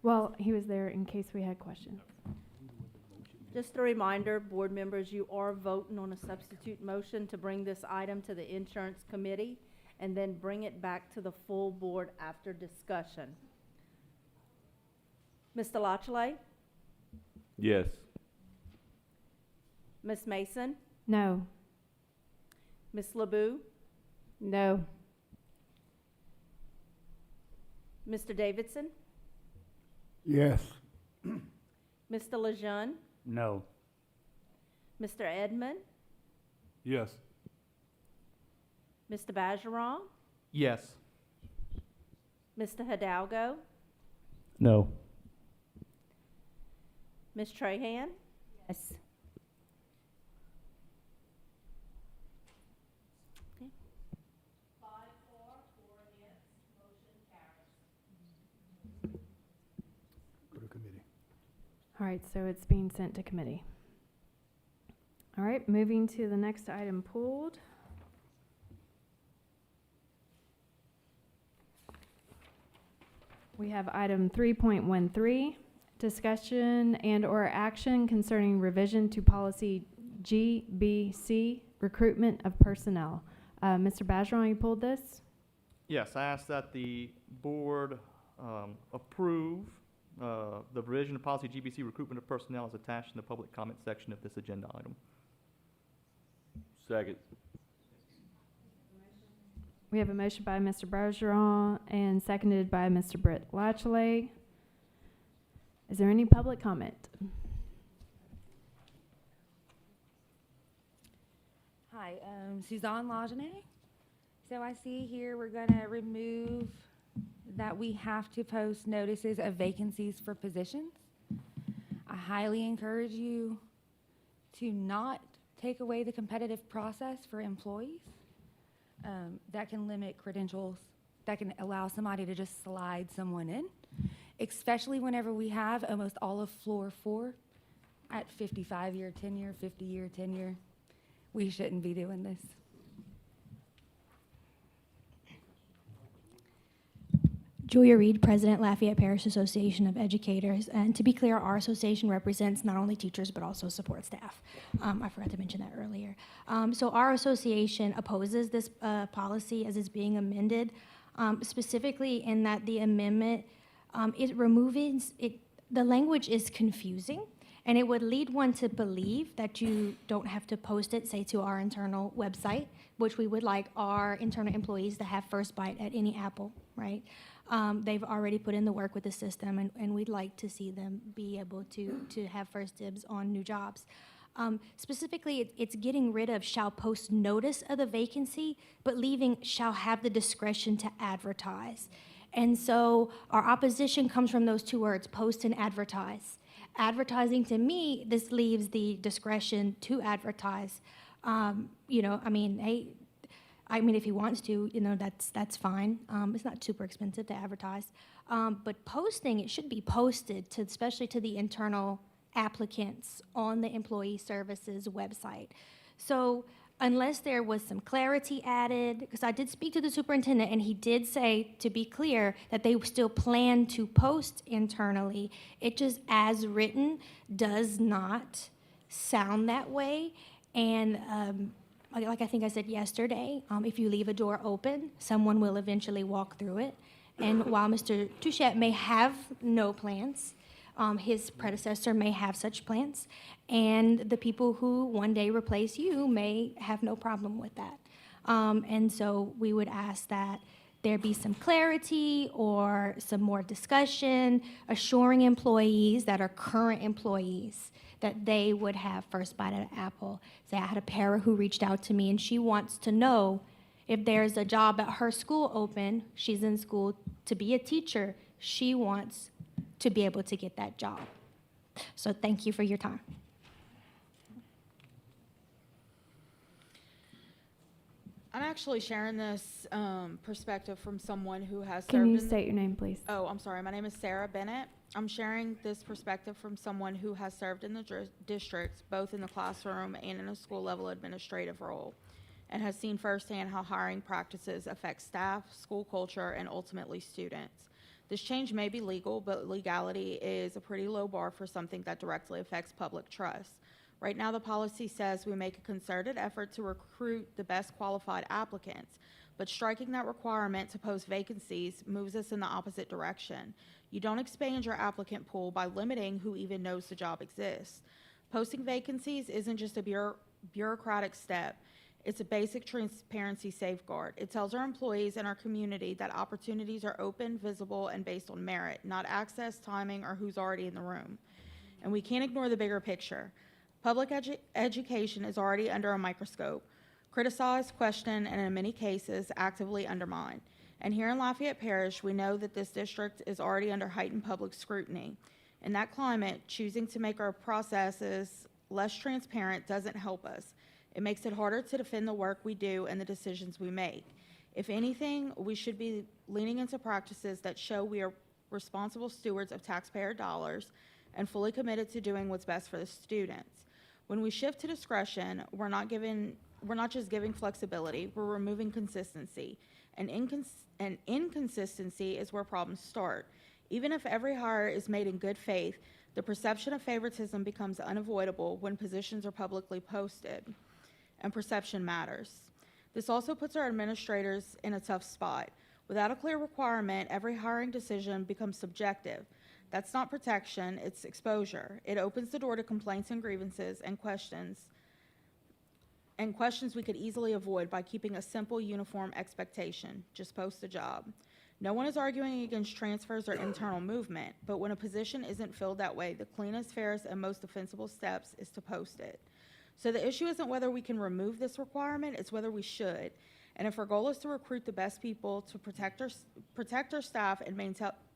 Well, he was there in case we had questions. Just a reminder, board members, you are voting on a substitute motion to bring this item to the insurance committee and then bring it back to the full board after discussion. Mr. Lachele? Yes. Ms. Mason? No. Ms. LeBeau? No. Mr. Davidson? Yes. Mr. Lejeune? No. Mr. Edmond? Yes. Mr. Bajeron? Yes. Mr. Hidalgo? No. Ms. Trahan? Yes. Go to committee. All right, so it's being sent to committee. All right, moving to the next item pulled. We have item 3.13, discussion and/or action concerning revision to policy GBC, recruitment of personnel. Mr. Bajeron, you pulled this? Yes, I ask that the board approve the revision of policy GBC recruitment of personnel as attached in the public comment section of this agenda item. Second. We have a motion by Mr. Bergeron and seconded by Mr. Britt Lachele. Is there any public comment? Hi, Suzanne Lagenet. So I see here we're gonna remove that we have to post notices of vacancies for positions. I highly encourage you to not take away the competitive process for employees. That can limit credentials, that can allow somebody to just slide someone in, especially whenever we have almost all of floor 4 at 55-year tenure, 50-year tenure. We shouldn't be doing this. Julia Reed, President, Lafayette Parish Association of Educators. And to be clear, our association represents not only teachers, but also support staff. I forgot to mention that earlier. So our association opposes this policy as it's being amended, specifically in that the amendment is removing, the language is confusing, and it would lead one to believe that you don't have to post it, say, to our internal website, which we would like our internal employees to have first bite at any apple, right? They've already put in the work with the system, and we'd like to see them be able to have first dibs on new jobs. Specifically, it's getting rid of shall post notice of the vacancy, but leaving shall have the discretion to advertise. And so our opposition comes from those two words, post and advertise. Advertising, to me, this leaves the discretion to advertise. You know, I mean, hey, if he wants to, you know, that's fine. It's not super expensive to advertise. But posting, it should be posted to, especially to the internal applicants on the employee services website. So unless there was some clarity added, because I did speak to the superintendent and he did say, to be clear, that they still plan to post internally. It just, as written, does not sound that way. And like I think I said yesterday, if you leave a door open, someone will eventually walk through it. And while Mr. Touchette may have no plans, his predecessor may have such plans, and the people who one day replace you may have no problem with that. And so we would ask that there be some clarity or some more discussion, assuring employees that are current employees that they would have first bite at an apple. Say I had a para who reached out to me and she wants to know if there's a job at her school open, she's in school to be a teacher, she wants to be able to get that job. So thank you for your time. I'm actually sharing this perspective from someone who has Can served you in state your name, please? Oh, I'm sorry. My name is Sarah Bennett. I'm sharing this perspective from someone who has served in the districts, both in the classroom and in a school-level administrative role, and has seen firsthand how hiring practices affect staff, school culture, and ultimately students. This change may be legal, but legality is a pretty low bar for something that directly affects public trust. Right now, the policy says we make a concerted effort to recruit the best qualified applicants, but striking that requirement to post vacancies moves us in the opposite direction. You don't expand your applicant pool by limiting who even knows the job exists. Posting vacancies isn't just a bureaucratic step. It's a basic transparency safeguard. It tells our employees and our community that opportunities are open, visible, and based on merit, not access, timing, or who's already in the room. And we can't ignore the bigger picture. Public education is already under a microscope, criticized, questioned, and in many cases, actively undermined. And here in Lafayette Parish, we know that this district is already under heightened public scrutiny. In that climate, choosing to make our processes less transparent doesn't help us. It makes it harder to defend the work we do and the decisions we make. If anything, we should be leaning into practices that show we are responsible stewards of taxpayer dollars and fully committed to doing what's best for the students. When we shift to discretion, we're not just giving flexibility, we're removing consistency. And inconsistency is where problems start. Even if every hire is made in good faith, the perception of favoritism becomes unavoidable when positions are publicly posted, and perception matters. This also puts our administrators in a tough spot. Without a clear requirement, every hiring decision becomes subjective. That's not protection, it's exposure. It opens the door to complaints and grievances and questions we could easily avoid by keeping a simple, uniform expectation. Just post the job. No one is arguing against transfers or internal movement, but when a position isn't filled that way, the cleanest, fairest, and most defensible steps is to post it. So the issue isn't whether we can remove this requirement, it's whether we should. And if our goal is to recruit the best people to protect our staff and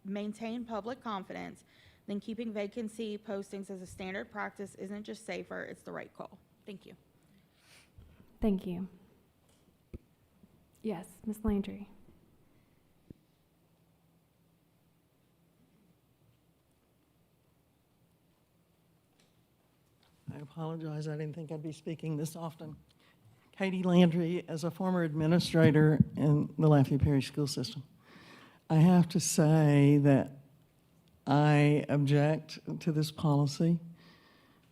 maintain public confidence, then keeping vacancy postings as a standard practice isn't just safer, it's the right call. Thank you. Thank you. Yes, Ms. Landry. I apologize. I didn't think I'd be speaking this often. Katie Landry, as a former administrator in the Lafayette Parish school system. I have to say that I object to this policy.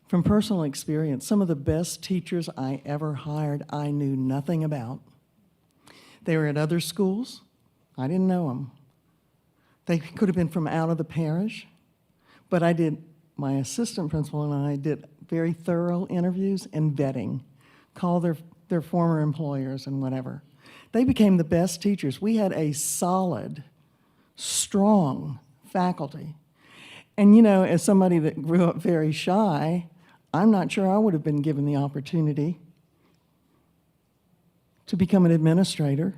From personal experience, some of the best teachers I ever hired, I knew nothing about. They were at other schools. I didn't know them. They could have been from out of the parish, but my assistant principal and I did very thorough interviews and vetting, call their former employers and whatever. They became the best teachers. We had a solid, strong faculty. And as somebody that grew up very shy, I'm not sure I would have been given the opportunity to become an administrator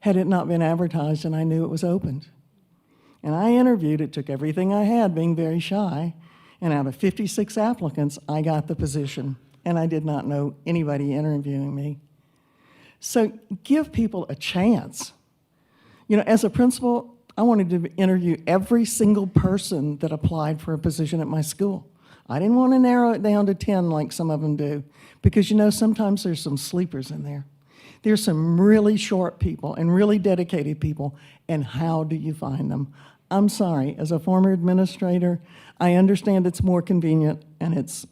had it not been advertised and I knew it was opened. And I interviewed, it took everything I had, being very shy, and out of 56 applicants, I got the position, and I did not know anybody interviewing me. So give people a chance. As a principal, I wanted to interview every single person that applied for a position at my school. I didn't want to narrow it down to 10 like some of them do, because sometimes there's some sleepers in there. There's some really short people and really dedicated people, and how do you find them? I'm sorry, as a former administrator, I understand it's more convenient and it's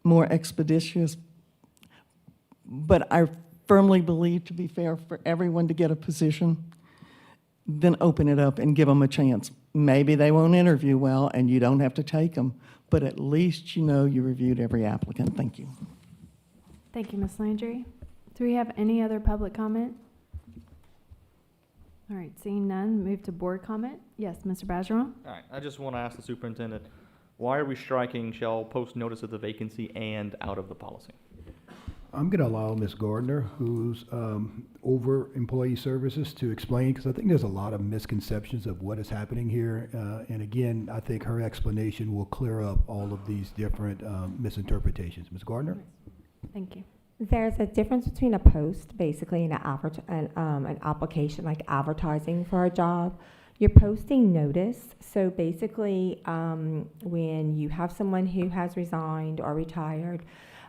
more expeditious, but I firmly believe, to be fair, for everyone to get a position, then open it up and give them a chance. Maybe they won't interview well and you don't have to take them, but at least you reviewed every applicant. Thank you. Thank you, Ms. Landry. Do we have any other public comment? All right, seeing none, move to board comment. Yes, Mr. Bergeron? All right, I just want to ask the superintendent, why are we striking shall post notice of the vacancy and out of the policy? I'm going to allow Ms. Gardner, who's over employee services, to explain, because I think there's a lot of misconceptions of what is happening here. And again, I think her explanation will clear up all of these different misinterpretations. Ms. Gardner? Thank you. There's a difference between a post, basically, and an application, like advertising for a job. You're posting notice. So basically, when you have someone who has resigned or retired,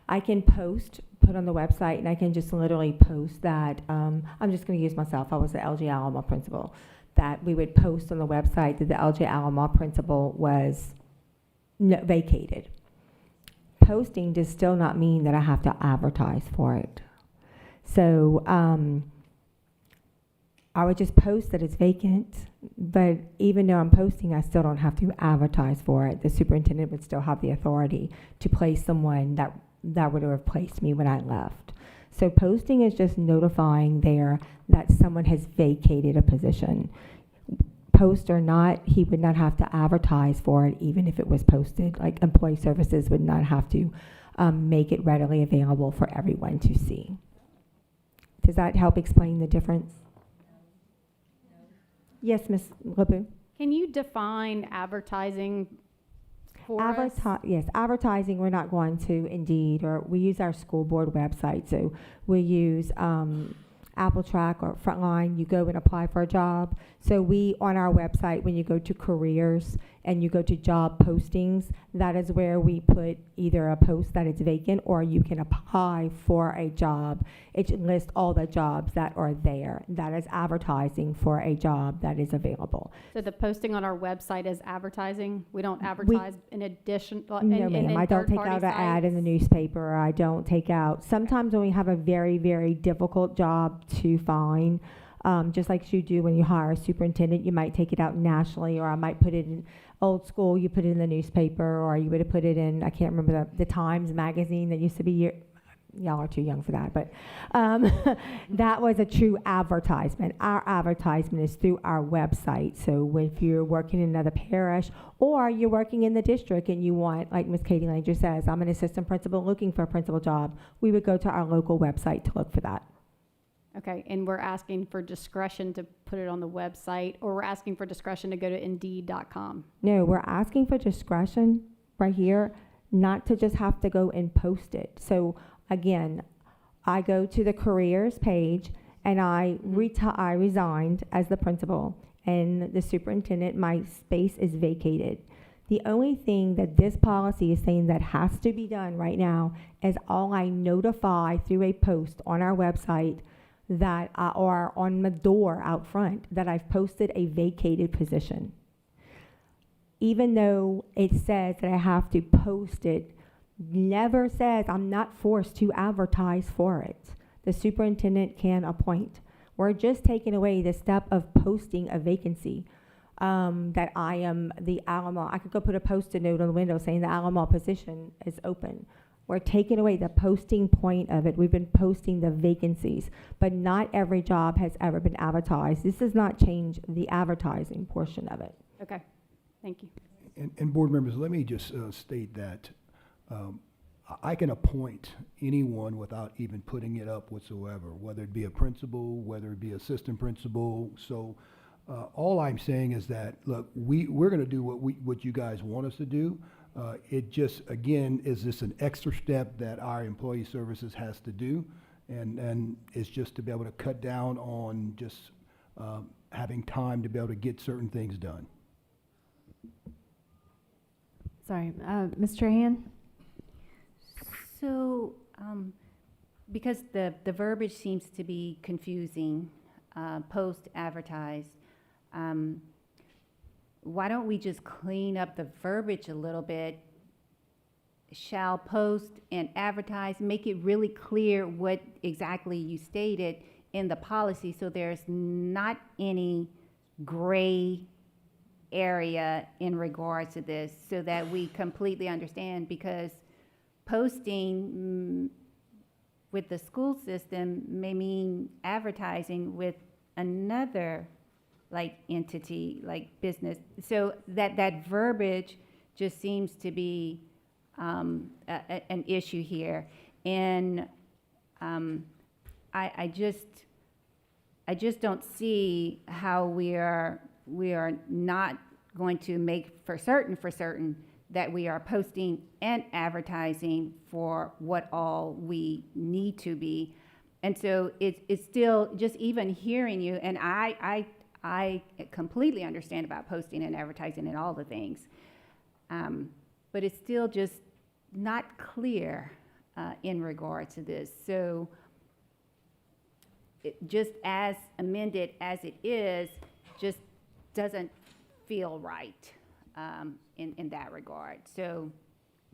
I can put on the website, and I can just literally post that. I'm just going to use myself. I was the LJ Alamo principal. That we would post on the website that the LJ Alamo principal was vacated. Posting does still not mean that I have to advertise for it. So I would just post that it's vacant, but even though I'm posting, I still don't have to advertise for it. The superintendent would still have the authority to place someone that would have replaced me when I left. So posting is just notifying there that someone has vacated a position. Post or not, he would not have to advertise for it, even if it was posted. Like employee services would not have to make it readily available for everyone to see. Does that help explain the difference? Yes, Ms. LeBeau. Can you define advertising for us? Yes, advertising, we're not going to Indeed, or we use our school board website. So we use Apple Track or Frontline. You go and apply for a job. So on our website, when you go to careers and you go to job postings, that is where we put either a post that is vacant, or you can apply for a job. It lists all the jobs that are there. That is advertising for a job that is available. So the posting on our website is advertising? We don't advertise in addition? No, ma'am. I don't take out an ad in the newspaper. Or I don't take out. Sometimes when we have a very, very difficult job to find, just like you do when you hire a superintendent, you might take it out nationally, or I might put it in old school. You put it in the newspaper, or you would have put it in, I can't remember the Times magazine that used to be y'all are too young for that, but that was a true advertisement. Our advertisement is through our website. So if you're working in another parish, or you're working in the district and you want, like Ms. Katie Langer says, I'm an assistant principal looking for a principal job, we would go to our local website to look for that. Okay, and we're asking for discretion to put it on the website, or we're asking for discretion to go to Indeed.com? No, we're asking for discretion right here, not to just have to go and post it. So again, I go to the careers page, and I resigned as the principal, and the superintendent, my space is vacated. The only thing that this policy is saying that has to be done right now is all I notify through a post on our website that are on the door out front that I've posted a vacated position. Even though it says that I have to post it, never says I'm not forced to advertise for it. The superintendent can appoint. We're just taking away the step of posting a vacancy. That I am the Alamo. I could go put a Post-it note on the window saying the Alamo position is open. We're taking away the posting point of it. We've been posting the vacancies, but not every job has ever been advertised. This does not change the advertising portion of it. Okay, thank you. And board members, let me just state that I can appoint anyone without even putting it up whatsoever, whether it be a principal, whether it be assistant principal. So all I'm saying is that, look, we're going to do what you guys want us to do. It just, again, is this an extra step that our employee services has to do, and it's just to be able to cut down on just having time to be able to get certain things done. Sorry, Ms. Trahan? So, because the verbiage seems to be confusing, post-advertised, why don't we just clean up the verbiage a little bit? Shall post and advertise, make it really clear what exactly you stated in the policy, so there's not any gray area in regards to this, so that we completely understand, because posting with the school system may mean advertising with another like entity, like business. So that verbiage just seems to be an issue here. And I just don't see how we are not going to make for certain that we are posting and advertising for what all we need to be. And so it's still, just even hearing you, and I completely understand about posting and advertising and all the things, but it's still just not clear in regard to this. So it, just as amended as it is, just doesn't feel right in that regard. So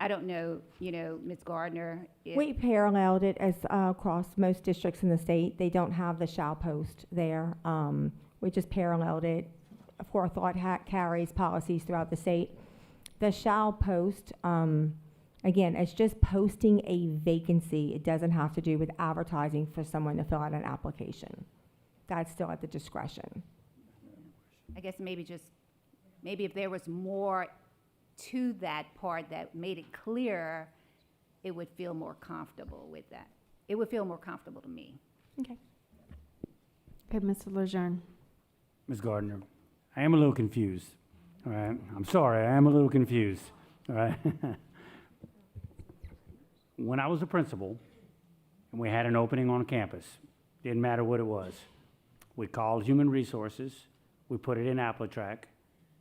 I don't know, Ms. Gardner. We paralleled it as across most districts in the state. They don't have the shall post there. We just paralleled it. Forethought carries policies throughout the state. The shall post, again, it's just posting a vacancy. It doesn't have to do with advertising for someone to fill out an application. That's still at the discretion. I guess maybe if there was more to that part that made it clearer, it would feel more comfortable with that. It would feel more comfortable to me. Okay. Okay, Mr. Lejeune. Ms. Gardner, I am a little confused, all right? I'm sorry, I am a little confused, all right? When I was a principal and we had an opening on campus, didn't matter what it was, we called Human Resources, we put it in AppleTrack,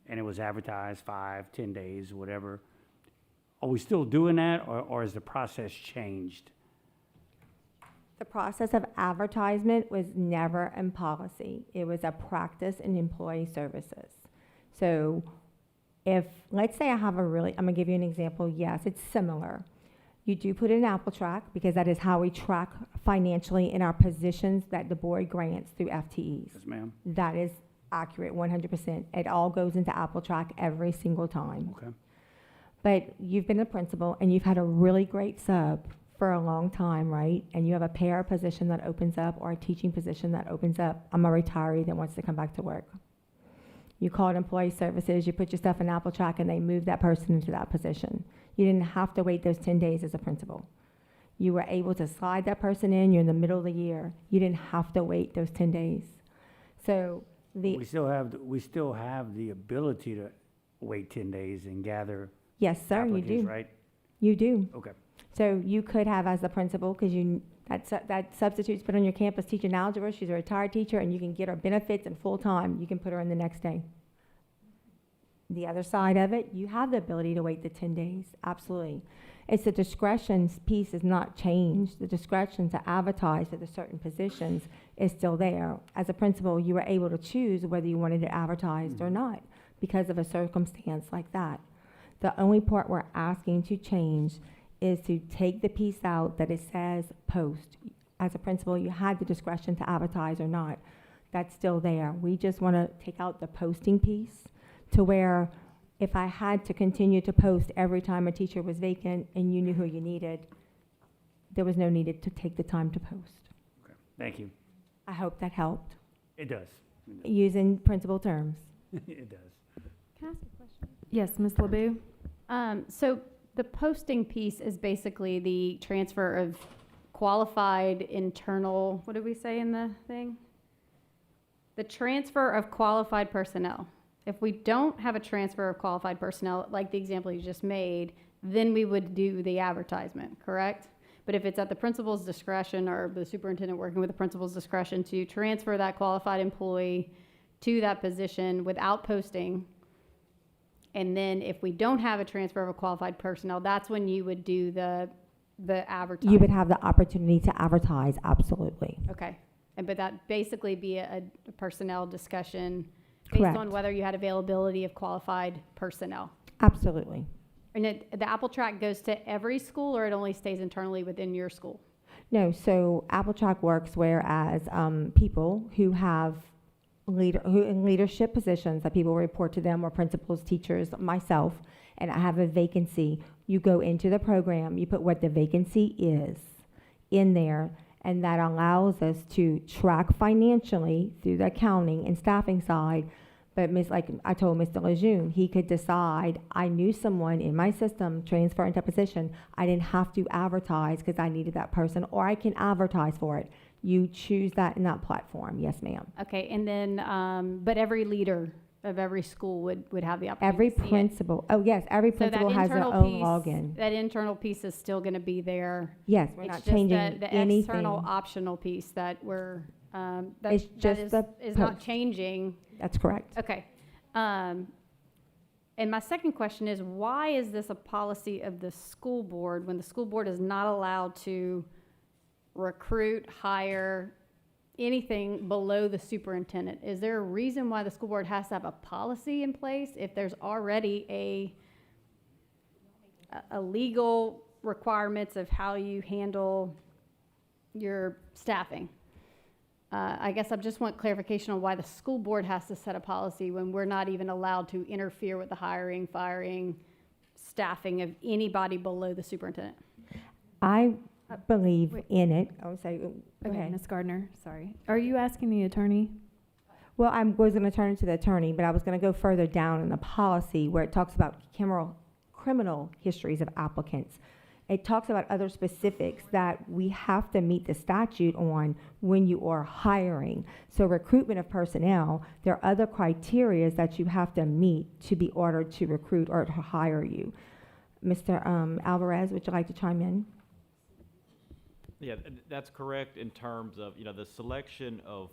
and it was advertised 5, 10 days, whatever. Are we still doing that, or has the process changed? The process of advertisement was never in policy. It was a practice in employee services. So if, let's say I have I'm gonna give you an example. Yes, it's similar. You do put it in AppleTrack because that is how we track financially in our positions that the board grants through FTEs. Yes, ma'am. That is accurate, 100%. It all goes into AppleTrack every single time. Okay. But you've been a principal and you've had a really great sub for a long time, right? And you have a para position that opens up or a teaching position that opens up. I'm a retiree that wants to come back to work. You called employee services, you put your stuff in AppleTrack, and they moved that person into that position. You didn't have to wait those 10 days as a principal. You were able to slide that person in, you're in the middle of the year. You didn't have to wait those 10 days. So We still have the ability to wait 10 days and gather yes, sir, you applicants, do. right? You do. Okay. So you could have, as the principal, because that substitute's been on your campus teaching algebra, she's a retired teacher, and you can get her benefits and full-time, you can put her in the next day. The other side of it, you have the ability to wait the 10 days, absolutely. It's the discretion piece is not changed. The discretion to advertise for the certain positions is still there. As a principal, you were able to choose whether you wanted it advertised or not because of a circumstance like that. The only part we're asking to change is to take the piece out that it says post. As a principal, you had the discretion to advertise or not. That's still there. We just want to take out the posting piece to where if I had to continue to post every time a teacher was vacant and you knew who you needed, there was no need to take the time to post. Okay, thank you. I hope that helped, It does. using principal terms. It does. Can I ask a question? Yes, Ms. LeBeau? So the posting piece is basically the transfer of qualified internal, what did we say in the thing? The transfer of qualified personnel. If we don't have a transfer of qualified personnel, like the example you just made, then we would do the advertisement, correct? But if it's at the principal's discretion or the superintendent working with the principal's discretion to transfer that qualified employee to that position without posting, and then if we don't have a transfer of a qualified personnel, that's when you would do the advertising. You would have the opportunity to advertise, absolutely. Okay, but that basically be a personnel discussion based Correct. on whether you had availability of qualified personnel. Absolutely. And the Apple Track goes to every school, or it only stays internally within your school? No, so Apple Track works whereas people who have who in leadership positions that people report to them, or principals, teachers, myself, and I have a vacancy, you go into the program, you put what the vacancy is in there, and that allows us to track financially through the accounting and staffing side. But like I told Mr. Lejeune, he could decide, I knew someone in my system, transfer into a position, I didn't have to advertise because I needed that person, or I can advertise for it. You choose that in that platform, yes ma'am. Okay, and then, but every leader of every school would have the opportunity Every to see it. principal, oh yes, every So that principal has their internal own piece- login. That internal piece is still gonna be there. Yes, we're It's not just changing the anything. external optional piece that we're, It's that just is, the is not post. changing. That's correct. Okay. And my second question is, why is this a policy of the school board when the school board is not allowed to recruit, hire, anything below the superintendent? Is there a reason why the school board has to have a policy in place if there's already a legal requirements of how you handle your staffing? I guess I just want clarification on why the school board has to set a policy when we're not even allowed to interfere with the hiring, firing, staffing of anybody below the superintendent. I believe in it. I would say, go Okay, ahead. Ms. Gardner, sorry. Are you asking the attorney? Well, I was going to turn it to the attorney, but I was going to go further down in the policy where it talks about criminal histories of applicants. It talks about other specifics that we have to meet the statute on when you are hiring. So recruitment of personnel, there are other criteria that you have to meet to be ordered to recruit or to hire you. Mr. Alvarez, would you like to chime in? Yeah, that's correct in terms of, the selection of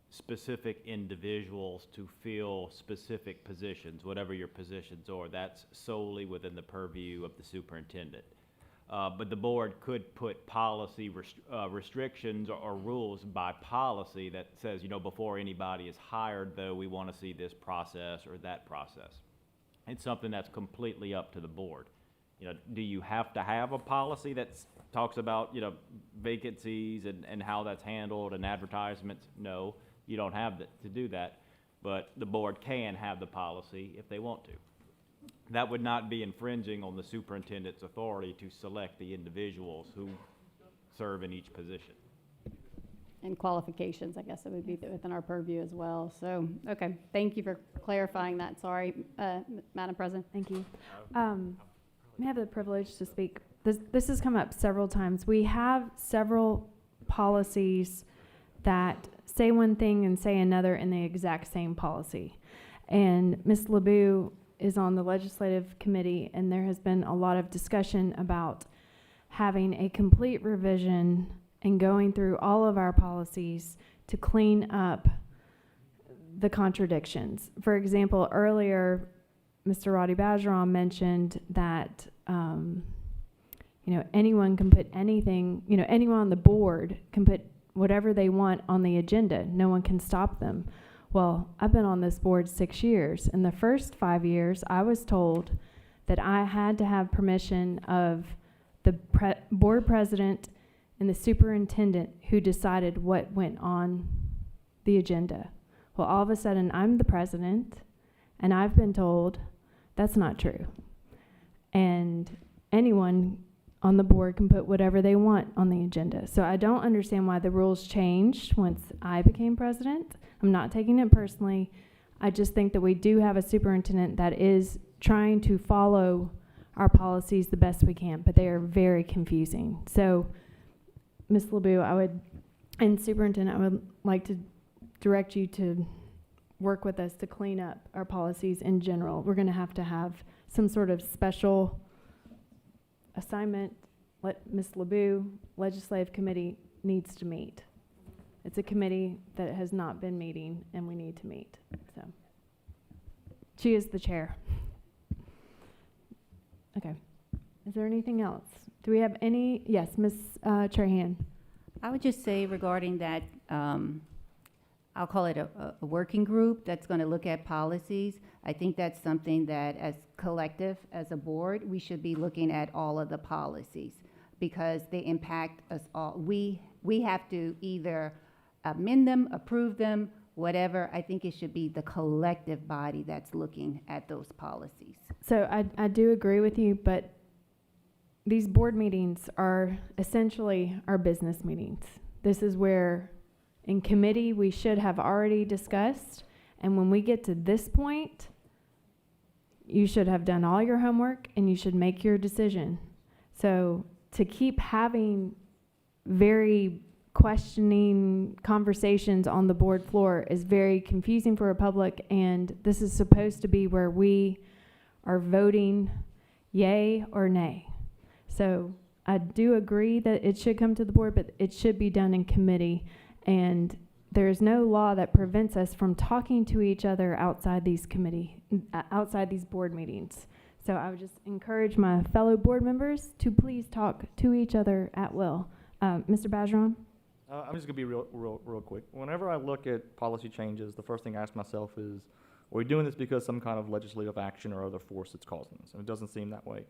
specific individuals to fill specific positions, whatever your positions are, that's solely within the purview of the superintendent. But the board could put policy restrictions or rules by policy that says, before anybody is hired, though, we want to see this process or that process. It's something that's completely up to the board. Do you have to have a policy that talks about, vacancies and how that's handled and advertisements? No, you don't have to do that, but the board can have the policy if they want to. That would not be infringing on the superintendent's authority to select the individuals who serve in each position. And qualifications, I guess it would be within our purview as well. So, okay, thank you for clarifying that. Sorry, Madam President. Thank you. May I have the privilege to speak? This has come up several times. We have several policies that say one thing and say another in the exact same policy. And Ms. LeBeau is on the legislative committee, and there has been a lot of discussion about having a complete revision and going through all of our policies to clean up the contradictions. For example, earlier Mr. Roddy Bajeron mentioned that, anyone can put anything, anyone on the board can put whatever they want on the agenda. No one can stop them. Well, I've been on this board 6 years. In the first 5 years, I was told that I had to have permission of the board president and the superintendent who decided what went on the agenda. Well, all of a sudden, I'm the president, and I've been told that's not true. And anyone on the board can put whatever they want on the agenda. So I don't understand why the rules changed once I became president. I'm not taking it personally. I just think that we do have a superintendent that is trying to follow our policies the best we can, but they are very confusing. So, Ms. LeBeau, and Superintendent, I would like to direct you to work with us to clean up our policies in general. We're going to have some sort of special assignment. Ms. LeBeau, Legislative Committee needs to meet. It's a committee that has not been meeting, and we need to meet. So, she is the chair. Okay. Is there anything else? Do we have any? Yes, Ms. Trahan. I would just say regarding that, I'll call it a working group that's going to look at policies. I think that's something that as collective, as a board, we should be looking at all of the policies because they impact us all. We have to either amend them, approve them, whatever. I think it should be the collective body that's looking at those policies. So I do agree with you, but these board meetings are essentially our business meetings. This is where in committee we should have already discussed, and when we get to this point, you should have done all your homework and you should make your decision. So to keep having very questioning conversations on the board floor is very confusing for a public, and this is supposed to be where we are voting yay or nay. So I do agree that it should come to the board, but it should be done in committee. And there is no law that prevents us from talking to each other outside these board meetings. So I would just encourage my fellow board members to please talk to each other at will. Mr. Bajeron? I'm just gonna be real quick. Whenever I look at policy changes, the first thing I ask myself is, are we doing this because some kind of legislative action or other force that's causing this? And it doesn't seem that way.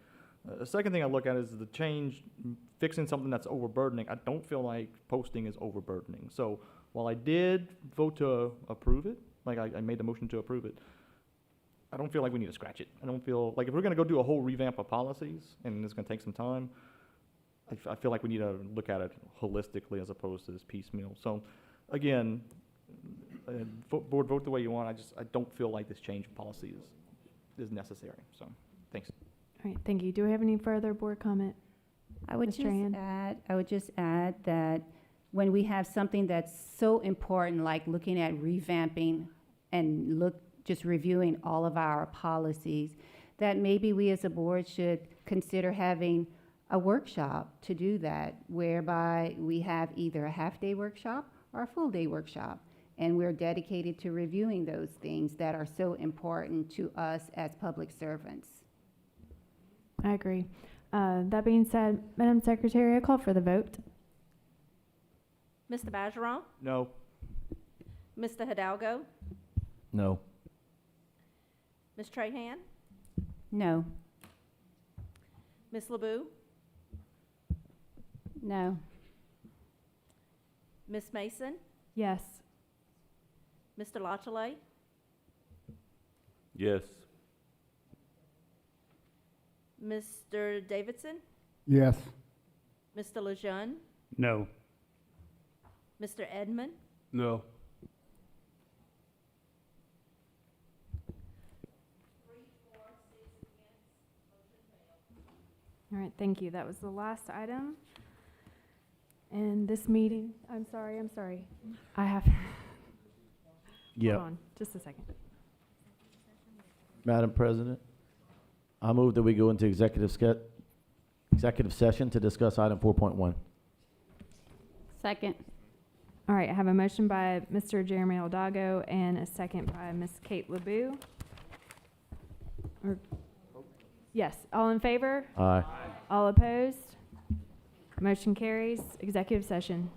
The second thing I look at is the change, fixing something that's overburdening. I don't feel like posting is overburdening. So while I did vote to approve it, like I made the motion to approve it, I don't feel like we need to scratch it. I don't feel like if we're gonna go do a whole revamp of policies and it's gonna take some time, I feel like we need to look at it holistically as opposed to this piecemeal. So again, board vote the way you want. I don't feel like this change of policy is necessary. So thanks. All right, thank you. Do we have any further board comment? I would just add that when we have something that's so important, like looking at revamping and just reviewing all of our policies, that maybe we as a board should consider having a workshop to do that, whereby we have either a half-day workshop or a full-day workshop, and we're dedicated to reviewing those things that are so important to us as public servants. I agree. That being said, Madam Secretary, I call for the vote. Mr. Bajeron? No. Mr. Hidalgo? No. Ms. Trahan? No. Ms. LeBeau? No. Ms. Mason? Yes. Mr. Lachele? Yes. Mr. Davidson? Yes. Mr. Lejeune? No. Mr. Edmond? No. All right, thank you. That was the last item. And this meeting, I'm sorry. I have, Yeah. hold on, just a second. Madam President, I move that we go into executive session to discuss item 4.1. Second. All right, I have a motion by Mr. Jeremy Aldago and a second by Ms. Kate LeBeau. Yes, all in favor? Aye. All opposed? Motion carries. Executive session.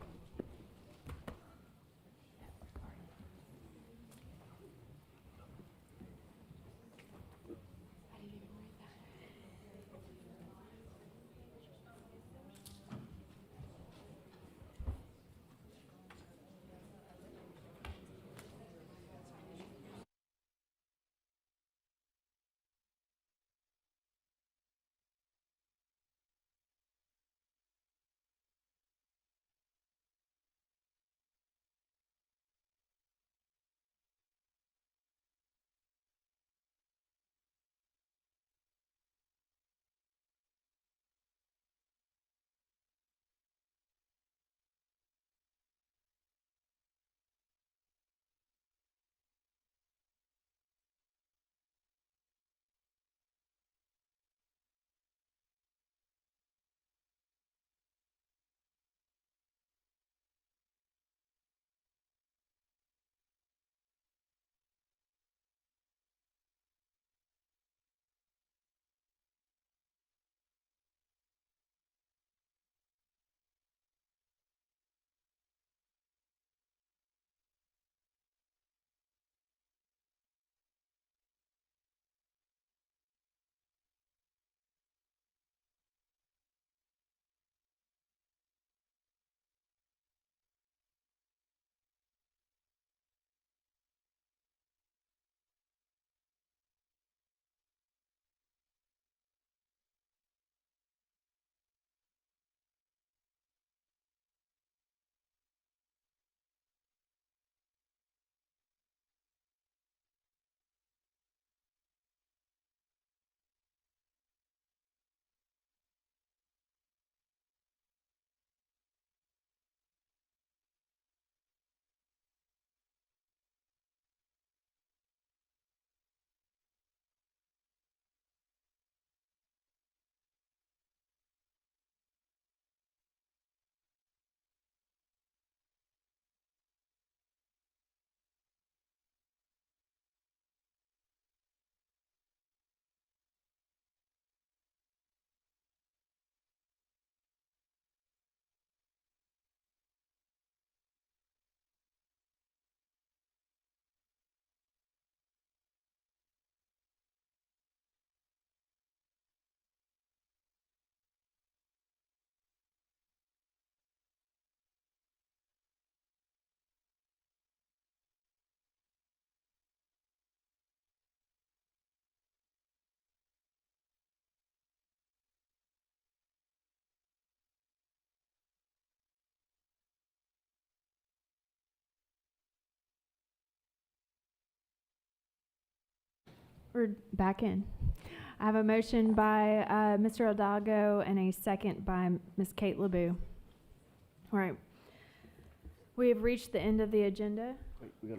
We're back in. I have a motion by Mr. Hidalgo and a second by Ms. Kate LeBeau. All right. We have reached the end of the agenda.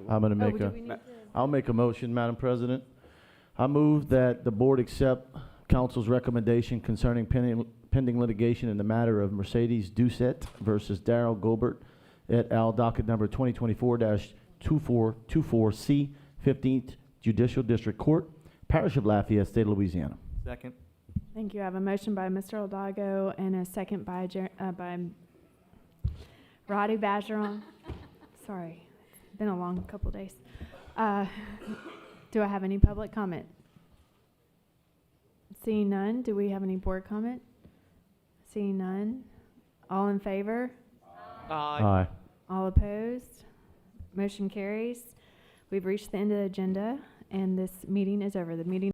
I'm going to Oh, make do we need to- I'll make a motion, Madam President. I move that the board accept council's recommendation concerning pending litigation in the matter of Mercedes Doucette versus Darrell Gilbert et al., docket number 2024-2424C, 15th Judicial District Court, Parish of Lafayette, State of Louisiana. Second. Thank you. I have a motion by Mr. Hidalgo and a second by Roddy Bergeron. Sorry, it's been a long couple days. Do I have any public comment? Seeing none, do we have any board comment? Seeing none. All in favor? Aye. All opposed? Motion carries. We've reached the end of the agenda, and this meeting is over. The meeting